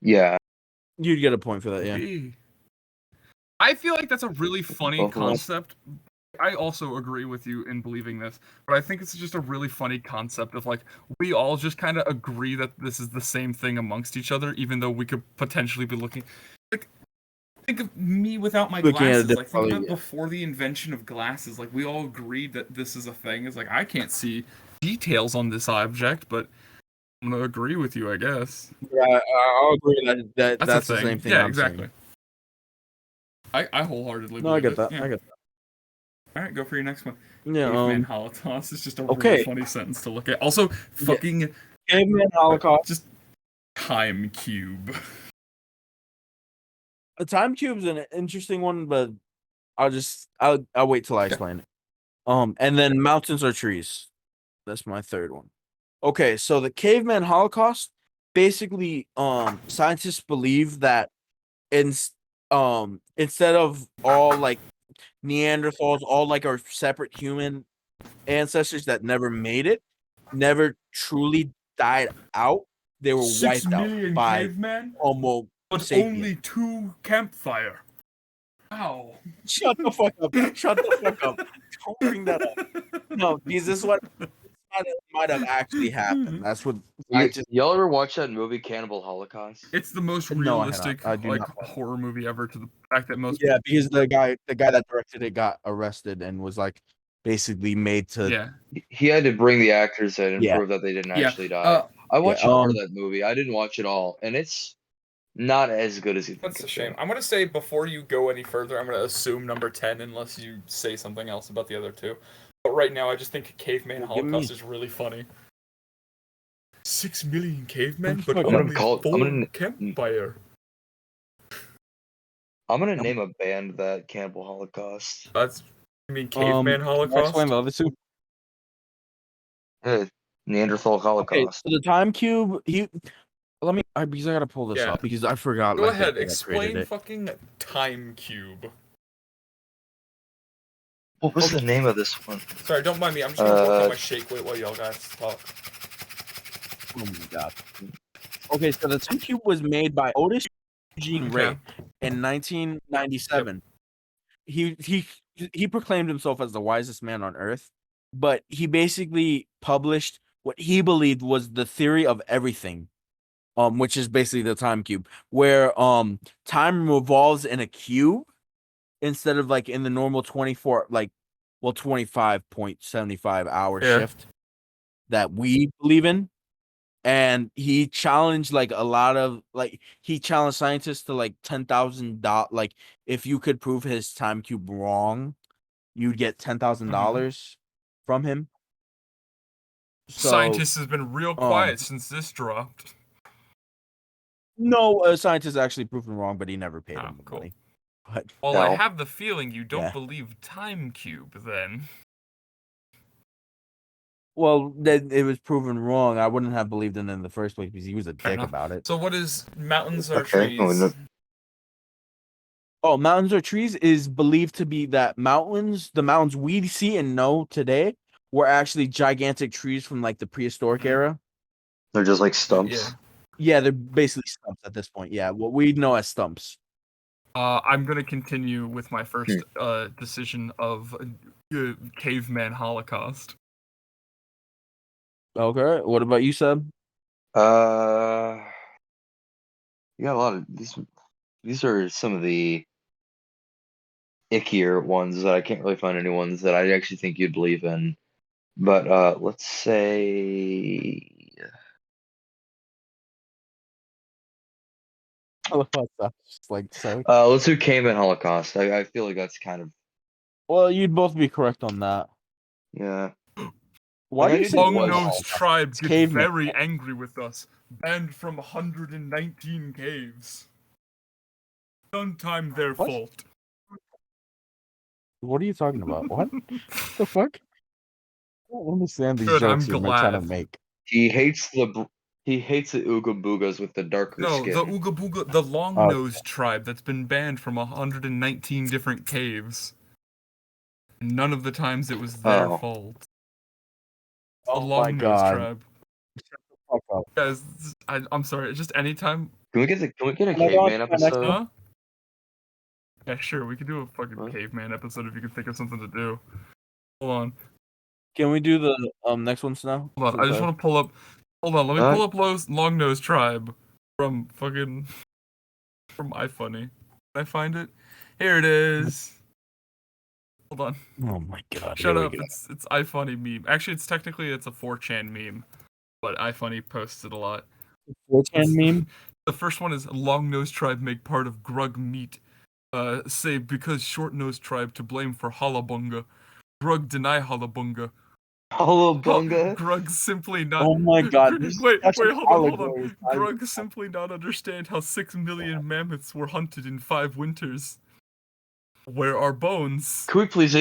C: Yeah.
B: You'd get a point for that, yeah.
A: I feel like that's a really funny
C: Both of us.
A: concept. I also agree with you in believing this, but I think it's just a really funny concept of like we all just kind of agree that this is the same thing amongst each other, even though we could potentially be looking. Like, think of me without my
B: Looking at it
A: glasses. Like, think
B: differently,
A: about
B: yeah.
A: before the invention of glasses. Like, we all agreed that this is a thing. It's like I can't see details on this object, but I'm gonna agree with you, I guess.
B: Yeah, I'll agree that that's
A: a
B: the
A: thing.
B: same thing.
A: Yeah,
B: I'm
A: exactly.
B: saying.
A: I wholeheartedly
B: No, I
A: believe
B: get
A: it.
B: that.
A: Yeah.
B: I get
A: All right, go for your next one.
B: that. Yeah.
A: Caveman Holocaust is just a
B: okay.
A: really funny sentence to look at. Also, fucking
B: Caveman Holocaust.
A: just time cube.
B: A time cube's an interesting one, but I'll wait till I explain it. And then mountains or trees. That's my third one. Okay, so the caveman Holocaust, basically, scientists believe that instead of all like Neanderthals, all like our separate human ancestors that never made it, never truly died out. They were
A: 6
B: wiped out
A: million
B: by
A: cavemen,
B: Homo
A: but
B: sapien.
A: only 2 campfire. Ow.
B: Shut the fuck up. Shut the fuck up. Don't bring that up. No, because this is what might have actually happened. That's what
C: Y'all ever watch that movie Cannibal Holocaust?
A: It's the most
B: No, I
A: realistic
B: I do
A: like
B: not.
A: horror movie ever, to the fact that most
B: Yeah, because the guy that directed it got arrested and was like, basically made to.
A: Yeah.
C: He had to bring the actors in and
B: Yeah.
C: prove that they didn't
A: Yeah.
C: actually die. I
B: Yeah,
C: watched part of that movie. I didn't watch it all, and it's not as good as you think.
A: That's a shame. I'm gonna say before you go any further, I'm gonna assume number 10 unless you say something else about the other two. But right now, I just think Caveman
B: Well, give me-
A: Holocaust is really funny. 6 million cavemen, but
B: I'm
A: only
C: I'm
A: 4
C: gonna
A: campfire.
C: name a band that Cannibal Holocaust.
A: That's you mean Caveman
B: Can I explain
A: Holocaust?
B: the other two?
C: Neanderthal
B: Okay,
C: Holocaust.
B: so the time cube. Because I gotta pull this
A: Yeah.
B: up because I forgot.
A: Go
B: like, the
A: ahead,
B: guy that created
A: explain
B: it.
A: fucking Time Cube.
C: What was the name of this one?
A: Sorry, don't mind me. I'm just gonna work on my shake weight while y'all guys talk.
B: Oh my god. Okay, so the time cube was made by Otis Eugene Ray in 1997. He proclaimed himself as the wisest man on earth, but he basically published what he believed was the theory of everything, which is basically the time cube, where time revolves in a cube instead of like in the normal 25.75 hour shift that we believe in. And he challenged he challenged scientists to like $10,000. Like, if you could prove his time cube wrong, you'd get $10,000 from him. So
A: Scientists has been real quiet since this dropped.
B: no, a scientist actually proved him wrong, but he never paid him the money. But
A: Well,
C: No.
A: I have the feeling you don't
B: Yeah.
A: believe Time Cube then.
B: well, then it was proven wrong. I wouldn't have believed in it in the first place because he was a
A: Fair
B: dick
A: enough.
B: about it.
A: So what is mountains are
C: Okay,
A: trees?
B: Oh, mountains or trees is believed to be that the mountains we see and know today were actually gigantic trees from like the prehistoric era.
C: They're just like stumps.
A: Yeah.
B: Yeah, they're basically stumps at this point. Yeah, what we know as stumps.
A: I'm gonna continue with my first decision of caveman Holocaust.
B: Okay, what about you, Seb?
C: You got a lot of these. These are some of the ickier ones that I can't really find any ones that I actually think you'd believe in. But let's say
B: Just like so.
C: let's do Caveman Holocaust. I feel like that's kind of
B: Well, you'd both be correct on that.
C: yeah.
B: Why
C: Like,
B: do
C: I
B: you
C: knew
B: say
C: there
A: Long
C: was-
A: nosed tribe
B: It's
A: get
B: caveman.
A: very angry with us. Banned from 119 caves. Sometime their
B: What?
A: fault.
B: What are you talking about? What the fuck? I don't understand these
A: Good,
B: jokes
A: I'm
B: you're trying to
A: glad.
B: make.
C: He hates the Ooga Boogas with the darker
A: No,
C: skin.
A: the Ooga Booga, the long-nosed tribe that's been banned from 119 different caves. And none of the times it was their
C: Oh.
A: fault. The
B: Oh my
A: long-nosed
B: god.
A: tribe.
B: Fuck up.
A: Guys, I'm sorry, just anytime...
C: Can we get a
B: Can I go on
C: caveman
B: to my next
C: episode?
A: Huh? Yeah, sure, we could do a fucking
C: What?
A: caveman episode if you can think of something to do. Hold on.
B: Can we do the next ones now?
A: Hold on, I just want to pull up... Hold on, let me pull up long-nosed tribe from fucking... from iFunny. Can I find it? Here it is. Hold on.
B: Oh my god.
A: Shut
B: here we
A: up.
B: go.
A: It's iFunny meme. Actually, it's a 4chan meme, but iFunny posts it a lot.
B: 4chan meme?
A: The first one is long-nosed tribe make part of grug meat. Say because short-nosed tribe to blame for halibunga. Grug deny halibunga.
C: Halibunga?
A: Grug simply not.
B: Oh my god.
A: Wait, hold on.
B: allegory.
A: Grug simply not understand how 6 million mammoths were hunted in 5 winters. Where are bones?
C: Can we please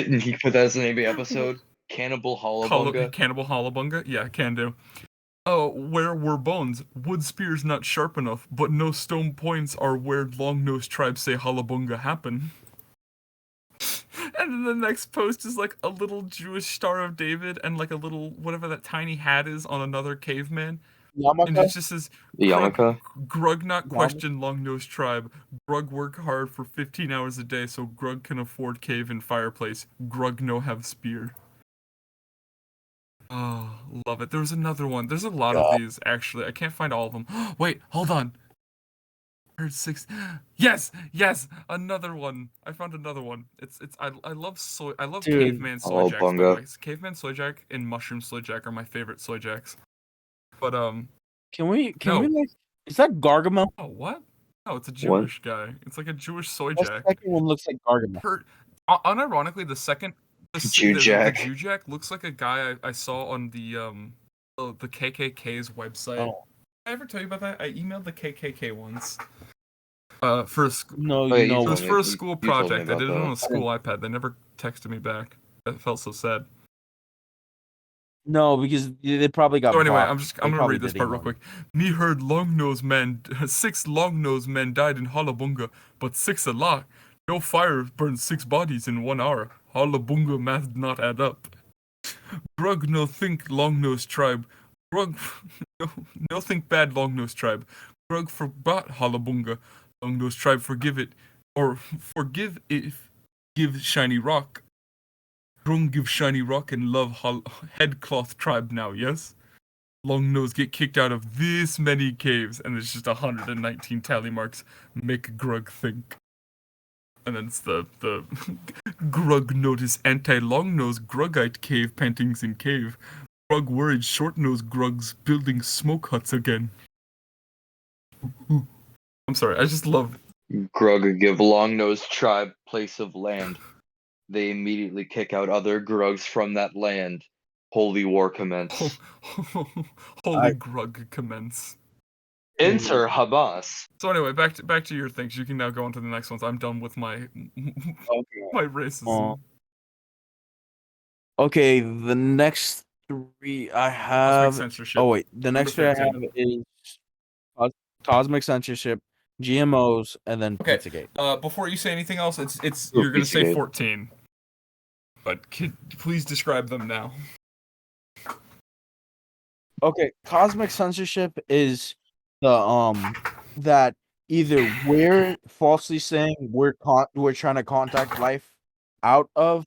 C: put that as the name of the episode? Cannibal Halibunga?
A: Cannibal halibunga? Yeah, can do. Oh, where were bones? Wood spears not sharp enough, but no stone points are where long-nosed tribes say halibunga happen. And then the next post is like a little Jewish Star of David and like a little, whatever that tiny hat is on another caveman. And it just says,
C: The yarmulke?
A: Grug not question long-nosed tribe. Grug work hard for 15 hours a day so Grug can afford cave and fireplace. Grug no have spear. Oh, love it. There was another one. There's a lot of these, actually. I can't find all of them. Wait, hold on. Heard 6. Yes, another one. I found another one. I love
B: Dude.
A: caveman soy jacks, by the
C: Halibunga.
A: way. Caveman soy jack and mushroom soy jack are my favorite soy jacks. But
B: Can we
A: No.
B: like, is that Gargamel?
A: oh, what? No, it's a
C: What?
A: Jewish guy. It's like a Jewish soy
B: The
A: jack.
B: second one looks like Gargamel.
A: Unironically, the
C: Jew Jack.
A: Jew Jack looks like a guy I saw on the KKK's website.
B: Oh.
A: Did I ever tell you about that? I emailed the KKK once. For a
B: No,
C: Oh, yeah,
B: you know.
A: it was for a school
C: you told me
A: project. I
C: about
A: did it
C: that.
A: on a school iPad. They never texted me back. That felt so sad.
B: No, because they probably got.
A: So anyway,
B: blocked.
A: I'm gonna
B: probably
A: read this
B: did
A: part real
B: email
A: quick. Me heard long-nosed man, 6 long-nosed men died in Halibunga, but 6 a lot. No fire burned 6 bodies in 1 hour. Halibunga math not add up. Grug no think long-nosed tribe. Grug no think bad long-nosed tribe. Grug forgot Halibunga. Long-nosed tribe forgive it, or forgive if give shiny rock. Grung give shiny rock and love headcloth tribe now, yes? Long nose get kicked out of this many caves, and there's just 119 tally marks. Make Grug think. And then it's the Grug notice anti-long nose Grugite cave paintings in cave. Grug worried short nose Grugs building smoke huts again. I'm sorry, I just love.
C: Grug give long-nosed tribe place of land. They immediately kick out other Grugs from that land. Holy war commence.
A: Holy Grug commence.
C: Enter Hamas.
A: So anyway, back to your things. You can now go on to the next ones. I'm done with my my racism.
B: Okay, the next 3 I have.
A: Censorship.
B: Oh wait, the next 3 I have is cosmic censorship, GMOs, and then
A: Okay.
B: Pizzagate.
A: Before you say anything else, it's
C: Oh,
A: you're gonna say
C: Pizzagate.
A: 14. But please describe them now.
B: Okay, cosmic censorship is the that either we're falsely saying we're trying to contact life out of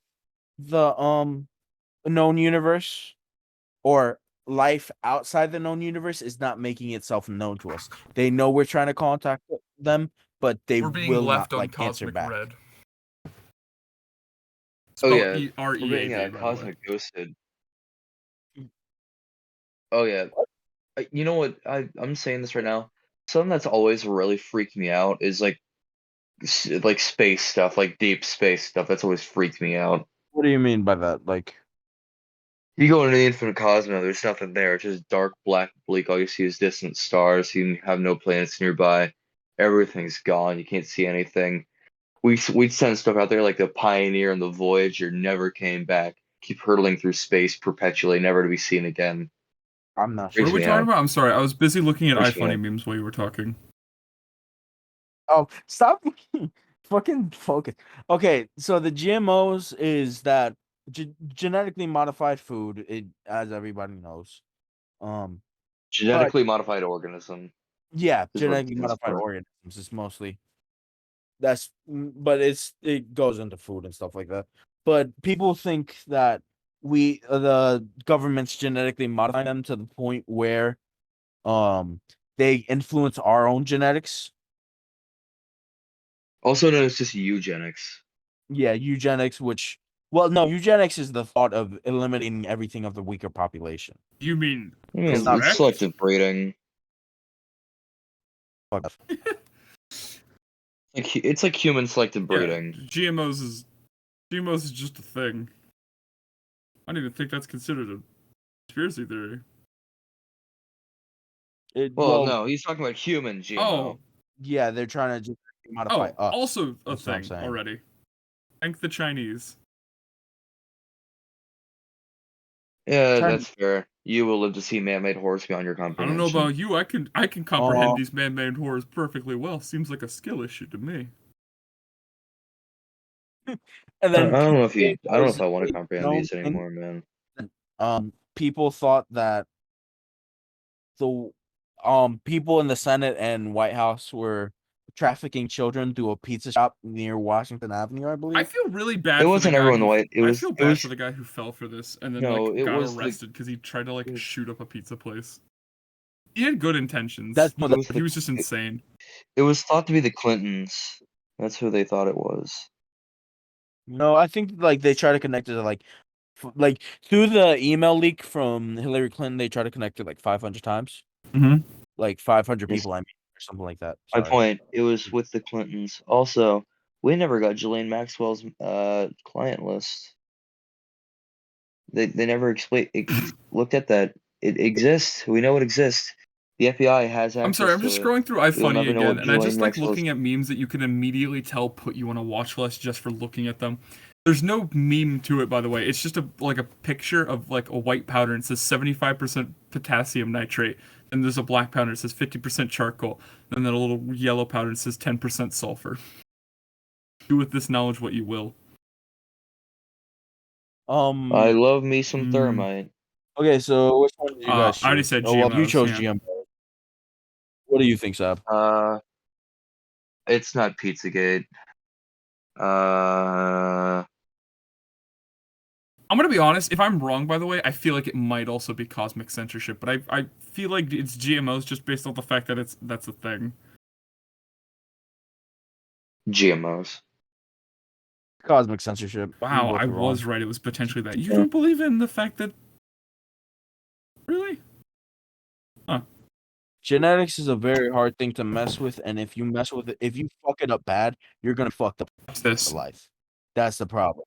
B: the known universe, or life outside the known universe is not making itself known to us. They know we're trying to contact them, but they
A: We're being
B: will
A: left
B: not
A: on
B: like answer
A: cosmic
B: back.
A: red.
C: Oh
A: Spell
C: yeah, we're
A: READ,
C: being
A: by the way.
C: cosmic ghosted. Oh yeah, you know what? I'm saying this right now. Something that's always really freaked me out is like space stuff, like deep space stuff. That's always freaked me out.
B: What do you mean by that? Like,
C: You go into the infinite cosmos, there's nothing there. It's just dark, black, bleak. All you see is distant stars. You have no planets nearby. Everything's gone. You can't see anything. We'd send stuff out there like the Pioneer and the Voyager never came back. Keep hurtling through space perpetually, never to be seen again.
B: I'm not
A: What
B: sure.
A: are we
C: me
A: talking
C: out.
A: about? I'm sorry, I was busy looking at
C: Freaks me
A: iFunny
C: out.
A: memes while you were talking.
B: Oh, stop fucking focus. Okay, so the GMOs is that genetically modified food, as everybody knows.
C: Genetically modified organism
B: Yeah,
C: is what it
B: genetically
C: stands
B: modified
C: for.
B: organisms is mostly but it goes into food and stuff like that. But people think that the government's genetically modifying them to the point where they influence our own genetics.
C: Also known as just eugenics.
B: Yeah, eugenics, no, eugenics is the thought of eliminating everything of the weaker population.
A: You mean
C: I mean, it's
A: correct?
C: selective breeding.
B: Fuck off.
C: It's like human selective
A: Yeah,
C: breeding.
A: GMOs is just a thing. I don't even think that's considered a conspiracy theory.
C: Well, no, he's talking about human GMO.
A: Oh,
B: yeah, they're trying to just modify us.
A: also a
B: That's what I'm
A: thing
B: saying.
A: already. Thank the Chinese.
C: Yeah, that's fair. You will live to see man-made horrors beyond your
A: I don't
C: comprehension.
A: know about you. I can comprehend these man-made horrors perfectly well. Seems like a skill issue to me.
B: And then
C: I don't know if I want to comprehend these anymore, man.
B: People thought that the people in the Senate and White House were trafficking children through a pizza shop near Washington Avenue, I believe.
A: I feel really bad.
C: It wasn't everyone white.
A: I feel bad for the guy who fell for this and then
C: No,
A: like
C: it
A: got
C: was
A: arrested because he tried to like shoot up a pizza place. He had good intentions.
B: That's
C: It was
A: He was just insane.
C: It was thought to be the Clintons. That's who they thought it was.
B: no. I think like they try to connect it to like through the email leak from Hillary Clinton. They try to connect it like 500 times,
A: Mm-hmm.
B: like 500
C: Yes.
B: people. I mean, or something like that.
C: My
B: Sorry.
C: point, it was with the Clintons. Also, we never got Ghislaine Maxwell's client list. They never looked at that. It exists. We know it exists. The FBI has access
A: I'm sorry, I'm
C: to
A: just
C: it.
A: scrolling through
C: We'll
A: iFunny
C: never know
A: again,
C: what
A: and I
C: Ghislaine
A: just like
C: Maxwell's.
A: looking at memes that you can immediately tell put you on a watch list just for looking at them. There's no meme to it, by the way. It's just a picture of like a white powder and it says 75% potassium nitrate, and there's a black powder and it says 50% charcoal, and then a little yellow powder and it says 10% sulfur. Do with this knowledge what you will.
C: I love me some
A: Mm.
C: thermite.
B: Okay, so which one did you guys choose?
A: I already said
B: Oh, well, you
A: GMOs,
B: chose
A: yeah.
B: GMO. What do you think, Sab?
C: It's not Pizzagate.
A: I'm gonna be honest. If I'm wrong, by the way, I feel like it might also be cosmic censorship, but I feel like it's GMOs just based on the fact that that's a thing.
C: GMOs.
B: Cosmic censorship. You
A: Wow,
B: both
A: I
B: were wrong.
A: was right. It was potentially that. You don't believe in the fact that. Really?
B: Genetics is a very hard thing to mess with, and if you mess with it, if you fuck it up bad, you're gonna fuck up
A: What's this?
B: your life. That's the problem.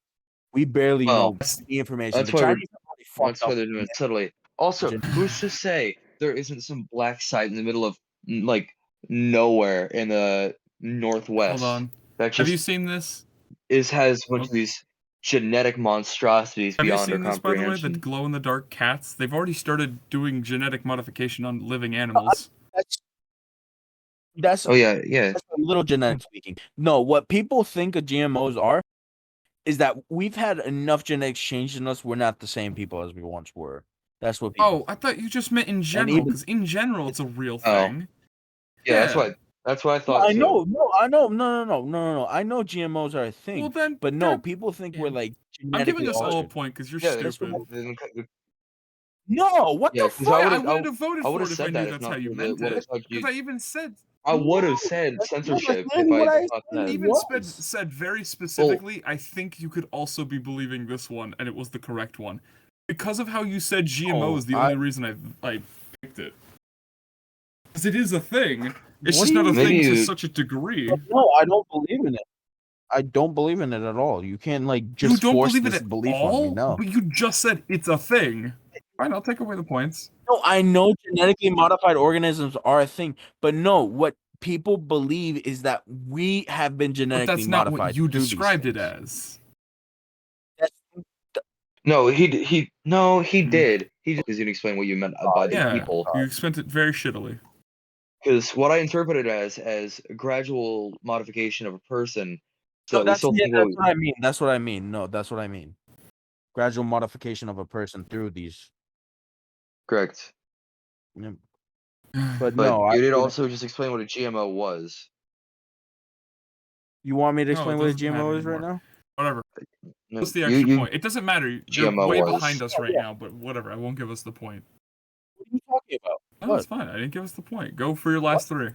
B: We barely
C: Well,
B: know the information.
C: That's
B: The
C: why
B: Chinese have already
C: that's
B: fucked
C: why
B: up.
C: they're doing it subtly. Also, who's to say there isn't some black site in the middle of like nowhere in the northwest
A: Hold on.
C: that
A: Have you
C: just
A: seen this?
C: has a bunch of these genetic monstrosities
A: Have you
C: beyond our
A: seen this, by the way? The
C: comprehension?
A: glow-in-the-dark cats. They've already started doing genetic modification on living animals.
B: That's
C: Oh yeah, yeah.
B: that's a little genetic speaking. No, what people think of GMOs are is that we've had enough genetics changed in us. We're not the same people as we once were. That's what people.
A: Oh, I thought you just meant in general,
B: even-
A: because in general it's a real
C: Oh.
A: thing.
C: Yeah,
A: Yeah.
C: that's what I thought
B: I
C: too.
B: know, no. I know GMOs are a thing,
A: Well then,
B: but no,
A: that-
B: people think
A: yeah.
B: we're like
A: I'm giving
B: genetically
A: us all a
B: altered.
A: point because you're
C: Yeah,
A: stupid.
B: No, what
C: yeah,
B: the
C: because
B: fuck?
A: Yeah, I would have voted
C: I
A: for
C: would
A: it
C: have
A: if I
C: said
A: knew
C: that if
A: that's how
C: not
A: you
C: for
A: meant
C: what I
A: it.
C: thought
A: Because
C: you.
A: I even said
C: I would have
B: No,
C: said
B: that's not
C: censorship
B: exactly
C: if
B: what
C: I
B: I
C: thought
B: said.
C: that.
A: even
B: was.
A: said very specifically, I think you could also be believing this one, and it was the correct one. Because of how you said GMO is the only reason I picked it. Because it is a thing. It's
B: What
A: just
B: do
A: not a
B: you
A: thing
C: Maybe
A: to
C: you-
A: such a degree.
B: No, I don't believe in it. I don't believe in it at all. You can't like
A: You
B: just
A: don't
B: force
A: believe it
B: this
A: at
B: belief on me.
A: all?
B: No.
A: But you just said it's a thing. Fine, I'll take away the points.
B: No, I know genetically modified organisms are a thing, but no, what people believe is that we have been
A: But
B: genetically
A: that's not
B: modified.
A: what you
B: through these
A: described it
B: things.
A: as.
C: No, he did. He
A: Hmm.
C: did. He because you didn't explain what you meant by the
A: Yeah,
C: people.
A: you spent it very shittily.
C: Because what I interpreted as a gradual modification of a person, so
B: No,
C: we
B: that's
C: still think
B: that's what I mean. That's what I mean. No, that's what I mean. Gradual modification of a person through these.
C: correct.
B: But
C: But
B: no,
C: you did also just explain what a GMO was.
B: you want me to
A: No,
B: explain
A: it
B: what a
A: doesn't
B: GMO
A: matter
B: is right
A: anymore.
B: now?
A: Whatever.
C: No,
A: What's the extra
C: you
A: point? It doesn't matter. You're
C: GMO
A: way
C: was.
A: behind us right
B: Yeah.
A: now, but whatever. I won't give us the point.
B: What are you talking about?
A: No,
B: What?
A: that's fine. I didn't give us the point. Go for your last three.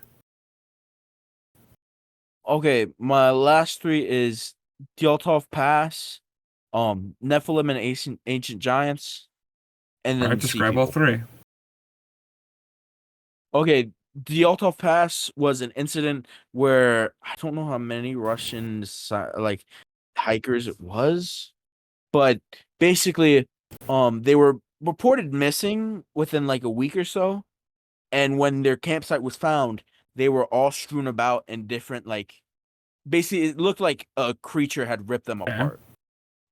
B: Okay, my last three is Dyaltov Pass, Nephilim and Ancient Giants, and then
A: Alright,
B: Sea
A: describe all
B: People.
A: three.
B: Okay, Dyaltov Pass was an incident where I don't know how many Russian like hikers it was, but basically, they were reported missing within like a week or so, and when their campsite was found, they were all strewn about in different like. Basically, it looked like a creature had ripped them
A: Okay.
B: apart.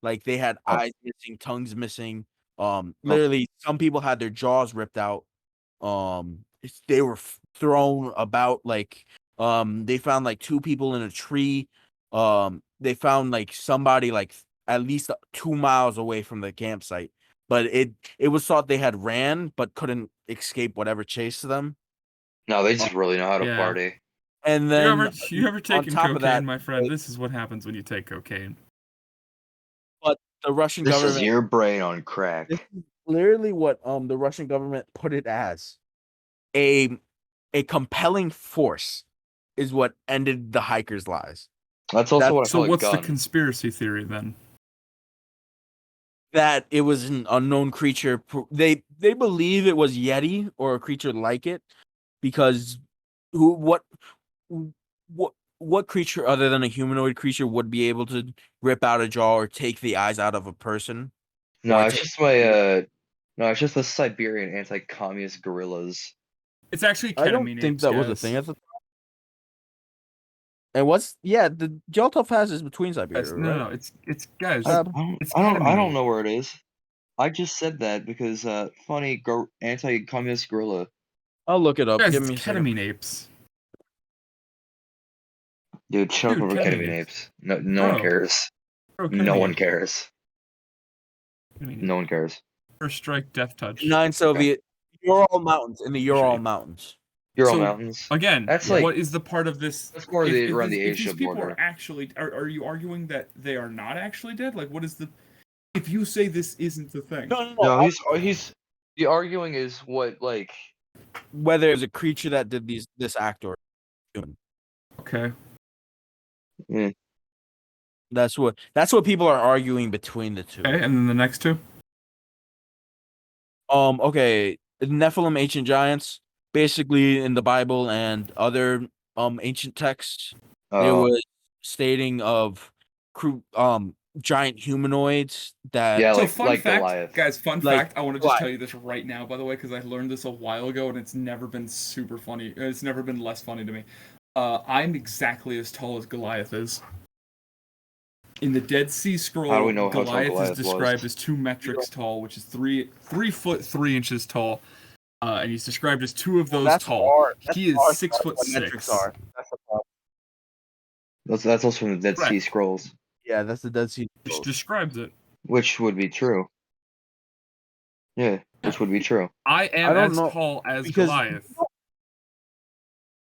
B: Like they had
C: Oh.
B: eyes missing, tongues missing. Literally, some people had their jaws ripped out. They were thrown about. Like, they found like two people in a tree. They found like somebody like at least 2 miles away from the campsite. But it was thought they had ran, but couldn't escape whatever chased them.
C: No, they just really know how to
A: Yeah.
C: party.
B: And then
A: You ever taken
B: top
A: cocaine,
B: of that,
A: my friend? This is what happens when you take cocaine.
B: but the Russian
C: This
B: government.
C: is your brain on crack.
B: This is literally what the Russian government put it as a compelling force is what ended the hikers' lives.
C: That's also what I
A: So
C: call a
A: what's the
C: gun.
A: conspiracy theory then?
B: That it was an unknown creature. They believe it was Yeti or a creature like it, because what creature other than a humanoid creature would be able to rip out a jaw or take the eyes out of a person?
C: No,
B: Or
C: it's
B: take-
C: just my no, it's just the Siberian anti-communist guerrillas.
A: It's actually
B: I don't
A: ketamine
B: think
A: apes,
B: that was a
A: guys.
B: thing at the time. And the Jeltov Pass is between Siberia,
A: No,
B: right?
A: no, it's guys.
C: I
A: It's
C: I don't
A: ketamine.
C: know where it is. I just said that because funny anti-communist guerrilla.
B: I'll look it up.
A: Guys,
B: Give
A: it's
B: me a second.
A: ketamine apes.
C: Dude, shut up
A: Dude,
C: over
A: ketamine
C: ketamine
A: apes.
C: apes. No one
A: Bro.
C: cares.
A: Bro,
C: No
A: ketamine
C: one
A: apes.
C: cares.
A: Ketamine
C: No one cares.
A: First strike, death touch.
B: 9 Soviet Ural Mountains in the Ural
A: Shape.
B: Mountains.
C: Ural
A: So,
C: Mountains.
A: Again,
C: That's
B: Yeah.
C: like
A: what is the part of this?
C: that's more around the
A: If
C: Asia
A: these people
C: border.
A: are actually, are you arguing that they are not actually dead? Like, what is the? If you say this isn't the thing,
B: No.
C: No, he's the arguing is what like
B: Whether it's a creature that did this act or human.
A: okay.
C: eh,
B: That's what people are arguing between the two.
A: Okay, and then the next two.
B: Okay, Nephilim, ancient giants, basically in the Bible and other ancient texts, there was stating of giant humanoids that
C: yeah,
A: So
C: like
A: fun fact,
C: Goliath.
A: guys, fun
B: Like
A: fact. I want to just
B: Goliath.
A: tell you this right now, by the way, because I learned this a while ago and it's never been super funny. It's never been less funny to me. I'm exactly as tall as Goliath is. In the Dead Sea
C: How do
A: Scroll,
C: we know how tall
A: Goliath is
C: Goliath
A: described
C: was?
A: as 2 metrics tall, which is 3 foot 3 inches tall. And he's described as 2 of those
B: That's
A: tall.
B: hard. That's
A: He is
B: hard.
A: 6 foot
B: What metrics
A: 6.
B: are. That's the problem.
C: That's also from the Dead Sea
A: Correct.
C: Scrolls,
B: Yeah, that's the Dead Sea
A: Which
B: Scrolls.
A: describes it.
C: which would be true. Yeah, which would be true.
A: I am
B: don't
A: as
B: know,
A: tall as
B: because
A: Goliath.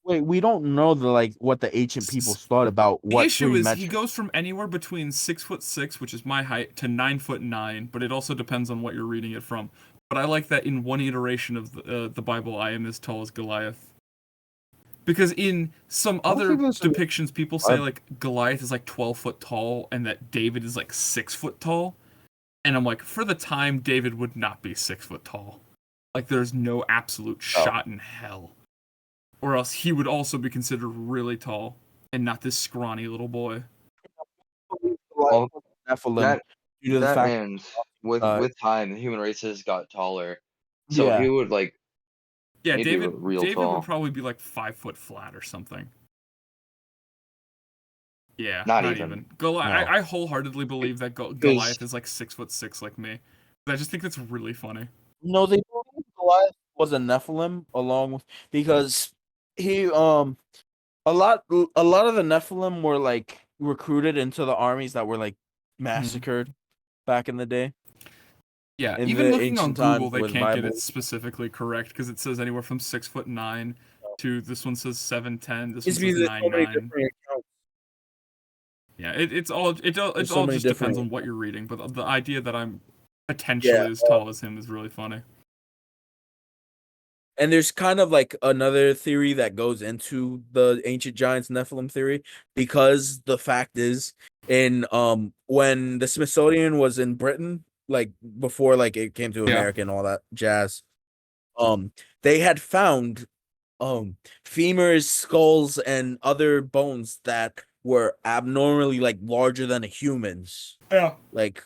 B: wait, we don't know what the ancient peoples thought about
A: The
B: what
A: issue
B: 3
A: is
B: metrics.
A: he goes from anywhere between 6 foot 6, which is my height, to 9 foot 9. But it also depends on what you're reading it from. But I like that in one iteration of the Bible, I am as tall as Goliath. Because in some
B: don't
A: other
B: think that's in the
A: depictions, people say
B: Bible.
A: like Goliath is like 12 foot tall and that David is like 6 foot tall. And I'm like, for the time, David would not be 6 foot tall. Like, there's no absolute shot in hell. Or else he would also be considered really tall and not this scrawny little boy.
C: Well,
B: Nephilim
C: that
B: due to the
C: that
B: fact,
C: and with time, the human races got taller, so
B: yeah,
C: he would like
A: Yeah,
C: he'd be real
A: David
C: tall.
A: would probably be like 5 foot flat or something. Yeah,
C: Not
A: not
C: even.
A: even.
B: No.
A: I wholeheartedly believe that Goliath is like 6 foot 6 like me. I just think that's really funny.
B: no, they believe Goliath was a Nephilim along with, because he a lot of the Nephilim were like recruited into the armies that were like massacred back in the day.
A: Yeah,
B: In
A: even
B: the
A: looking on
B: ancient
A: Google,
B: times
A: they
B: where the
A: can't get
B: Bible,
A: it specifically correct because it says anywhere from 6'9" to this one says 7'10", this one
B: it's because
A: says
B: there's so many
A: 9'9".
B: different accounts.
A: Yeah, it all
B: There's so many
A: just depends
B: different-
A: on what you're reading, but the idea that I'm potentially
B: Yeah,
A: as tall as him is really funny.
B: And there's kind of like another theory that goes into the ancient giants Nephilim theory, because the fact is, in when the Smithsonian was in Britain, like before like it came to
A: Yeah.
B: America and all that jazz, they had found femurs, skulls, and other bones that were abnormally like larger than a human's,
A: Yeah.
B: like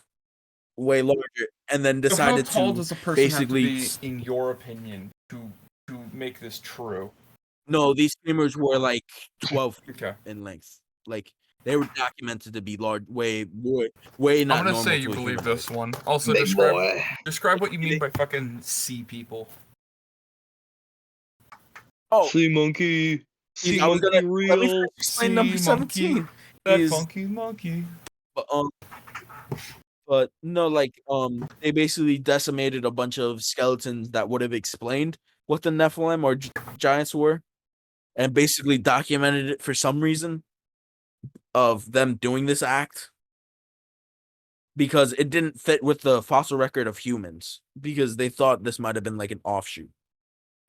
B: way larger, and then
A: So how
B: decided
A: tall
B: to
A: does a person
B: basically
A: have to be, in your opinion, to make this true?
B: No, these femurs were like 12 feet
A: Okay.
B: in length. Like they were documented to be large, way not
A: I'm gonna
B: normal
A: say
B: to
A: you
B: a
A: believe
B: humanoid.
A: this one. Also,
C: Big boy.
A: describe what you mean by fucking sea people.
B: Oh,
C: Sea monkey. Sea
B: I was
C: monkey
B: gonna
C: real.
B: let me finish explain number
A: Sea monkey.
B: 17.
A: That
B: Is
A: funky monkey.
B: but, but no, like they basically decimated a bunch of skeletons that would have explained what the Nephilim or giants were, and basically documented it for some reason of them doing this act, because it didn't fit with the fossil record of humans, because they thought this might have been like an offshoot.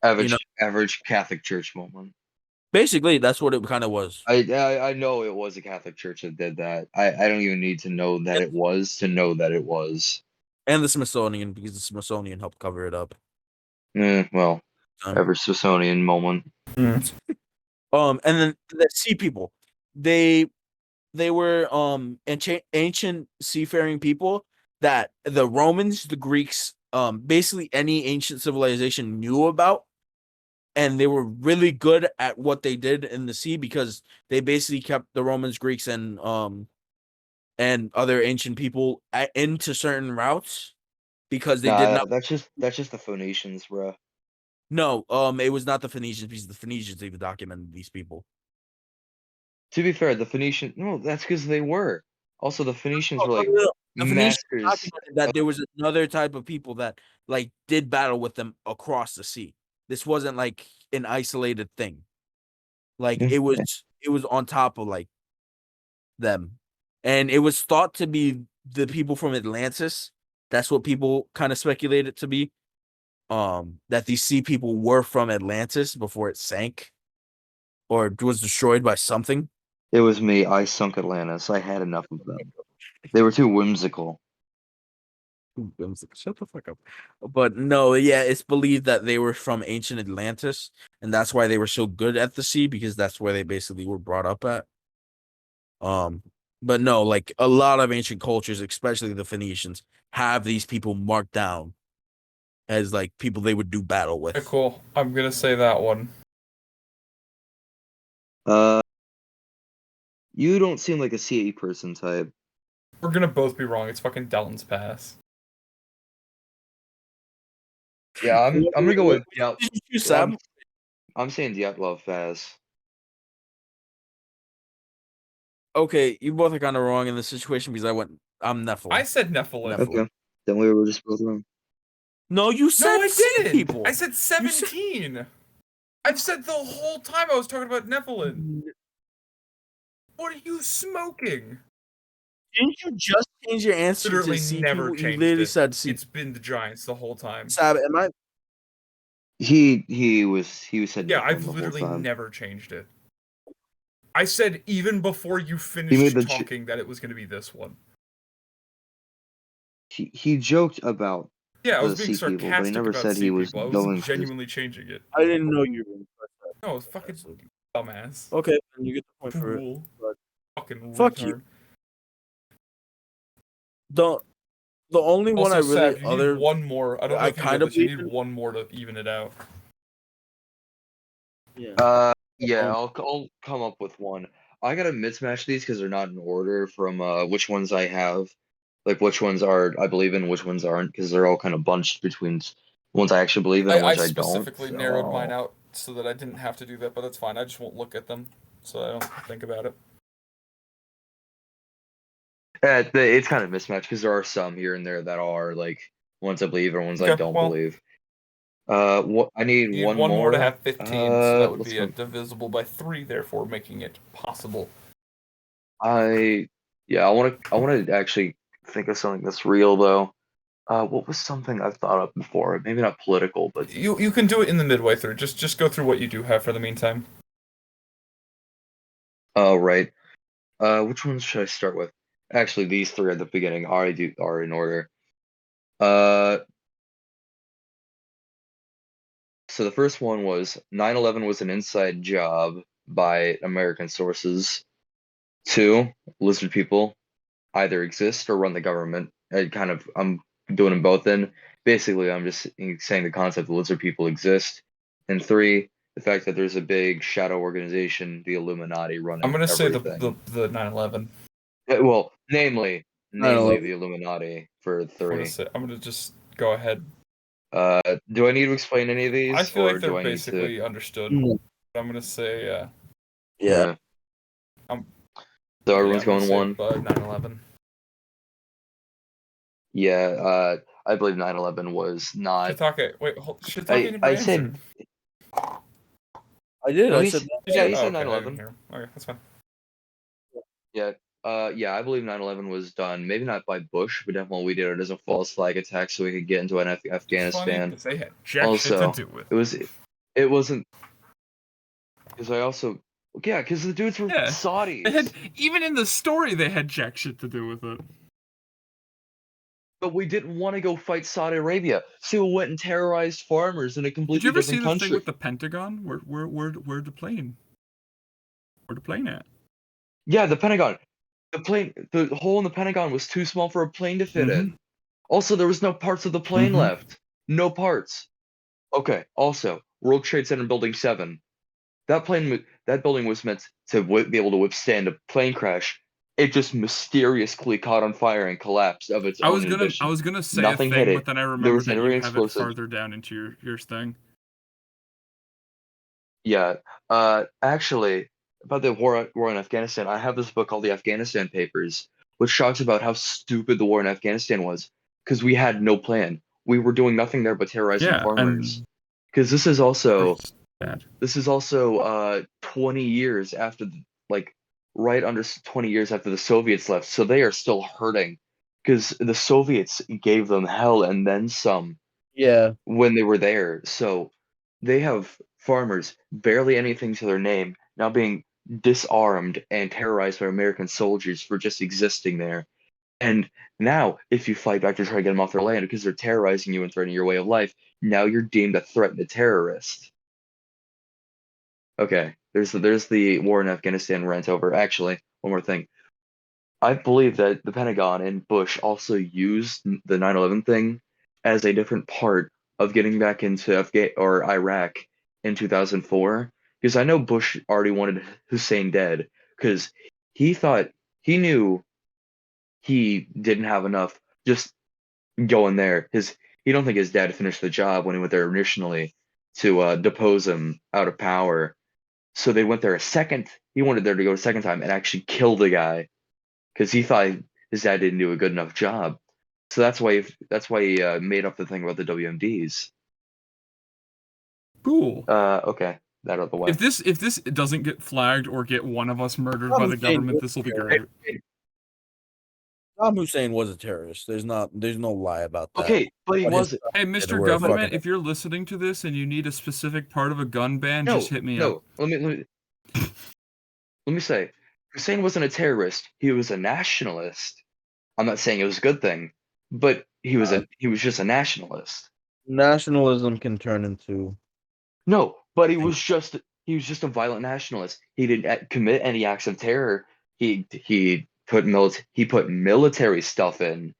C: Average Catholic Church moment.
B: Basically, that's what it kind of was.
C: I know it was a Catholic Church that did that. I don't even need to know that it was to know that it was.
B: And the Smithsonian, because the Smithsonian helped cover it up.
C: Well, average Smithsonian moment.
B: And then the sea people, they were ancient seafaring people that the Romans, the Greeks, basically any ancient civilization knew about, and they were really good at what they did in the sea because they basically kept the Romans, Greeks, and other ancient people into certain routes because they did not.
C: That's just the Phoenicians, bro.
B: No, it was not the Phoenicians because the Phoenicians even documented these people.
C: To be fair, the Phoenician no, that's because they were. Also, the Phoenicians were like
B: The Phoenicians
C: masters.
B: documented that there was another type of people that like did battle with them across the sea. This wasn't like an isolated thing. Like it was on top of like them. And it was thought to be the people from Atlantis. That's what people kind of speculated to be. That these sea people were from Atlantis before it sank or was destroyed by something.
C: It was me. I sunk Atlantis. I had enough of them. They were too whimsical.
B: Shut the fuck up. But no, yeah, it's believed that they were from ancient Atlantis, and that's why they were so good at the sea because that's where they basically were brought up at. But no, like a lot of ancient cultures, especially the Phoenicians, have these people marked down as like people they would do battle with.
A: Okay, cool. I'm gonna say that one.
C: You don't seem like a CAE person type.
A: We're gonna both be wrong. It's fucking Dalton's Pass.
C: Yeah, I'm gonna go with
B: Sam?
C: I'm saying Dyatlov Pass.
B: Okay, you both are kind of wrong in this situation because I'm Nephilim.
A: I said Nephilim.
C: Okay, then we were just both wrong.
B: No, you said
A: No, I didn't.
B: people.
A: I said 17. I've said the whole time I was talking about Nephilim. What are you smoking?
B: Didn't you just change your answer
A: Literally
B: to sea
A: never
B: people?
A: changed
B: You literally
A: it.
B: said sea.
A: It's been the Giants the whole time.
B: Sab, am I?
C: He was said
A: Yeah,
C: Nephilim
A: I've
C: the whole
A: literally
C: time.
A: never changed it. I said even before you
C: made
A: finished
C: the
A: talking that it was going to be this one.
C: He joked about
A: Yeah, I was
C: the
A: being
C: sea people, but he
A: sarcastic
C: never
A: about
C: said he
A: sea
C: was
A: people. I
C: going
A: was
C: to.
A: genuinely changing it.
B: I didn't know you were.
A: No, it's fucking dumbass.
B: Okay, then you get the point for it.
A: Fool. Fucking
B: Fuck
A: retard.
B: you. The only one
A: Also,
B: I really
A: Sab, you need one more. I don't know
B: I
A: if you
B: kind
A: know
B: of
A: this. You need one more to even it out.
B: Yeah.
C: Yeah, I'll come up with one. I gotta mismatch these because they're not in order from which ones I have, like which ones are I believe in, which ones aren't, because they're all kind of bunched between ones I actually believe in and
A: I
C: ones I don't.
A: specifically narrowed mine out so that I didn't have to do that, but that's fine. I just won't look at them, so I don't think about it.
C: It's kind of mismatched because there are some here and there that are like ones I believe or ones I don't believe. What I need
A: You need
C: one
A: one more to
C: more.
A: have 15, so that would
C: Let's
A: be
C: go.
A: divisible by 3, therefore making it possible.
C: I want to actually think of something that's real though. What was something I've thought of before? Maybe not political, but
A: You can do it in the midway through. Just go through what you do have for the meantime.
C: oh right. Which ones should I start with? Actually, these three at the beginning are in order. So the first one was 9/11 was an inside job by American sources. 2, lizard people either exist or run the government. I'm doing them both in. Basically, I'm just saying the concept of lizard people exist. And 3, the fact that there's a big shadow organization, the Illuminati, running
A: I'm gonna say
C: everything.
A: the 9/11.
C: Well, namely
B: 9/11.
C: the Illuminati for 3.
A: I'm gonna just go ahead.
C: Do I need to explain any of these,
A: I feel
C: or
A: like they're
C: do I need
A: basically
C: to?
A: understood.
B: Mm.
A: I'm gonna say
B: Yeah.
C: So
A: yeah,
C: everyone's
A: I'm gonna
C: going
A: say,
C: one.
A: 9/11.
C: Yeah, I believe 9/11 was not.
A: Shiitake, wait, Shiitake never
C: I
A: answered.
C: said.
B: I did.
C: No,
B: I
C: he
B: said.
C: yeah, he said
A: Okay, I
C: 9/11.
A: didn't hear him. Okay, that's fine.
C: Yeah, yeah, I believe 9/11 was done. Maybe not by Bush, but definitely we did it as a false flag attack so we could get into an
A: Funny,
C: Afghanistan.
A: because they had jack shit to
C: Also,
A: do with.
C: it was It wasn't because because the dudes were
A: Yeah. They had,
C: Saudis.
A: even in the story, they had jack shit to do with it.
C: But we didn't want to go fight Saudi Arabia, so we went and terrorized farmers in a
A: Did
C: completely
A: you ever see
C: different
A: the thing
C: country.
A: with the Pentagon? Where the plane? Where the plane at?
C: Yeah, the Pentagon. The hole in the Pentagon was too small for a plane to fit
A: Mhm.
C: in. Also, there was no parts of the plane
A: Mhm.
C: left. No parts. Okay. Also, World Trade Center Building 7. That building was meant to be able to withstand a plane crash. It just mysteriously caught on fire and collapsed of its
A: I
C: own
A: was gonna I
C: inhibition.
A: was gonna say a
C: Nothing hit
A: thing, but
C: it.
A: then I
C: There
A: remembered
C: was
A: that
C: never
A: you
C: any
A: have it
C: explosives.
A: farther down into your thing.
C: Yeah. Actually, about the war in Afghanistan, I have this book called The Afghanistan Papers, which talks about how stupid the war in Afghanistan was, because we had no plan. We were doing nothing there but terrorizing
A: Yeah,
C: farmers.
A: and
C: Because
A: it's bad.
C: this is also 20 years after like right under 20 years after the Soviets left, so they are still hurting because the Soviets gave them hell and then some
B: Yeah.
C: when they were there. So they have farmers, barely anything to their name, now being disarmed and terrorized by American soldiers for just existing there. And now, if you fight back to try to get them off their land because they're terrorizing you and threatening your way of life, now you're deemed a threat and a terrorist. Okay, there's the war in Afghanistan rant over. Actually, one more thing. I believe that the Pentagon and Bush also used the 9/11 thing as a different part of getting back into Iraq in 2004, because I know Bush already wanted Hussein dead because he thought he knew he didn't have enough just going there. He don't think his dad finished the job when he went there initially to depose him out of power. So they went there a second. He wanted there to go a second time and actually kill the guy because he thought his dad didn't do a good enough job. So that's why he made up the thing about the WMDs.
A: Cool.
C: Okay, that out of the way.
A: If this doesn't get flagged or get one of us murdered by
B: Saddam
A: the
B: Hussein
A: government,
B: was
A: this will
B: a
A: be
B: terrorist.
A: great.
B: Saddam Hussein was a terrorist. There's no lie about that.
C: Okay, but he
B: But his
C: wasn't.
A: Hey,
B: did
A: Mr.
B: were
A: Government,
B: fucking.
A: if you're listening to this and you need a specific part of a gun ban,
C: No,
A: just hit me up.
C: no. Let me say, Hussein wasn't a terrorist. He was a nationalist. I'm not saying it was a good thing, but he was just a nationalist.
B: Nationalism can turn into.
C: No, but he was just a violent nationalist. He didn't commit any acts of terror. He put military stuff in.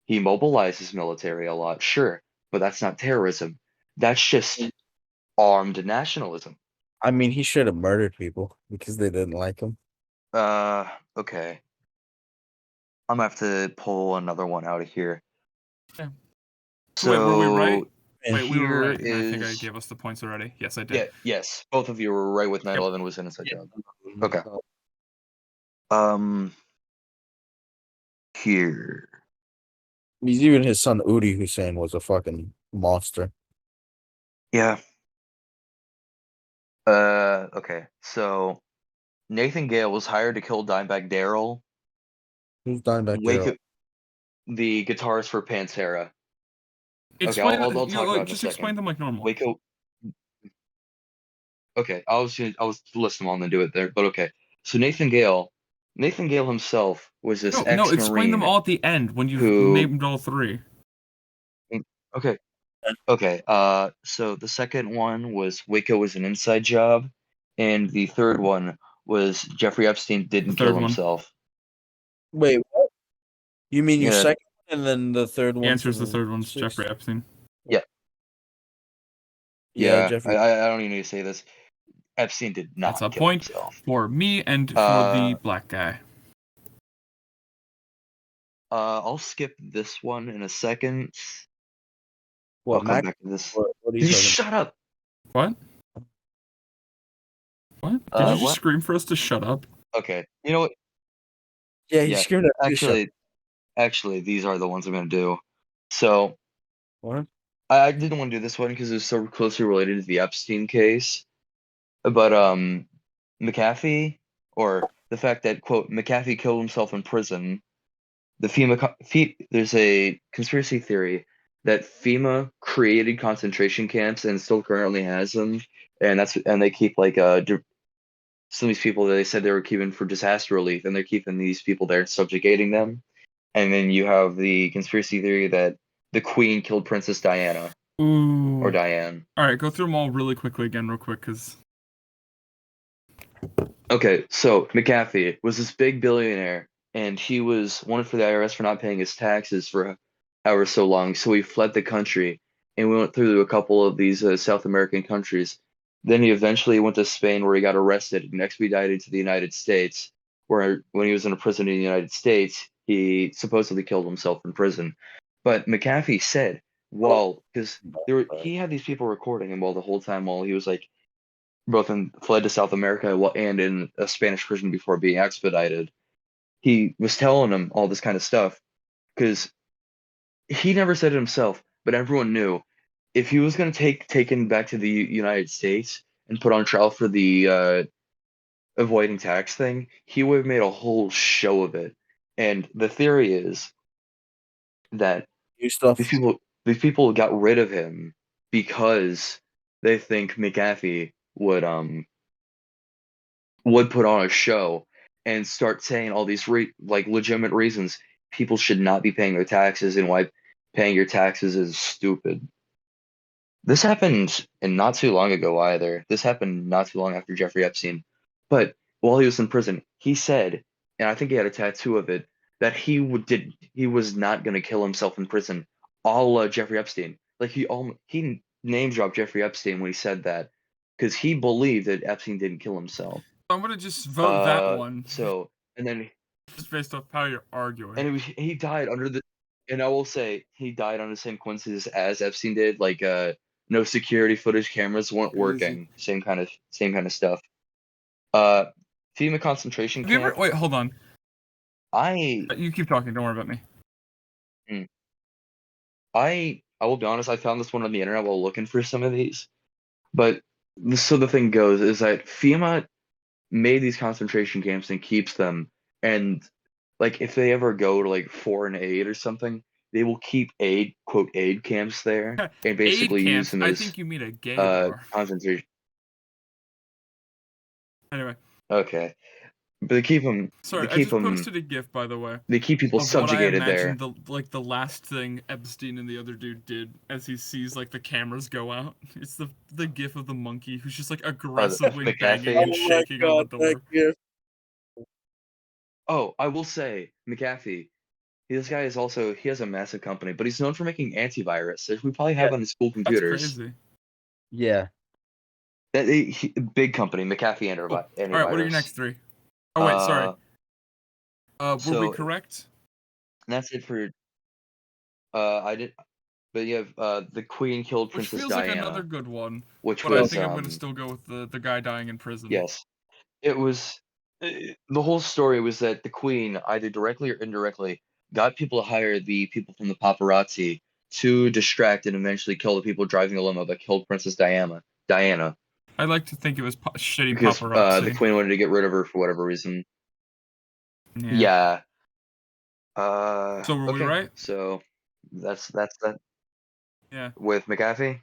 C: He mobilizes military a lot, sure, but that's not terrorism. That's just armed nationalism.
B: I mean, he should have murdered people because they didn't like him.
C: Okay. I'm gonna have to pull another one out of here.
A: Yeah.
C: So
A: Wait, were we right?
B: And
A: Wait, we were
C: here
A: right, and I think I
C: is
A: gave us the points already. Yes, I did.
C: yeah, yes, both of you were right with
A: Yep.
C: 9/11 was an inside
B: Yeah.
C: job. Okay. Um, here.
B: He's even his son Udi Hussein was a fucking monster.
C: Yeah. Okay. So Nathan Gale was hired to kill Dimebag Darrell,
B: Who's dying back there?
C: Wake the guitarist for Pantera. Okay,
A: Explain,
C: I'll
A: you know,
C: talk about
A: like
C: it in a
A: just explain
C: second.
A: them like normal.
C: Waco. Okay, I'll list them all and then do it there. But okay, so Nathan Gale himself was this
A: No, explain them
C: ex-Marine
A: all at the end when you've
C: who.
A: named all three.
C: Okay, okay. So the second one was Waco was an inside job, and the third one was Jeffrey Epstein
A: The
C: didn't kill
A: third one.
C: himself.
B: Wait, what? You mean your
C: Yeah,
B: second one and then the third
A: The
B: one?
A: answer is the
B: for
A: third one's
B: six?
A: Jeffrey Epstein.
C: yeah,
B: Yeah,
C: yeah.
B: Jeffrey.
C: I don't even need to say this. Epstein did
A: That's
C: not
A: a
C: kill
A: point
C: himself.
A: for me and for the black guy.
C: I'll skip this one in a second.
B: What,
C: I'll come
B: Mac?
C: back to this.
B: What are you
C: Can you
B: talking
C: shut up?
A: What? What? Did you just
C: What?
A: scream for us to shut up?
C: Okay. You know what?
B: Yeah, he
C: Yeah.
B: screamed at you.
C: Actually, these are the ones I'm gonna do. So
B: What?
C: I didn't want to do this one because it's so closely related to the Epstein case. But McAfee, or the fact that quote McAfee killed himself in prison. There's a conspiracy theory that FEMA created concentration camps and still currently has them and they keep some of these people that they said they were keeping for disaster relief, and they're keeping these people there, subjugating them. And then you have the conspiracy theory that the Queen killed Princess Diana
A: Ooh.
C: or Diane.
A: All right, go through them all really quickly again, real quick, because.
C: Okay, so McAfee was this big billionaire, and he was wanted for the IRS for not paying his taxes for however so long. So he fled the country, and we went through a couple of these South American countries. Then he eventually went to Spain, where he got arrested and expedited to the United States, where when he was in a prison in the United States, he supposedly killed himself in prison. But McAfee said, well, because he had these people recording him the whole time while he was like fled to South America and in a Spanish prison before being expedited. He was telling them all this kind of stuff because he never said it himself, but everyone knew if he was going to taken back to the United States and put on trial for the avoiding tax thing, he would have made a whole show of it. And the theory is that
B: New stuff.
C: these people got rid of him because they think McAfee would put on a show and start saying all these legitimate reasons people should not be paying their taxes and why paying your taxes is stupid. This happened and not too long ago either. This happened not too long after Jeffrey Epstein. But while he was in prison, he said, and I think he had a tattoo of it, that he was not going to kill himself in prison, a la Jeffrey Epstein. Like he name dropped Jeffrey Epstein when he said that because he believed that Epstein didn't kill himself.
A: I'm gonna just vote that one.
C: So, and then
A: just based off how you're arguing.
C: And he died and I will say he died under the same coincidences as Epstein did. Like no security footage cameras weren't working. Same kind of stuff. FEMA concentration camp.
A: Wait, hold on. You keep talking. Don't worry about me.
C: I will be honest. I found this one on the internet while looking for some of these. But so the thing goes is that FEMA made these concentration camps and keeps them, and like if they ever go to like foreign aid or something, they will keep aid camps there and basically use them as
A: I think you mean a gay bar.
C: Concentration.
A: Anyway.
C: Okay. But they keep them.
A: Sorry, I just posted a GIF, by the way.
C: They keep people subjugated there.
A: The last thing Epstein and the other dude did as he sees like the cameras go out. It's the GIF of the monkey who's just like aggressively banging and shaking on the door.
C: Oh, I will say, McAfee. This guy is he has a massive company, but he's known for making antivirus that we probably have on the school computers.
A: That's crazy.
B: Yeah.
C: Big company, McAfee Antivirus.
A: All right, what are your next three? Oh wait, sorry. Were we correct?
C: That's it for. I did, but you have the Queen killed Princess Diana.
A: Which feels like another good one.
C: But
A: I think I'm gonna still go with the guy dying in prison.
C: Yes, it was. The whole story was that the Queen, either directly or indirectly, got people to hire the people from the paparazzi to distract and eventually kill the people driving the limo that killed Princess Diana.
A: I like to think it was shitty
C: because,
A: paparazzi.
C: The Queen wanted to get rid of her for whatever reason. Yeah.
A: So were we right?
C: So that's that.
A: Yeah.
C: With McAfee.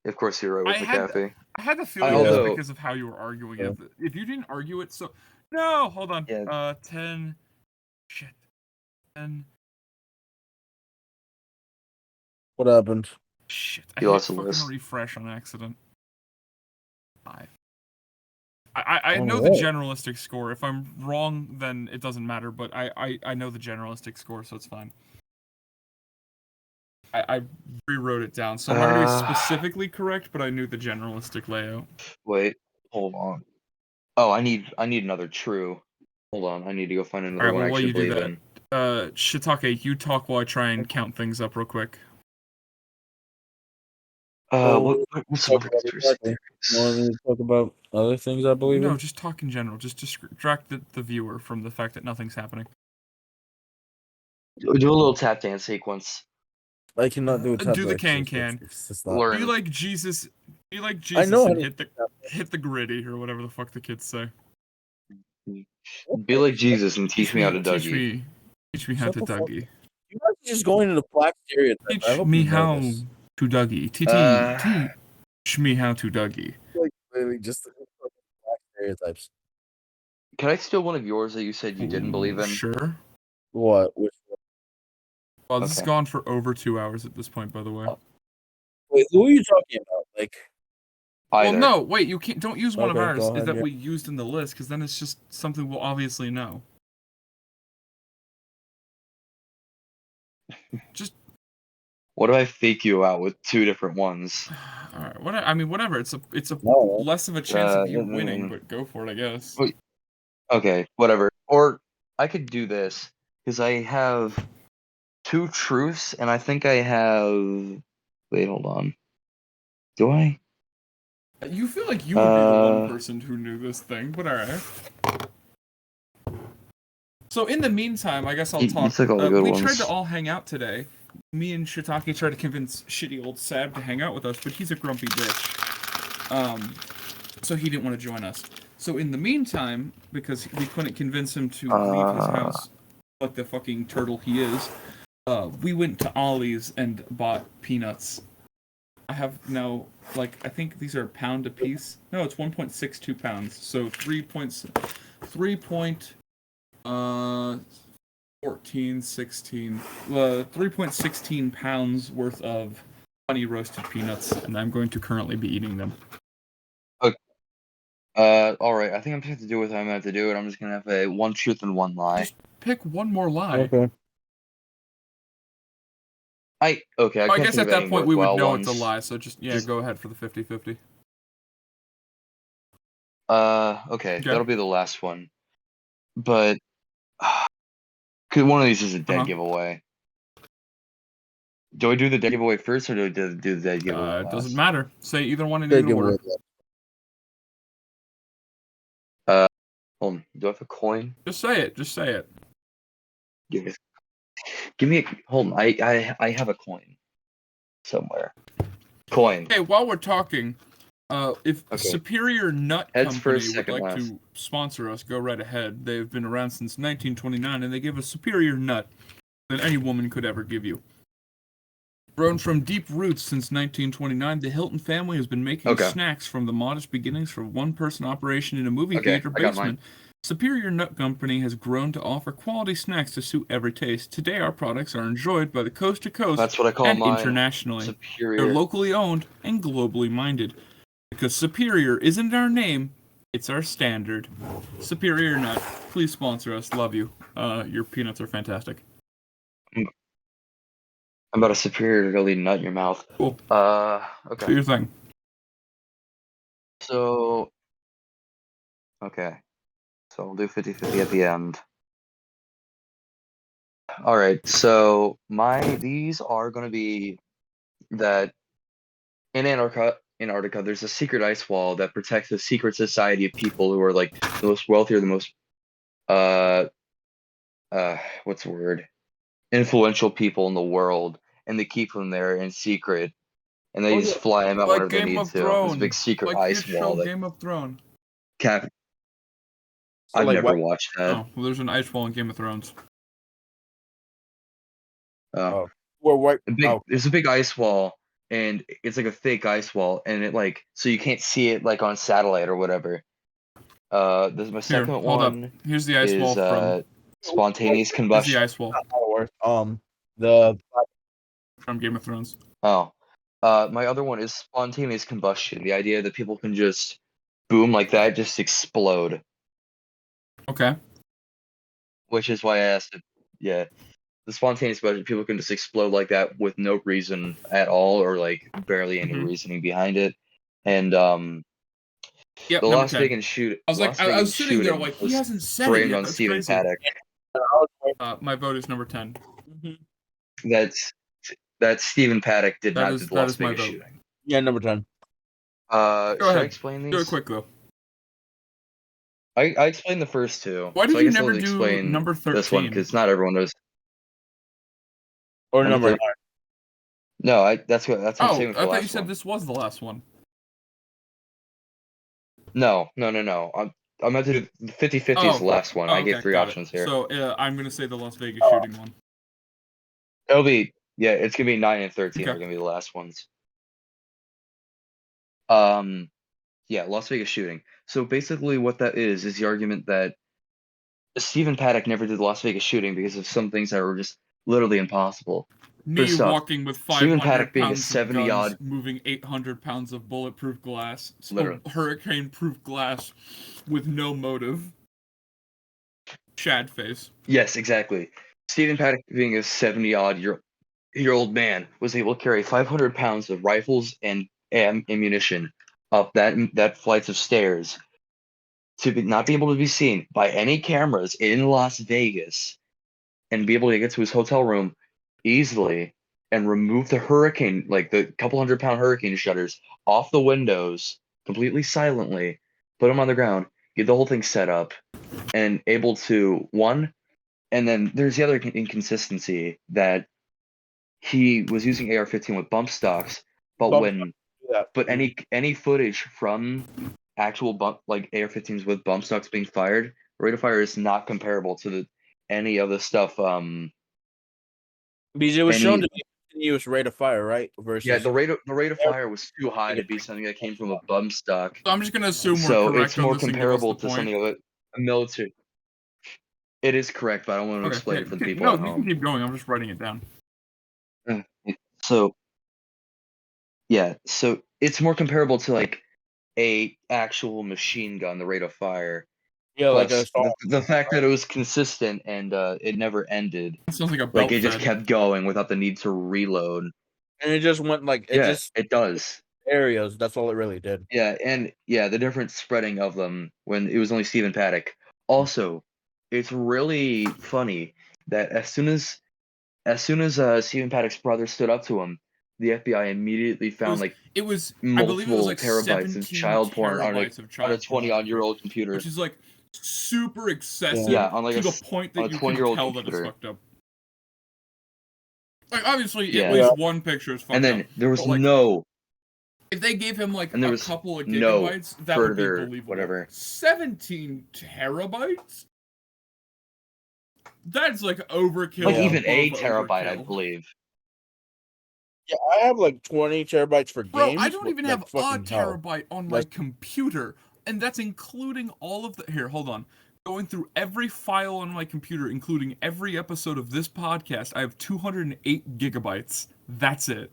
C: Of course, you're right with McAfee.
A: I had the feeling just because of how you were arguing it. If you didn't argue it, no, hold on.
C: Yeah.
A: 10. Shit. 10.
B: What happened?
A: Shit.
C: You lost the list.
A: Refresh on accident. 5. I know the generalistic score. If I'm wrong, then it doesn't matter. But I know the generalistic score, so it's fine. I rewrote it down, so I'm not going to be specifically correct, but I knew the generalistic layout.
C: Wait, hold on. Oh, I need another true. Hold on, I need to go find another one I actually believe in.
A: Shiitake, you talk while I try and count things up real quick.
C: What's the conspiracy theories?
B: You want me to talk about other things I believe in?
A: No, just talk in general. Just distract the viewer from the fact that nothing's happening.
C: Do a little tap dance sequence.
B: I cannot do a tap
A: do the
B: dance.
A: Be like Jesus. Be like Jesus.
B: I know
A: and hit the gritty or whatever the fuck the kids say.
C: Be like Jesus and teach me how to Dougie.
A: Teach me how to Dougie.
B: You guys are just going into black stereotypes.
A: Teach me how to Dougie. me how to Dougie.
B: Like literally just the black stereotypes.
C: Can I steal one of yours that you said you didn't believe in?
A: Sure.
B: What? Which one?
A: Well, this has
C: Okay.
A: gone for over 2 hours at this point, by the way.
B: Wait, who are you talking about? Like,
C: Either.
A: Well, no, wait, you can't. Don't use one of
B: Okay,
A: ours.
B: go
A: Is
B: ahead,
A: that
B: yeah.
A: we used in the list? Because then it's just something we'll obviously know. Just
C: What if I fake you out with 2 different ones?
A: all right. What I mean, whatever. It's a
B: No.
A: less of a chance of you winning, but go for it, I guess.
C: Wait. Okay, whatever. Or I could do this because I have 2 truths, and I think I have. Wait, hold on. Do I?
A: You feel like you would be the one person who knew this thing, but all right. So in the meantime, I guess I'll
C: You
A: talk.
C: took all the good
A: We
C: ones.
A: tried to all hang out today. Me and Shiitake tried to convince shitty old Sab to hang out with us, but he's a grumpy bitch. So he didn't want to join us. So in the meantime, because we couldn't convince him to leave his house like the fucking turtle he is, we went to Ollie's and bought peanuts. I have now, like, I think these are a pound a piece. No, it's 1.62 pounds. So 3.16 pounds worth of honey roasted peanuts, and I'm going to currently be eating them.
C: Alright, I think I'm just gonna have to do what I'm gonna have to do, and I'm just gonna have a 1 truth and 1 lie.
A: Just pick one more lie.
B: okay.
C: I
A: I
C: can't
A: guess
C: think
A: at
C: of
A: that
C: any
A: point we would
C: worthwhile
A: know
C: ones.
A: it's a lie, so just go ahead for the 50-50.
C: Okay, that'll be the last one. But, cause one of these is a dead giveaway. Do I do the dead giveaway first, or do I do the dead giveaway last?
A: It doesn't matter. Say either one in
B: Dead
A: either order.
C: Hold on, do I have a coin?
A: Just say it. Just say it.
C: Give me a, hold on, I have a coin. Somewhere. Coin.
A: Hey, while we're talking, if
C: Okay.
A: Superior Nut
C: Heads
A: Company
C: first,
A: would
C: second
A: like
C: last.
A: to sponsor us, go right ahead. They've been around since 1929, and they give a superior nut than any woman could ever give you. Grown from deep roots since 1929, the Hilton family has been making snacks from the modest beginnings from one-person operation in a movie theater
C: I got mine.
A: basement. Superior Nut Company has grown to offer quality snacks to suit every taste. Today, our products are enjoyed by the coast to coast
C: That's what I call
A: and
C: mine.
A: internationally.
C: Superior.
A: They're locally owned and globally minded. Because Superior isn't our name, it's our standard. Superior Nut, please sponsor us. Love you. Your peanuts are fantastic.
C: I'm about a superiorly nut in your mouth.
A: Cool.
C: Okay.
A: Do your thing.
C: So, okay. So we'll do 50-50 at the end. Alright, so these are gonna be that in Antarctica, there's a secret ice wall that protects a secret society of people who are like the most wealthy or the most what's the word? Influential people in the world, and they keep them there in secret, and they just fly them out
A: Like
C: whenever they
A: Game
C: need
A: of
C: to. There's a
A: Thrones.
C: big secret
A: Like your
C: ice wall
A: show
C: that
A: Game of Thrones.
C: I've
B: like
C: never
B: what?
C: watched that.
A: Oh, well, there's an ice wall in Game of Thrones.
B: Well, what?
C: There's a big ice wall, and it's like a fake ice wall, and it like so you can't see it like on satellite or whatever. This my second
A: Hold
C: one.
A: up. Here's the ice wall
C: Is
A: from.
C: spontaneous
A: Here's
C: combustion.
A: the ice wall
B: The
A: from Game of Thrones.
C: Oh, my other one is spontaneous combustion. The idea that people can just boom like that, just explode.
A: Okay.
C: Which is why I asked it. Yeah, the spontaneous combustion, people can just explode like that with no reason at all, or like barely any reasoning behind it. And
A: Yep,
C: the
A: number
C: Las
A: 10.
C: Vegas shoot.
A: I was like,
C: Las
A: I
C: Vegas
A: was sitting there
C: shooting
A: like, he
C: was
A: hasn't said it
C: framed
A: yet.
C: on
A: That's
C: Stephen
A: crazy.
C: Paddock.
A: My vote is number 10.
C: That Stephen Paddock did
A: That
C: not
A: is-
C: do the
A: that
C: Las
A: is my
C: Vegas
A: vote.
C: shooting.
B: yeah, number 10.
C: Should
A: ahead.
C: I explain these?
A: Do it quick though.
C: I explained the first two.
A: Why did
C: so I
A: you
C: guess I'll
A: never
C: just
A: do
C: explain
A: number
C: this one
A: 13?
C: because not everyone knows.
B: Or number
C: 9. No, that's what I'm
A: Oh,
C: saying with
A: I
C: the
A: thought
C: last
A: you said
C: one.
A: this was the last one.
C: No. I'm about to do 50-50 is the last one. I gave 3
A: got
C: options
A: it.
C: here.
A: So I'm gonna say the Las Vegas shooting one.
C: It'll be it's gonna be 9 and 13
A: Okay.
C: are gonna be the last ones. Yeah, Las Vegas shooting. So basically, what that is the argument that Stephen Paddock never did the Las Vegas shooting because of some things that were just literally impossible.
A: Me
C: First off,
A: walking with
C: Stephen
A: 500
C: Paddock being a
A: pounds of
C: 70
A: guns,
C: odd,
A: moving 800 pounds of bulletproof glass,
C: literally.
A: hurricane-proof glass, with no motive. Shad face.
C: Yes, exactly. Stephen Paddock being a 70 odd year old man was able to carry 500 pounds of rifles and ammunition up that flights of stairs not be able to be seen by any cameras in Las Vegas and be able to get to his hotel room easily and remove the hurricane, like the couple 100-pound hurricane shutters off the windows completely silently, put them on the ground, get the whole thing set up, and able to one. And then there's the other inconsistency that he was using AR-15 with bump stocks, but
B: Bump
C: when
B: that.
C: but any footage from actual bump like AR-15s with bump stocks being fired, rate of fire is not comparable to any of the stuff.
B: Because it was shown
C: Any
B: to be a continuous rate of fire, right?
C: Yeah,
B: Versus
C: the rate of fire was too high to be something that came from a bump stock.
A: So I'm just gonna assume we're
C: So it's
A: correct on
C: more
A: this and give us the
C: comparable to
A: point.
C: something of a military. It is correct, but I don't want to
A: Okay,
C: explain
A: yeah,
C: it for the people
A: no,
C: at
A: you can
C: home.
A: keep going. I'm just writing it down.
C: So yeah, so it's more comparable to like a actual machine gun, the rate of fire.
B: yeah, like a
C: Plus the fact that it was consistent and it never ended.
A: It sounds like a
C: Like
A: belt
C: it just
A: fed.
C: kept going without the need to reload.
B: and it just went like it
C: Yeah,
B: just
C: it does.
B: areas. That's all it really did.
C: Yeah, and yeah, the different spreading of them when it was only Stephen Paddock. Also, it's really funny that as soon as Stephen Paddock's brother stood up to him, the FBI immediately found like
A: I believe it was
C: multiple
A: like
C: terabytes of
A: 17
C: child porn
A: terabytes of
C: on a
A: child
C: 20-odd-year-old computer.
A: which is like super excessive
C: Yeah, on like
A: to the point
C: on
A: that
C: a
A: you can
C: 20-year-old
A: tell that it's
C: computer.
A: fucked up. Like obviously,
C: Yeah.
A: at least one picture is fucked
C: And
A: up.
C: then there was
A: But like,
C: no
A: if they gave him like
C: and there
A: a
C: was
A: couple of
C: no
A: gigabytes, that would be
C: further
A: believable.
C: whatever.
A: 17 terabytes? That's like overkill.
C: Like
B: Yeah.
C: even a
A: above
C: terabyte, I
A: overkill.
C: believe.
B: Yeah, I have like 20 terabytes for
A: Bro,
B: games.
A: I don't even have a
B: fucking hell.
A: terabyte on my
B: That's-
A: computer, and that's including all of the. Here, hold on. Going through every file on my computer, including every episode of this podcast, I have 208 gigabytes. That's it.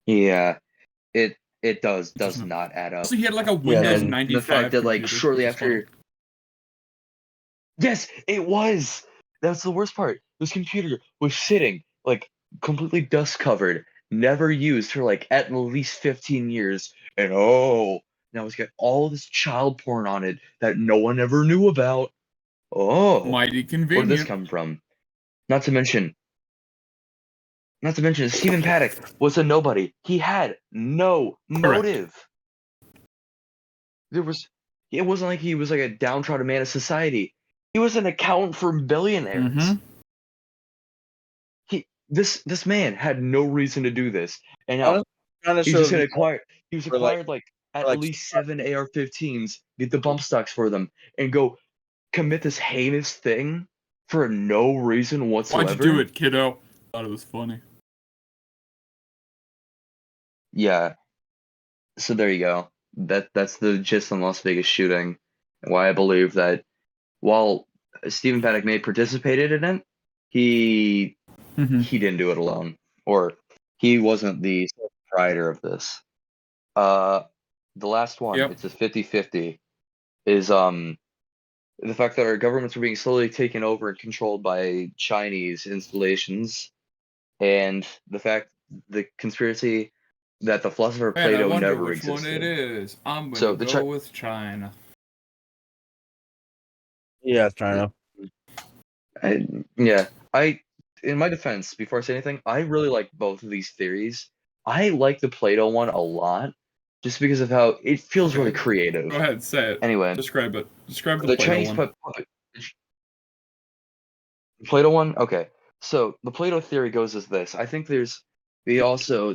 C: Yeah, it does
A: Just
C: not add up.
A: So he had like a
B: Yeah,
A: Windows
C: And
A: 95
C: the fact that like
A: computer,
C: shortly
A: which is funny.
C: after, yes, it was. That's the worst part. This computer was sitting like completely dust covered, never used for like at least 15 years, and now it's got all this child porn on it that no one ever knew about. Oh,
A: Mighty
C: where did this
A: convenient.
C: come from? Not to mention, Stephen Paddock was a nobody. He had no motive. It wasn't like he was like a downtrodden man of society. He was an accountant for billionaires.
A: Mhm.
C: This man had no reason to do this, and now
B: Honestly, kind of
C: he's just
B: shows
C: gonna
B: me
C: acquire. He was
B: for, like-
C: acquired like at
B: like
C: least 7 AR-15s, get the bump stocks for them, and go commit this heinous thing for no reason whatsoever.
A: Why'd you do it, kiddo? Thought it was funny.
C: Yeah. So there you go. That's the gist on Las Vegas shooting, and why I believe that while Stephen Paddock may have participated in it, he didn't do it alone, or he wasn't the proprietor of this. The last one,
A: Yep.
C: it's a 50-50, is the fact that our governments are being slowly taken over and controlled by Chinese installations, and the conspiracy that the philosopher
A: Man, I
C: Plato
A: wonder
C: never
A: which one
C: existed.
A: it is. I'm gonna
C: So the
A: go with China.
B: Yeah, China.
C: In my defense, before I say anything, I really like both of these theories. I like the Plato one a lot, just because of how it feels really
A: Okay.
C: creative.
A: Go ahead, say it.
C: Anyway,
A: Describe it. Describe the
C: the
A: Plato
C: Chinese
A: one.
C: Plato one. Okay, so the Plato theory goes as this. I think the theory also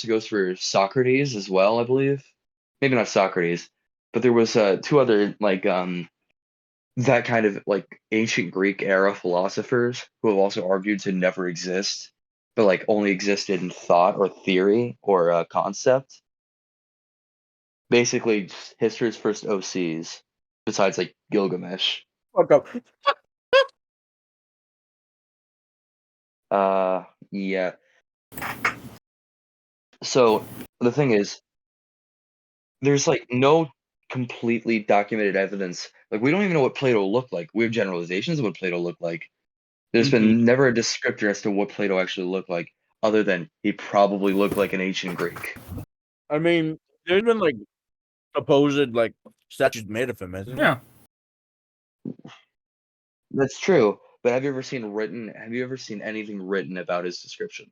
C: goes for Socrates as well. I believe, maybe not Socrates, but there was two other like that kind of like ancient Greek era philosophers who have also argued to never exist, but like only existed in thought or theory or concept. Basically, just history's first OCs, besides like Gilgamesh.
B: Fuck up.
C: Yeah. So the thing is, there's like no completely documented evidence. Like we don't even know what Plato looked like. We have generalizations of what Plato looked like. There's been never a descriptor as to what Plato actually looked like, other than he probably looked like an ancient Greek.
B: I mean, there's been like supposed like statues made of him, isn't there?
A: Yeah.
C: That's true. But have you ever seen anything written about his description?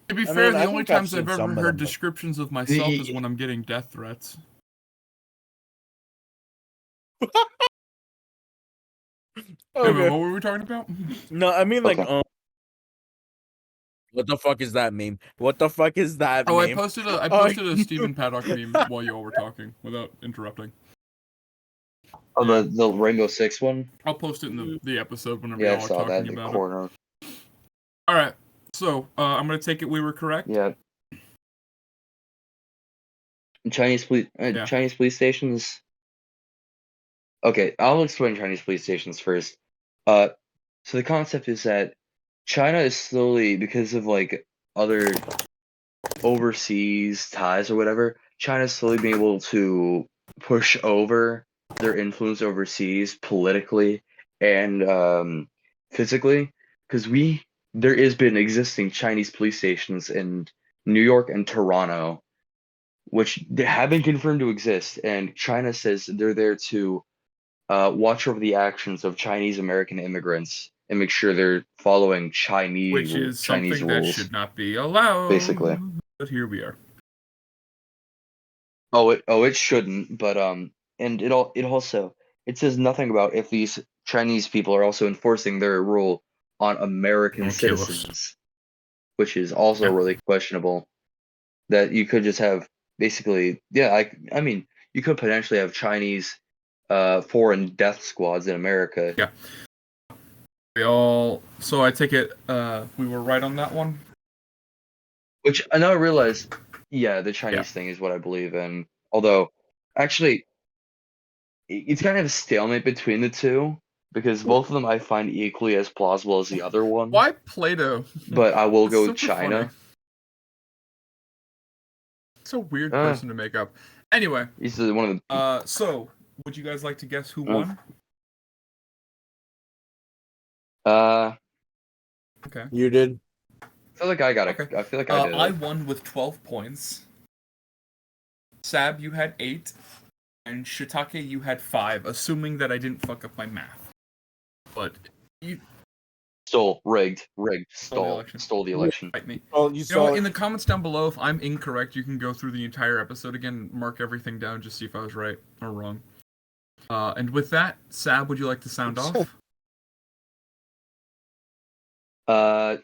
A: To be
B: I
A: fair,
B: mean,
A: the
B: I
A: only
B: think I've
A: times I've
B: seen
A: ever
B: some of
A: heard
B: them, but-
A: descriptions of myself is
C: The-
A: when I'm getting death threats. Wait,
B: Okay.
A: what were we talking about?
B: No, I mean like
C: Okay.
B: what the fuck is that meme? What the fuck is that
A: Oh,
B: meme?
A: I posted a Stephen Paddock meme while you all were talking without interrupting.
C: Oh,
A: Yeah.
C: the Rainbow Six one?
A: I'll post it in the episode whenever
C: Yeah, I
A: y'all are
C: saw that
A: talking
C: in the
A: about it.
C: corner.
A: All right, so I'm gonna take it we were correct.
C: Yeah. Chinese police stations. Okay, I'll explain Chinese police stations first. So the concept is that China is slowly, because of like other overseas ties or whatever, China's slowly being able to push over their influence overseas politically and physically. Because there has been existing Chinese police stations in New York and Toronto, which they have been confirmed to exist, and China says they're there to watch over the actions of Chinese American immigrants and make sure they're following
A: Which is
C: Chinese
A: something that
C: rules,
A: should not be allowed.
C: basically.
A: But here we are.
C: It shouldn't, but and it says nothing about if these Chinese people are also enforcing their rule on American
A: Don't kill us.
C: citizens, which is also
A: Yeah.
C: really questionable. That you could just have basically, yeah, I mean, you could potentially have Chinese foreign death squads in America.
A: Yeah. So I take it we were right on that one.
C: Which I now realize, yeah, the Chinese thing is what I believe in. Although, actually, it's kind of a stalemate between the two because both of them I find equally as plausible as the other one.
A: Why Plato?
C: But I will
A: It's
C: go with
A: super
C: China.
A: funny. It's a weird person to make up. Anyway,
C: He's one of the.
A: so would you guys like to guess who won? Okay.
B: You did.
C: I feel like I got it.
A: Okay.
C: I feel like I did.
A: I won with 12 points. Sab, you had 8. And Shiitake, you had 5, assuming that I didn't fuck up my math. But you
C: Rigged,
A: Stole
C: stole the election.
A: fight me.
B: Well,
A: You know what? In the comments down below, if I'm incorrect, you can go through the entire episode again, mark everything down, just see if I was right or wrong. And with that, Sab, would you like to sound off?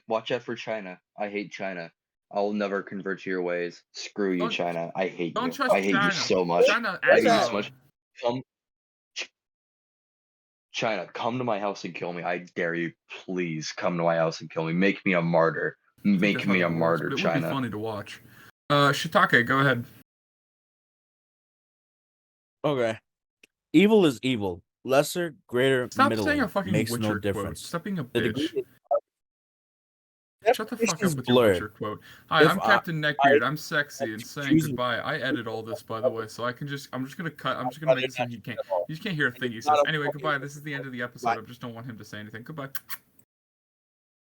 C: Watch out for China. I hate China. I'll never convert to your ways. Screw you,
A: Don't-
C: China. I hate
A: Don't
C: you.
A: trust
C: I hate
A: China.
C: you so much.
A: China,
C: I hate you
A: asshole.
C: so much. China, come to my house and kill me. I dare you. Please come to my house and kill me. Make me a martyr.
A: I think
C: Make
A: that's how
C: me a
A: that works,
C: martyr,
A: but it would
C: China.
A: be funny to watch. Shiitake, go ahead.
B: Okay. Evil is evil. Lesser, greater,
A: Stop
B: middling
A: saying a fucking
B: makes
A: Witcher
B: no
A: quote.
B: difference.
A: Stop being a
B: The
A: bitch.
B: degree
A: Shut the fuck up
B: definitions
A: with
B: blur.
A: your Witcher quote. Hi,
B: If
A: I'm
B: I-
A: Captain Neckbeard. I'm sexy and saying
B: choosing-
A: goodbye. I edit all this, by the way, so I'm just gonna cut. I'm just gonna make it so he can't. You just can't hear a thing he says.
B: Not a
A: Anyway,
B: fucking-
A: goodbye. This is the end of the episode. I just don't want him to say anything. Goodbye.